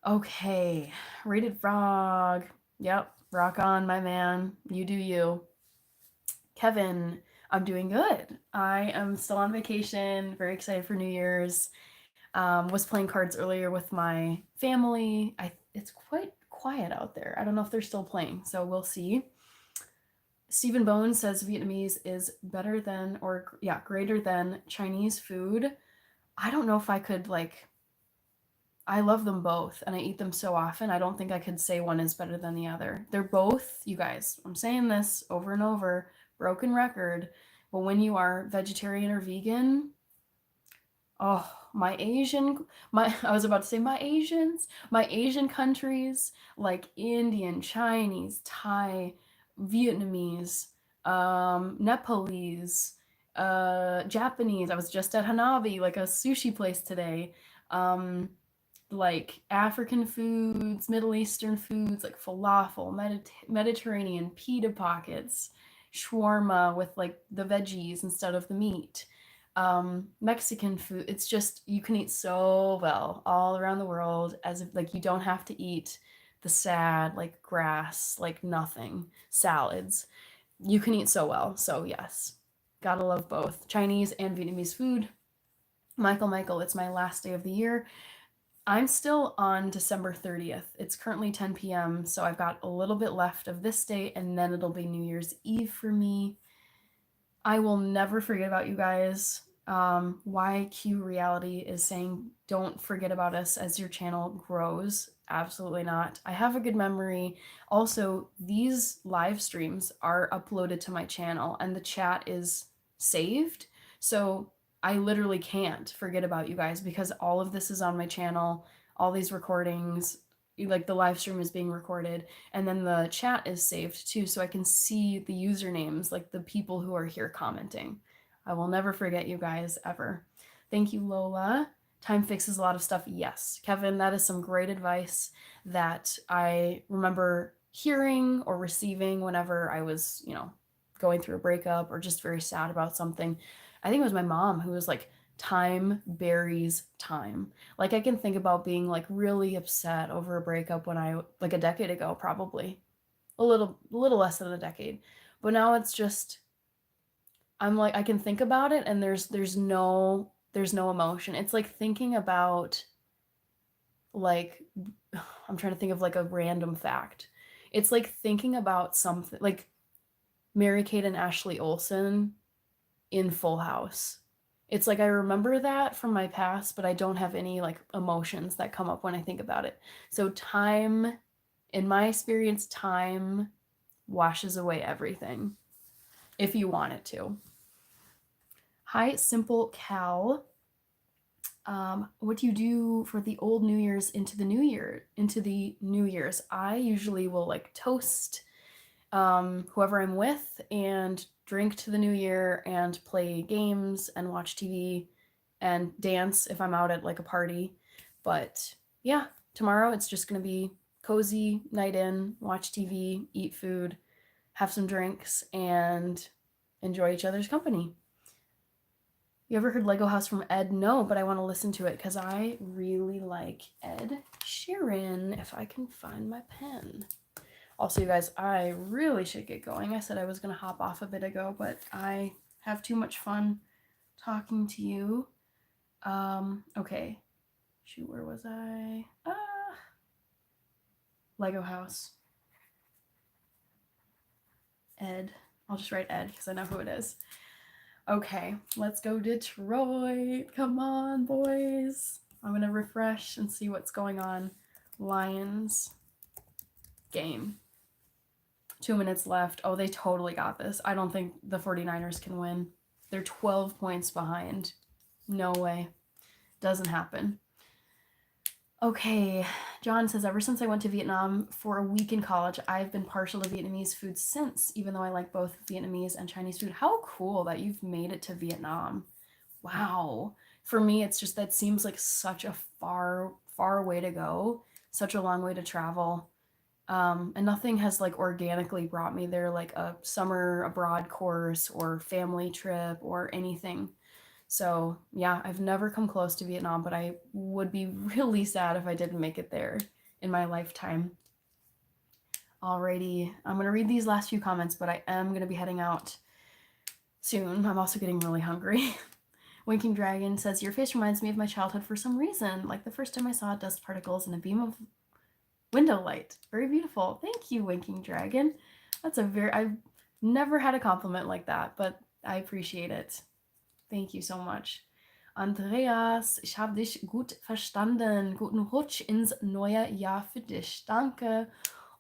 Okay, Rated Frog. Yep, rock on, my man. You do you. Kevin, I'm doing good. I am still on vacation, very excited for New Year's. Was playing cards earlier with my family. It's quite quiet out there. I don't know if they're still playing, so we'll see. Stephen Bones says Vietnamese is better than, or yeah, greater than Chinese food. I don't know if I could I love them both and I eat them so often. I don't think I could say one is better than the other. They're both, you guys, I'm saying this over and over, broken record, but when you are vegetarian or vegan, oh, my Asian countries like Indian, Chinese, Thai, Vietnamese, Nepalese, Japanese. I was just at Hanabi, like a sushi place today. Like African foods, Middle Eastern foods like falafel, Mediterranean pita pockets, shawarma with like the veggies instead of the meat. Mexican food. It's just, you can eat so well all around the world, as if like you don't have to eat the sad, like grass, like nothing, salads. You can eat so well. So yes, gotta love both Chinese and Vietnamese food. Michael, it's my last day of the year. I'm still on December 30th. It's currently 10 p.m., so I've got a little bit left of this date, and then it'll be New Year's Eve for me. I will never forget about you guys. YQ Reality is saying, don't forget about us as your channel grows. Absolutely not. I have a good memory. Also, these live streams are uploaded to my channel and the chat is saved. So I literally can't forget about you guys because all of this is on my channel. All these recordings, like the live stream is being recorded, and then the chat is saved too, so I can see the usernames, like the people who are here commenting. I will never forget you guys, ever. Thank you, Lola. Time fixes a lot of stuff. Yes, Kevin, that is some great advice that I remember hearing or receiving whenever I was, going through a breakup or just very sad about something. I think it was my mom who was like, time buries time. Like I can think about being like really upset over a breakup when I like a decade ago, probably a little less than a decade. But now it's just I'm like I can think about it and there's no emotion. It's like thinking about like I'm trying to think of like a random fact. It's like thinking about something like Mary Kate and Ashley Olsen in Full House. It's like I remember that from my past, but I don't have any like emotions that come up when I think about it. So time, in my experience, time washes away everything if you want it to. Hi, Simple Cal. What do you do for the old New Year's into the New Year, into the New Year's? I usually will like toast whoever I'm with and drink to the new year and play games and watch TV and dance if I'm out at like a party. But yeah, tomorrow it's just going to be cozy night in, watch TV, eat food, have some drinks, and enjoy each other's company. You ever heard Lego House from Ed? No, but I want to listen to it because I really like Ed Sheeran. If I can find my pen. Also, you guys, I really should get going. I said I was going to hop off a bit ago, but I have too much fun talking to you. Okay. Shoot, where was I? Lego House. Ed. I'll just write Ed because I know who it is. Okay, let's go Detroit. Come on, boys. I'm going to refresh and see what's going on. Lions game. 2 minutes left. Oh, they totally got this. I don't think the 49ers can win. They're 12 points behind. No way. Doesn't happen. Okay, John says, ever since I went to Vietnam for a week in college, I've been partial to Vietnamese food since, even though I like both Vietnamese and Chinese food. How cool that you've made it to Vietnam. Wow. For me, it's just that seems like such a far, far way to go, such a long way to travel. And nothing has like organically brought me there, like a summer abroad course or family trip or anything. So yeah, I've never come close to Vietnam, but I would be really sad if I didn't make it there in my lifetime. Alrighty, I'm gonna read these last few comments, but I am gonna be heading out soon. I'm also getting really hungry. Winking Dragon says, your face reminds me of my childhood for some reason, like the first time I saw dust particles in a beam of window light. Very beautiful. Thank you, Winking Dragon. I've never had a compliment like that, but I appreciate it. Thank you so much. Andreas, ich habe dich gut verstanden. Guten Rutsch ins neue Jahr für dich. Danke.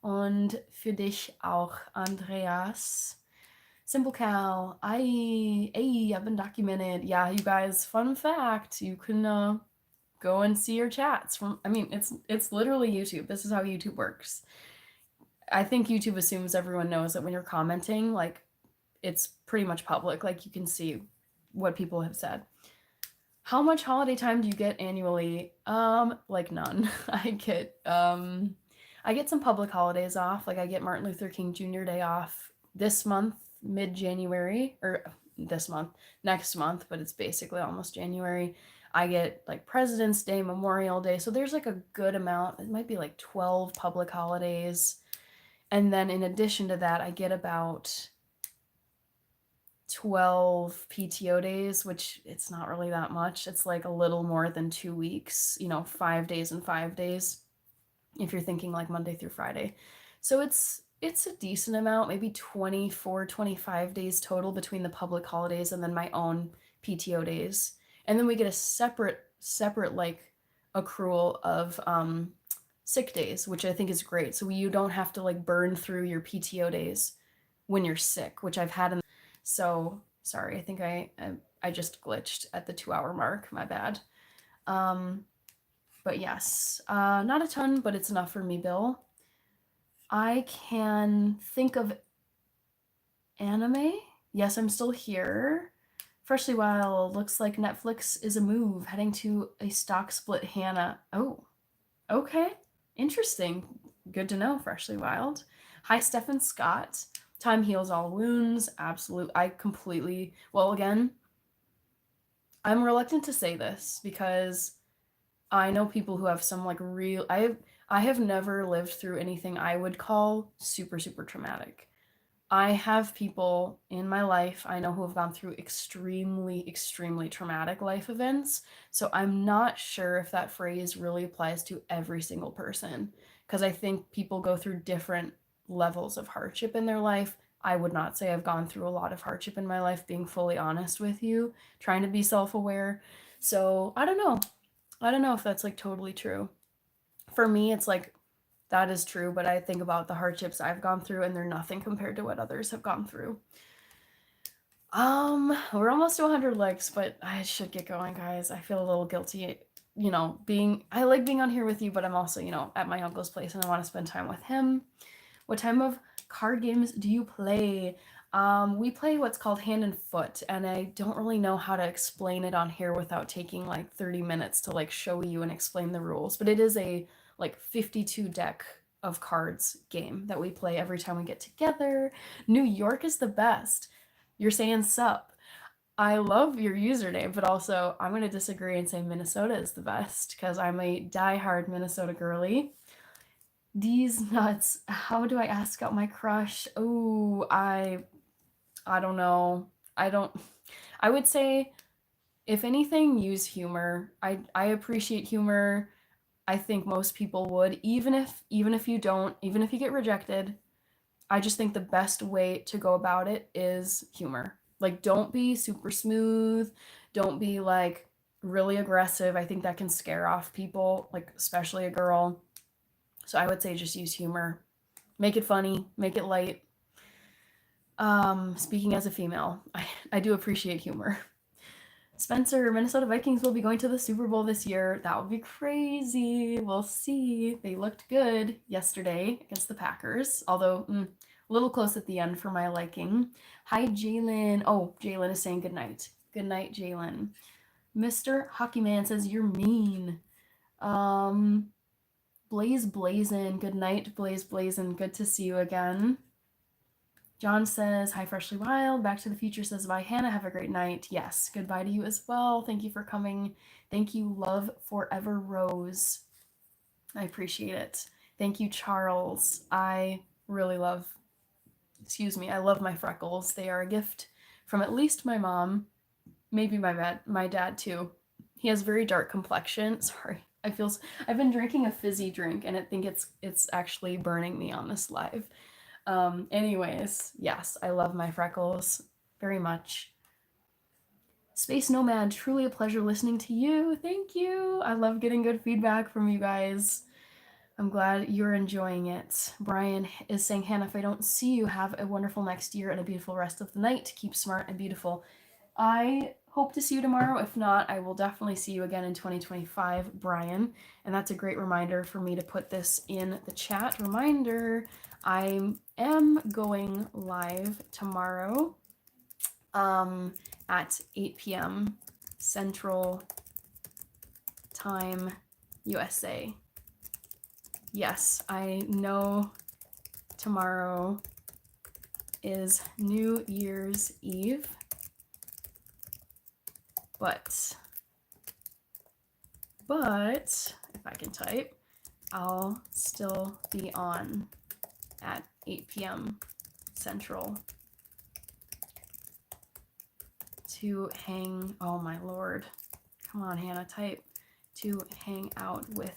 Und für dich auch, Andreas. Simple Cal, I've been documented. Yeah, you guys, fun fact, you can go and see your chats from, I mean, it's literally YouTube. This is how YouTube works. I think YouTube assumes everyone knows that when you're commenting, like, it's pretty much public. Like, you can see what people have said. How much holiday time do you get annually? Like none. I get some public holidays off. Like I get Martin Luther King Jr. Day off this month, mid-January, or this month, next month, but it's basically almost January. I get like President's Day, Memorial Day. So there's like a good amount. It might be like 12 public holidays. And then in addition to that, I get about 12 PTO days, which it's not really that much. It's like a little more than 2 weeks, 5 days and 5 days, if you're thinking like Monday through Friday. So it's a decent amount, maybe 24, 25 days total between the public holidays and then my own PTO days. And then we get a separate like accrual of sick days, which I think is great. So you don't have to like burn through your PTO days when you're sick, which I've had in. So sorry, I think I just glitched at the 2-hour mark. My bad. But yes, not a ton, but it's enough for me, Bill. I can think of anime. Yes, I'm still here. Freshly Wild, looks like Netflix is a move, heading to a stock split. Hannah. Oh, okay. Interesting. Good to know, Freshly Wild. Hi, Stephen Scott. Time heals all wounds. Absolute. I completely, well, again, I'm reluctant to say this because I know people who have some like real, I have never lived through anything I would call super, super traumatic. I have people in my life I know who have gone through extremely, extremely traumatic life events. So I'm not sure if that phrase really applies to every single person because I think people go through different levels of hardship in their life. I would not say I've gone through a lot of hardship in my life, being fully honest with you, trying to be self aware. So I don't know. I don't know if that's like totally true. For me, it's like that is true, but I think about the hardships I've gone through and they're nothing compared to what others have gone through. We're almost to 100 likes, but I should get going, guys. I feel a little guilty, I like being on here with you, but I'm also, at my uncle's place and I want to spend time with him. What type of card games do you play? We play what's called Hand and Foot, and I don't really know how to explain it on here without taking like 30 minutes to like show you and explain the rules. But it is a like 52 deck of cards game that we play every time we get together. New York is the best. You're saying sup. I love your username, but also I'm going to disagree and say Minnesota is the best because I'm a diehard Minnesota girly. These nuts. How do I ask out my crush? Oh, I don't know. I don't I would say if anything, use humor. I appreciate humor. I think most people would, even if you don't, even if you get rejected. I just think the best way to go about it is humor. Like don't be super smooth, don't be like really aggressive. I think that can scare off people, like especially a girl. So I would say just use humor. Make it funny, make it light. Speaking as a female, I do appreciate humor. Spencer, Minnesota Vikings will be going to the Super Bowl this year. That would be crazy. We'll see. They looked good yesterday against the Packers, although a little close at the end for my liking. Hi, Jalen. Oh, Jalen is saying good night. Good night, Jalen. Mr. Hockey Man says you're mean. Blaze Blazin. Good night, Blaze Blazin. Good to see you again. John says, hi, Freshly Wild. Back to the Future says, bye, Hannah. Have a great night. Yes, goodbye to you as well. Thank you for coming. Thank you, Love Forever Rose. I appreciate it. Thank you, Charles. I really love, I love my freckles. They are a gift from at least my mom, maybe my dad too. He has very dark complexion. Sorry. I've been drinking a fizzy drink and I think it's actually burning me on this live. Anyways, yes, I love my freckles very much. Space Nomad, truly a pleasure listening to you. Thank you. I love getting good feedback from you guys. I'm glad you're enjoying it. Brian is saying, Hannah, if I don't see you, have a wonderful next year and a beautiful rest of the night. Keep smart and beautiful. I hope to see you tomorrow. If not, I will definitely see you again in 2025, Brian. And that's a great reminder for me to put this in the chat. Reminder, I am going live tomorrow at 8 p.m. Central Time, USA. Yes, I know tomorrow is New Year's Eve, but if I can type, I'll still be on at 8 p.m. Central to hang, oh my lord, come on Hannah, type, to hang out with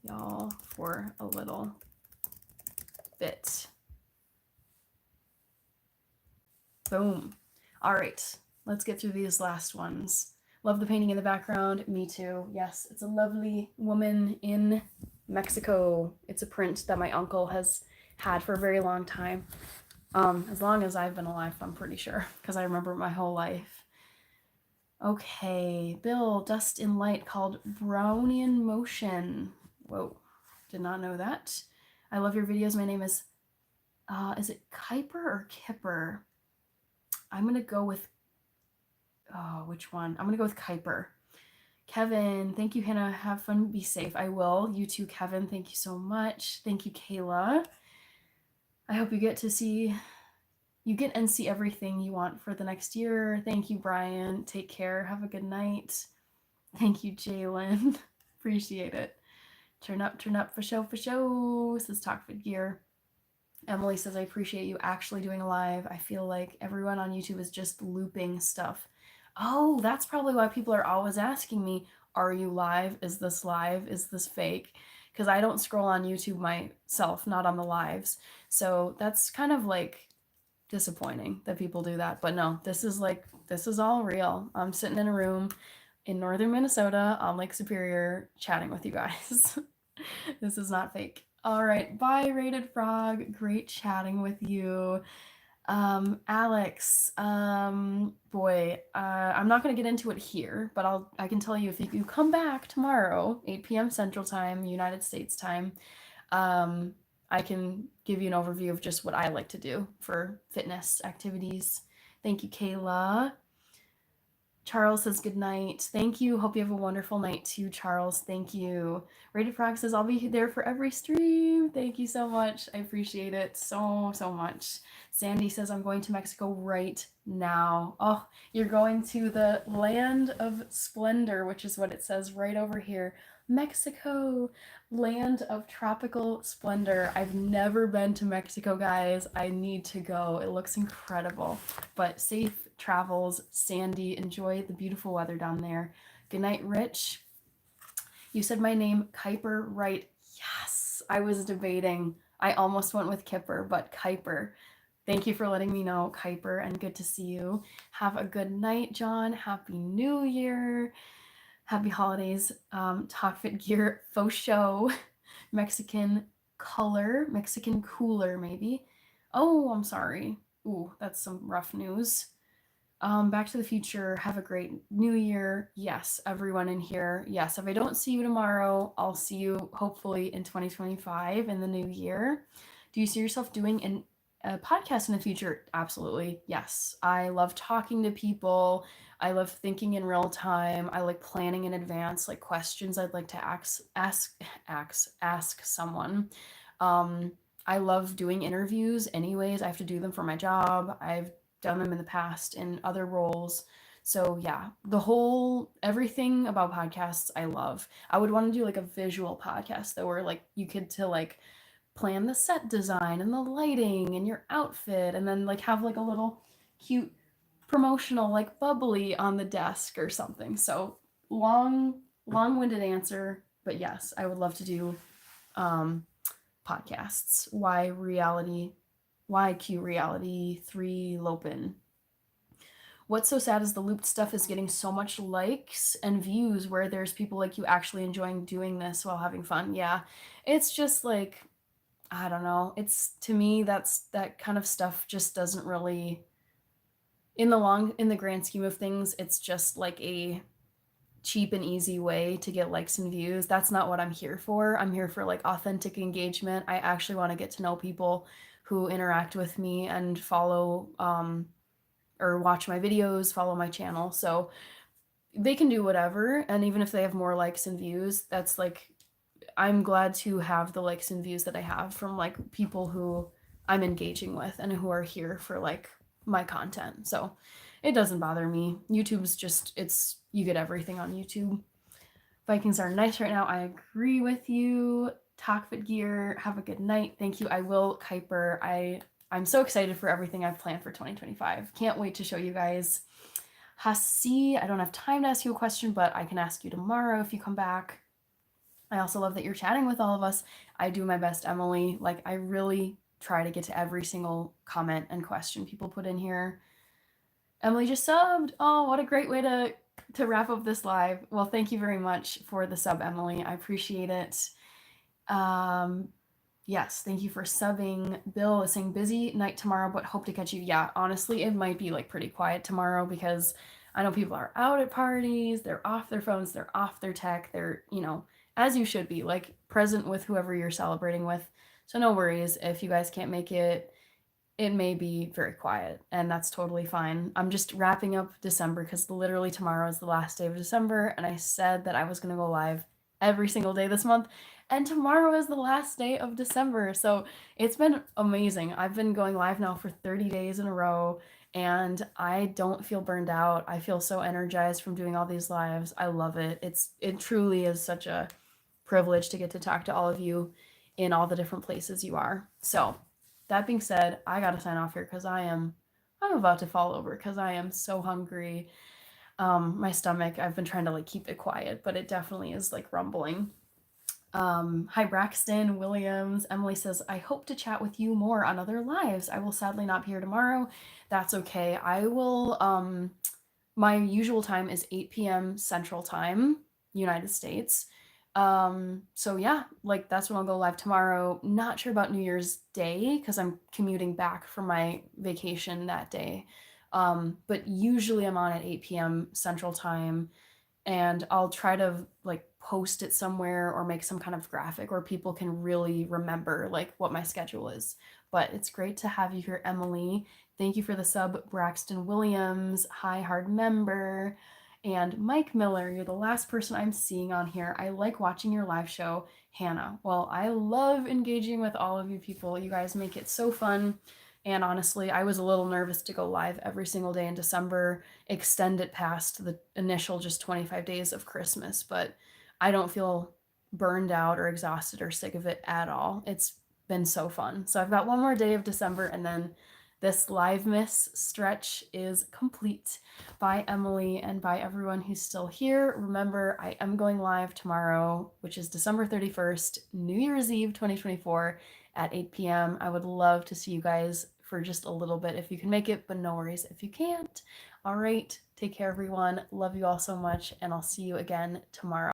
y'all for a little bit. Boom. All right, let's get through these last ones. Love the painting in the background. Me too. Yes, it's a lovely woman in Mexico. It's a print that my uncle has had for a very long time. As long as I've been alive, I'm pretty sure, because I remember my whole life. Okay, Bill, Dust in Light called Brownian Motion. Whoa, did not know that. I love your videos. My name is it Kuiper or Kipper? I'm going to go with, which one? I'm going to go with Kuiper. Kevin, thank you, Hannah. Have fun. Be safe. I will. You too, Kevin. Thank you so much. Thank you, Kayla. I hope you get and see everything you want for the next year. Thank you, Brian. Take care. Have a good night. Thank you, Jalen. Appreciate it. Turn up for show, says Talkfit Gear. Emily says, I appreciate you actually doing a live. I feel like everyone on YouTube is just looping stuff. Oh, that's probably why people are always asking me, are you live? Is this live? Is this fake? Because I don't scroll on YouTube myself, not on the lives. So that's kind of like disappointing that people do that. But no, this is all real. I'm sitting in a room in northern Minnesota on Lake Superior chatting with you guys. This is not fake. All right, bye, Rated Frog. Great chatting with you. Alex, boy, I'm not gonna get into it here, but I can tell you if you come back tomorrow, 8 p.m. Central Time, United States time, I can give you an overview of just what I like to do for fitness activities. Thank you, Kayla. Charles says good night. Thank you. Hope you have a wonderful night too, Charles. Thank you. Rated Frog says I'll be there for every stream. Thank you so much. I appreciate it so much. Sandy says I'm going to Mexico right now. Oh, you're going to the land of splendor, which is what it says right over here. Mexico, land of tropical splendor. I've never been to Mexico, guys. I need to go. It looks incredible. But safe travels, Sandy. Enjoy the beautiful weather down there. Good night, Rich. You said my name, Kuiper, right? Yes, I was debating. I almost went with Kipper, but Kuiper. Thank you for letting me know, Kuiper, and good to see you. Have a good night, John. Happy New Year. Happy holidays. Talkfit Gear, faux show. Mexican color, Mexican cooler, maybe. Oh, I'm sorry. Ooh, that's some rough news. Back to the Future, have a great new year. Yes, everyone in here. Yes, if I don't see you tomorrow, I'll see you hopefully in 2025 in the new year. Do you see yourself doing a podcast in the future? Absolutely. Yes. I love talking to people. I love thinking in real time. I like planning in advance, like questions I'd like to ask someone. I love doing interviews anyways. I have to do them for my job. I've done them in the past in other roles. So yeah, everything about podcasts I love. I would want to do like a visual podcast though, where like you could to like plan the set design and the lighting and your outfit, and then like have like a little cute promotional like bubbly on the desk or something. So long-winded answer, but yes, I would love to do podcasts. YQ Reality 3 Lopin. What's so sad is the looped stuff is getting so much likes and views where there's people like you actually enjoying doing this while having fun. Yeah, it's just like, I don't know. It's, to me, that kind of stuff just doesn't really, in the grand scheme of things, it's just like a cheap and easy way to get likes and views. That's not what I'm here for. I'm here for like authentic engagement. I actually want to get to know people who interact with me and follow or watch my videos, follow my channel. So they can do whatever, and even if they have more likes and views, that's like, I'm glad to have the likes and views that I have from like people who I'm engaging with and who are here for like my content. So it doesn't bother me. YouTube's just, you get everything on YouTube. Vikings are nice right now. I agree with you. Talkfit Gear, have a good night. Thank you. I will, Kuiper. I'm so excited for everything I've planned for 2025. Can't wait to show you guys. Hasi, I don't have time to ask you a question, but I can ask you tomorrow if you come back. I also love that you're chatting with all of us. I do my best, Emily. Like, I really try to get to every single comment and question people put in here. Emily just subbed. Oh, what a great way to wrap up this live. Well, thank you very much for the sub, Emily. I appreciate it. Yes, thank you for subbing. Bill is saying busy night tomorrow, but hope to catch you. Yeah, honestly, it might be like pretty quiet tomorrow because I know people are out at parties, they're off their phones, they're off their tech, they're, as you should be, like present with whoever you're celebrating with. So no worries if you guys can't make it. It may be very quiet, and that's totally fine. I'm just wrapping up December because literally tomorrow is the last day of December, and I said that I was going to go live every single day this month, And tomorrow is the last day of December. So it's been amazing. I've been going live now for 30 days in a row and I don't feel burned out. I feel so energized from doing all these lives. I love it. It truly is such a privilege to get to talk to all of you in all the different places you are. So, that being said, I got to sign off here cuz I'm about to fall over cuz I am so hungry. My stomach, I've been trying to like keep it quiet, but it definitely is like rumbling. Hi, Braxton Williams. Emily says, I hope to chat with you more on other lives. I will sadly not be here tomorrow. That's okay. I will, my usual time is 8 p.m. Central Time, United States. So yeah, like that's when I'll go live tomorrow. Not sure about New Year's Day because I'm commuting back from my vacation that day. But usually I'm on at 8 p.m. Central Time and I'll try to like post it somewhere or make some kind of graphic where people can really remember like what my schedule is. But it's great to have you here, Emily. Thank you for the sub, Braxton Williams. Hi, hard member. And Mike Miller, you're the last person I'm seeing on here. I like watching your live show, Hannah. Well, I love engaging with all of you people. You guys make it so fun. And honestly, I was a little nervous to go live every single day in December, extend it past the initial just 25 days of Christmas, but I don't feel burned out or exhausted or sick of it at all. It's been so fun. So I've got one more day of December and then this live miss stretch is complete. Bye, Emily, and bye, everyone who's still here. Remember, I am going live tomorrow, which is December 31st, New Year's Eve 2024 at 8 p.m. I would love to see you guys for just a little bit if you can make it, but no worries if you can't. All right, take care, everyone. Love you all so much, and I'll see you again tomorrow.